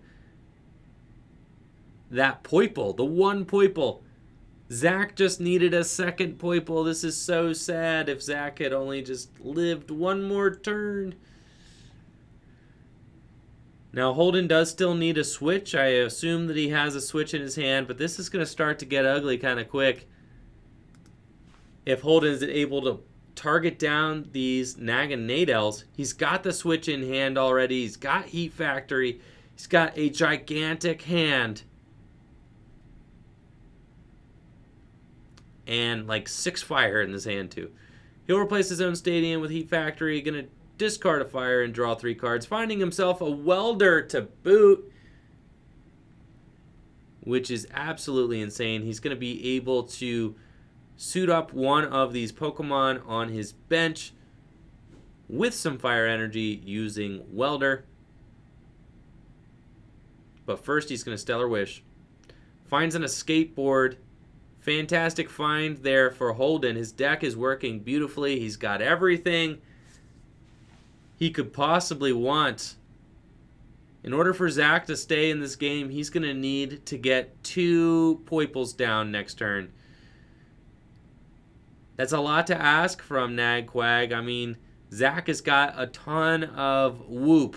that Poipole, the 1 Poipole. Zach just needed a second Poiple. This is so sad. If Zach had only just lived one more turn. Now, Holden does still need a switch. I assume that he has a switch in his hand, but this is going to start to get ugly kind of quick. If Holden is able to target down these Nag and Nadels, he's got the switch in hand already. He's got Heat Factory. He's got a gigantic hand. And like 6 fire in this hand too. He'll replace his own stadium with Heat Factory. Going to discard a fire and draw 3 cards. Finding himself a welder to boot. Which is absolutely insane. He's going to be able to suit up one of these Pokemon on his bench with some fire energy using welder. But first he's going to Stellar Wish. Finds an escape board. Fantastic find there for Holden. His deck is working beautifully. He's got everything he could possibly want. In order for Zach to stay in this game, he's going to need to get 2 Poiples down next turn. That's a lot to ask from Nag Quag. I mean, Zach has got a ton of Whoop,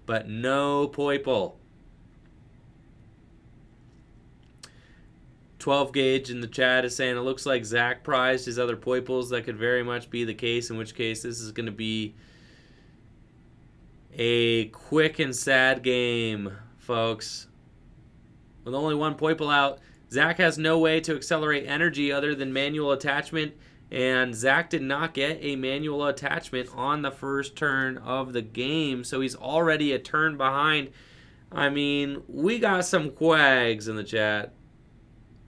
but no Poiple. 12 Gauge in the chat is saying it looks like Zach prized his other Poiples. That could very much be the case, in which case this is going to be a quick and sad game, folks. With only 1 Poiple out, Zach has no way to accelerate energy other than manual attachment, and Zach did not get a manual attachment on the first turn of the game, so he's already a turn behind. I mean, we got some Quags in the chat.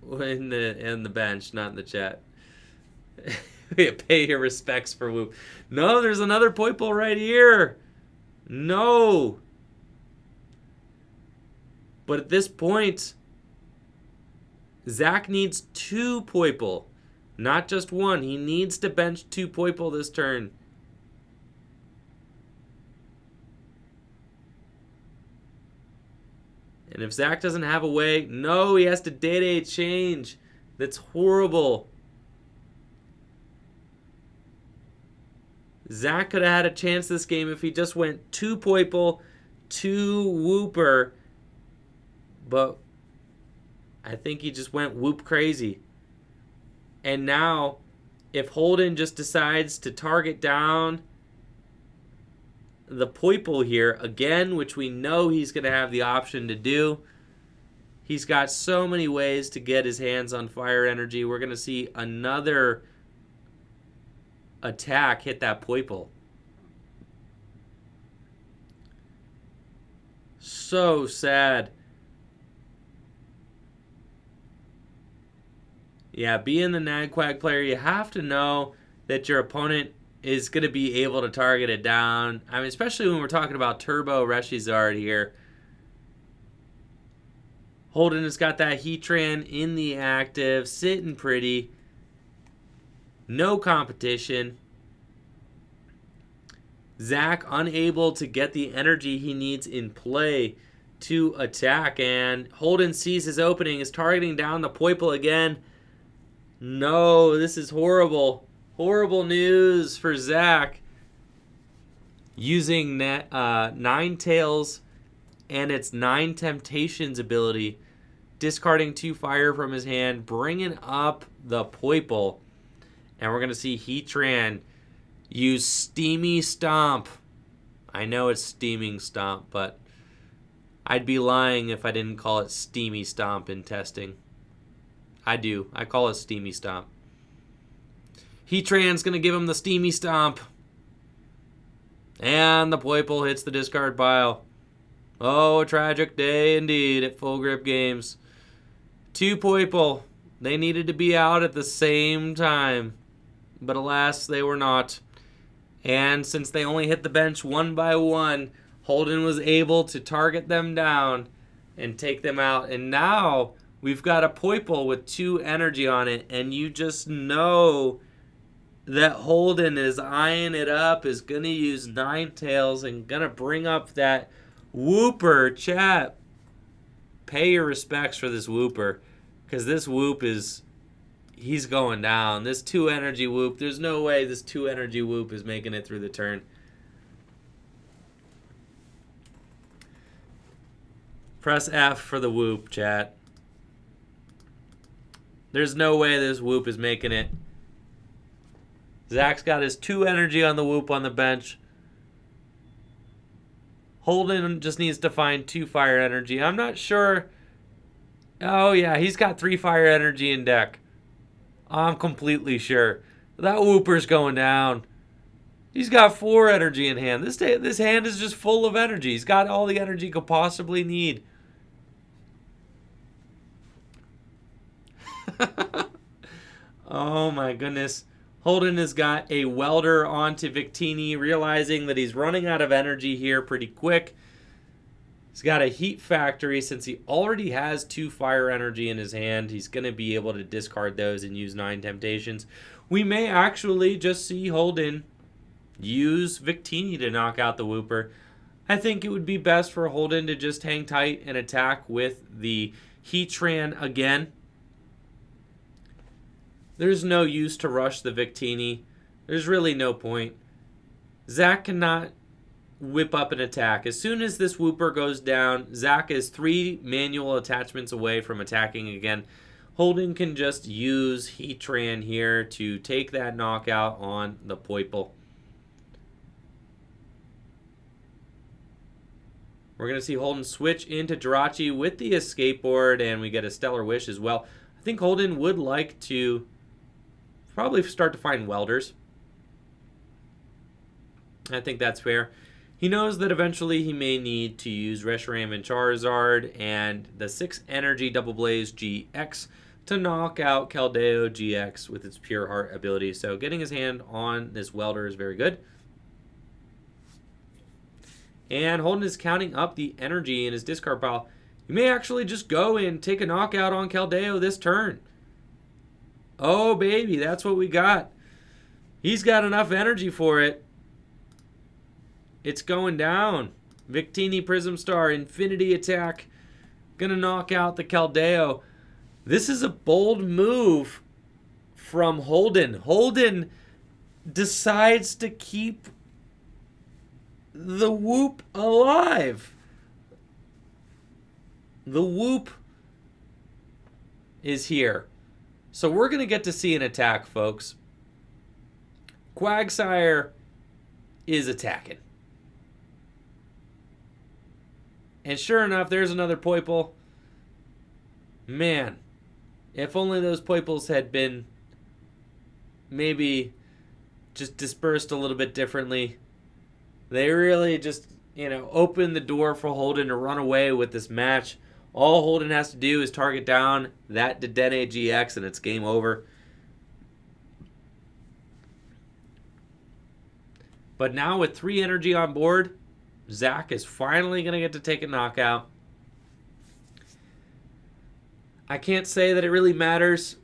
In the bench, not in the chat. Pay your respects for Whoop. No, there's another Poiple right here. No. But at this point, Zach needs 2 Poiple, not just 1. He needs to bench 2 Poiple this turn. And if Zach doesn't have a way, no, he has to Day-Day change. That's horrible. Zach could have had a chance this game if he just went 2 Poiple, 2 Whooper. But I think he just went Whoop crazy. And now, if Holden just decides to target down the Poiple here again, which we know he's going to have the option to do. He's got so many ways to get his hands on fire energy. We're going to see another attack hit that Poiple. So sad. Yeah, being the Nag Quag player, you have to know that your opponent is going to be able to target it down. I mean, especially when we're talking about Turbo Reshizard here. Holden has got that Heatran in the active, sitting pretty. No competition. Zach unable to get the energy he needs in play to attack. And Holden sees his opening, is targeting down the Poiple again. No, this is horrible. Horrible news for Zach. Using Ninetales and its 9 Temptations ability. Discarding 2 fire from his hand. Bringing up the Poiple. And we're going to see Heatran use Steamy Stomp. I know it's Steaming Stomp, but I'd be lying if I didn't call it Steamy Stomp in testing. I do. I call it Steamy Stomp. Heatran's going to give him the Steamy Stomp. And the Poiple hits the discard pile. Oh, a tragic day indeed at Full Grip Games. 2 Poiple. They needed to be out at the same time. But alas, they were not. And since they only hit the bench 1 by 1, Holden was able to target them down and take them out. And now we've got a Poiple with 2 energy on it. And you just know that Holden is eyeing it up, is going to use Ninetales and going to bring up that Whooper. Chat, pay your respects for this Whooper, because this Whoop is he's going down. This 2 energy whoop, there's no way this 2 energy whoop is making it through the turn. Press F for the whoop, chat. There's no way this whoop is making it. Zach's got his 2 energy on the whoop on the bench. Holden just needs to find 2 fire energy. I'm not sure. Oh, yeah, he's got 3 fire energy in deck. I'm completely sure. That whooper's going down. He's got 4 energy in hand. This hand is just full of energy. He's got all the energy he could possibly need. Oh, my goodness. Holden has got a welder onto Victini, realizing that he's running out of energy here pretty quick. He's got a heat factory. Since he already has 2 fire energy in his hand, he's going to be able to discard those and use 9 temptations. We may actually just see Holden use Victini to knock out the Whooper. I think it would be best for Holden to just hang tight and attack with the Heatran again. There's no use to rush the Victini. There's really no point. Zach cannot whip up an attack. As soon as this Whooper goes down, Zach is 3 manual attachments away from attacking again. Holden can just use Heatran here to take that knockout on the Poiple. We're going to see Holden switch into Jirachi with the Escape Board, and we get a Stellar Wish as well. I think Holden would like to probably start to find welders. I think that's fair. He knows that eventually he may need to use Reshiram and Charizard and the 6 Energy Double Blaze GX to knock out Keldeo GX with its Pure Heart ability. So getting his hand on this welder is very good. And Holden is counting up the energy in his discard pile. You may actually just go and take a knockout on Keldeo this turn. Oh, baby, that's what we got. He's got enough energy for it. It's going down. Victini Prism Star, Infinity Attack. Gonna knock out the Keldeo. This is a bold move from Holden. Holden decides to keep the Whoop alive. The Whoop is here. So we're going to get to see an attack, folks. Quagsire is attacking. And sure enough, there's another Poiple. Man, if only those Poiples had been maybe just dispersed a little bit differently. They really just, opened the door for Holden to run away with this match. All Holden has to do is target down that Dedenne GX and it's game over. But now with 3 energy on board, Zach is finally going to get to take a knockout. I can't say that it really matters.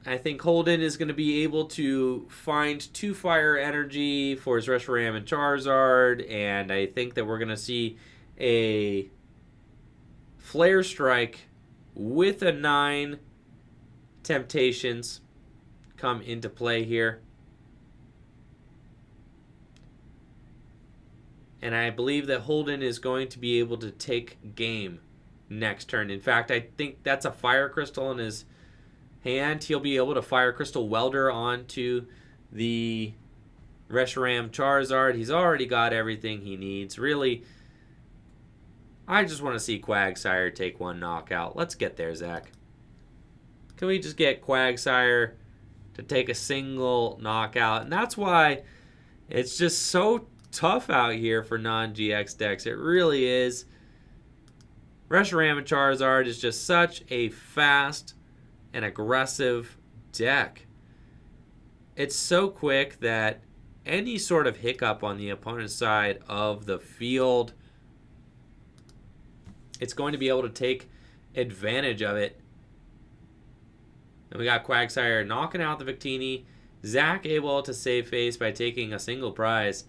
I think Holden is going to be able to find 2 fire energy for his Reshiram and Charizard, and I think that we're going to see a Flare Strike with a 9 Temptations come into play here. And I believe that Holden is going to be able to take game next turn. In fact, I think that's a Fire Crystal in his hand. He'll be able to Fire Crystal Welder onto the Reshiram Charizard. He's already got everything he needs. Really, I just want to see Quagsire take 1 knockout. Let's get there, Zach. Can we just get Quagsire to take a single knockout? And that's why it's just so tough out here for non-GX decks. It really is. Reshiram and Charizard is just such a fast and aggressive deck. It's so quick that any sort of hiccup on the opponent's side of the field, it's going to be able to take advantage of it. And we got Quagsire knocking out the Victini. Zach able to save face by taking a single prize.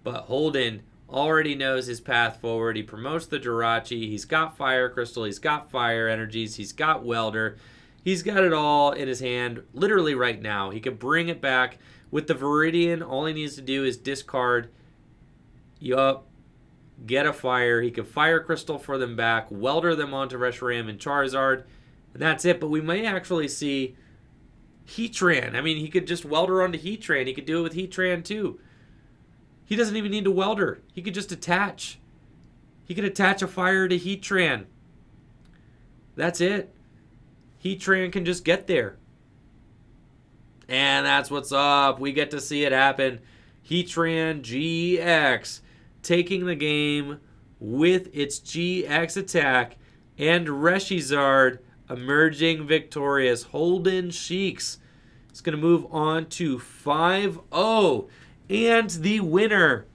But Holden already knows his path forward. He promotes the Jirachi. He's got Fire Crystal. He's got Fire Energies. He's got Welder. He's got it all in his hand literally right now. He could bring it back. With the Viridian, all he needs to do is discard. Get a fire. He could Fire Crystal for them back, welder them onto Reshiram and Charizard, and that's it. But we may actually see Heatran. I mean, he could just welder onto Heatran. He could do it with Heatran too. He doesn't even need to welder. He could just attach. He could attach a fire to Heatran. That's it. Heatran can just get there. And that's what's up. We get to see it happen. Heatran GX taking the game with its GX attack, and Reshizard emerging victorious. Holden Sheeks is going to move on to 5-0. And the winner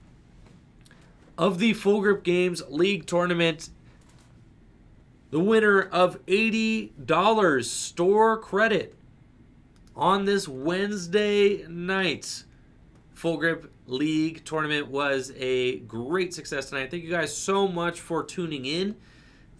of the Full Grip Games League Tournament, the winner of $80 store credit on this Wednesday night Full Grip League Tournament, was a great success tonight. Thank you guys so much for tuning in.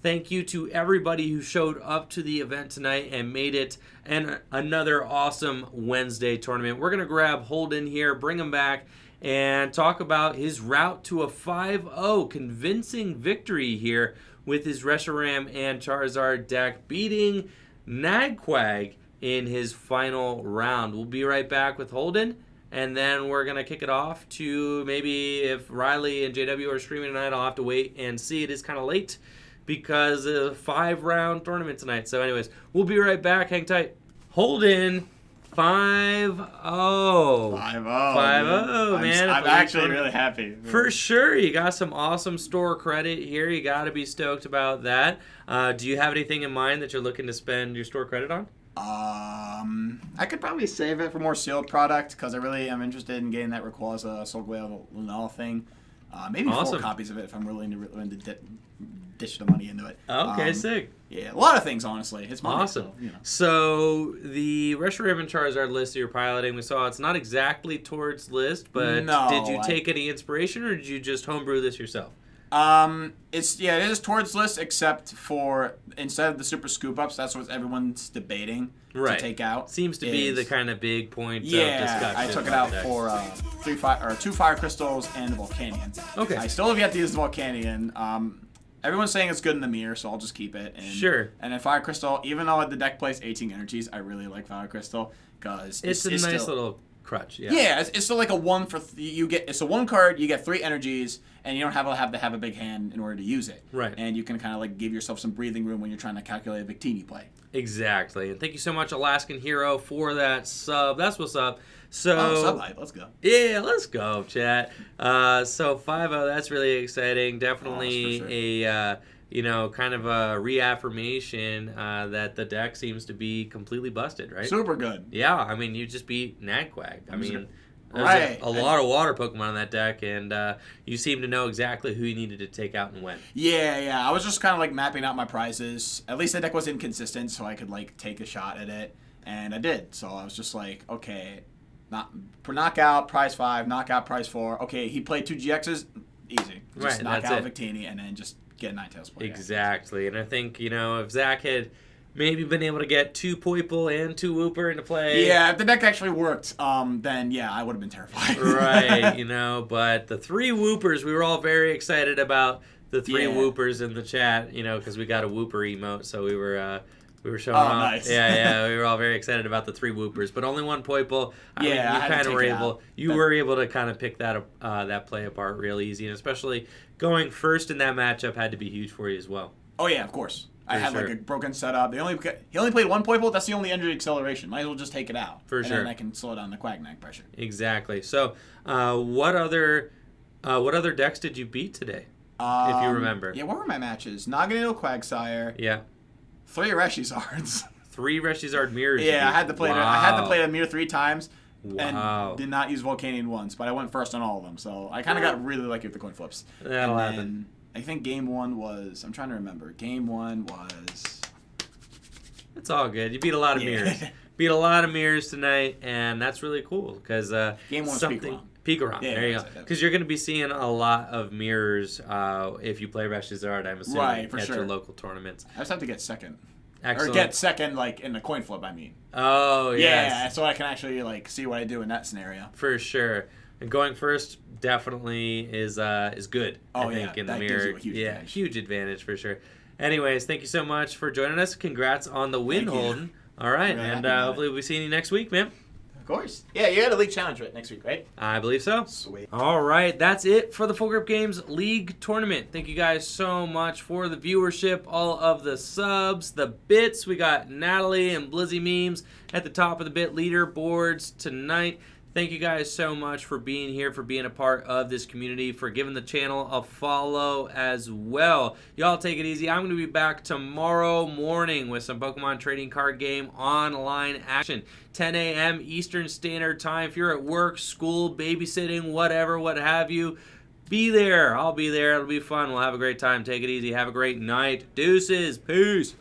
Thank you to everybody who showed up to the event tonight and made it another awesome Wednesday tournament. We're going to grab Holden here, bring him back, and talk about his route to a 5-0 convincing victory here with his Reshiram and Charizard deck, beating Quag in his final round. We'll be right back with Holden, and then we're going to kick it off to maybe if Riley and JW are streaming tonight, I'll have to wait and see. It is kind of late because of a 5-round tournament tonight. So anyways, we'll be right back. Hang tight. Holden, 5-0. 5-0, man. I'm actually really happy. For sure. You got some awesome store credit here. You got to be stoked about that. Do you have anything in mind that you're looking to spend your store credit on? I could probably save it for more sealed product because I really am interested in getting that Rayquaza Solgaleo Lunala thing. Maybe awesome. 4 copies of it if I'm willing to dish the money into it. Okay, sick. Yeah, a lot of things, honestly. It's money, awesome. So, you know. So the Reshiram and Charizard list that you're piloting, we saw it's not exactly towards list, but no, did you take any inspiration or did you just homebrew this yourself? It is towards list, except for instead of the super scoop ups, that's what everyone's debating to take out. Seems to be the kind of big point. Yeah, of discussion. I took it out for 2 fire crystals and the Volcanion. Okay. I still have yet to use the Volcanion. Everyone's saying it's good in the mirror, so I'll just keep it. And, sure. And then Fire Crystal, even though the deck plays 18 energies, I really like Fire Crystal because it's a nice little crutch. Yeah. Yeah, it's still like a 1 for you get. It's a 1 card. You get 3 energies, and you don't have to have a big hand in order to use it. Right. And you can kind of like give yourself some breathing room when you're trying to calculate a Victini play. Exactly. And thank you so much, Alaskan Hero, for that sub. That's what's up. So sub hype. Let's go. Yeah, let's go, chat. So 5-0, that's really exciting. Definitely sure. a kind of a reaffirmation that the deck seems to be completely busted, right? Super good. Yeah, I mean, you just beat Quag. I mean, there's right. a lot of water Pokemon on that deck, and you seem to know exactly who you needed to take out and when. Yeah. I was just kind of like mapping out my prizes. At least the deck was inconsistent, so I could like take a shot at it, and I did. So I was just like, okay, knockout, prize 5, knockout, prize 4. Okay, he played 2 GXs, easy. Just knock out Victini, and then just get a Ninetales play. Exactly, and I think, if Zach had maybe been able to get 2 Poiple and 2 Wooper into play. Yeah, if the deck actually worked, then yeah, I would have been terrified. Right, but the 3 Woopers, we were all very excited about the 3 Woopers in the chat, because we got a Wooper emote, so we were showing off. Nice. Yeah, we were all very excited about the 3 Woopers, but only 1 Poiple. You were able to kind of pick that play apart real easy, and especially going first in that matchup had to be huge for you as well. Oh yeah, of course. I had like a broken setup. He only played 1 Poiple. That's the only energy acceleration. Might as well just take it out. For sure. And then I can slow down the Quagnag pressure. Exactly. So, what other decks did you beat today? If you remember. Yeah, what were my matches? Naganadel Quagsire. Yeah. 3 Reshizards. 3 Reshizard mirrors. Yeah, I had to play. Wow. I had to play a mirror 3 times. Wow. And did not use Volcanion once, but I went first on all of them. So I kind of got really lucky with the coin flips. That'll happen. I think game 1 was. I'm trying to remember. Game 1 was. It's all good. You beat a lot of mirrors. Beat a lot of mirrors tonight, and that's really cool because game 1 something. Pikarom. Yeah, there you go. Because you're going to be seeing a lot of mirrors if you play Reshizard, I'm assuming, at your local tournaments. I just have to get second. Excellent. Or get second, like, in the coin flip, I mean. Oh, yes. Yeah, so I can actually, like, see what I do in that scenario. For sure. And going first definitely is good, Oh, I think, yeah, in the that mirror. gives you a huge advantage. Huge advantage for sure. Anyways, thank you so much for joining us. Congrats on the win, Thank you. Holden. All right, Really and happy about hopefully we'll be seeing you next week, man. Of course. Yeah, you got a league challenge right next week, right? I believe so. Sweet. All right, that's it for the Full Grip Games League Tournament. Thank you guys so much for the viewership, all of the subs, the bits. We got Natalie and Blizzy Memes at the top of the bit leaderboards tonight. Thank you guys so much for being here, for being a part of this community, for giving the channel a follow as well. Y'all take it easy. I'm going to be back tomorrow morning with some Pokemon trading card game online action. 10 a.m. Eastern Standard Time. If you're at work, school, babysitting, whatever, what have you, be there. I'll be there. It'll be fun. We'll have a great time. Take it easy. Have a great night. Deuces. Peace.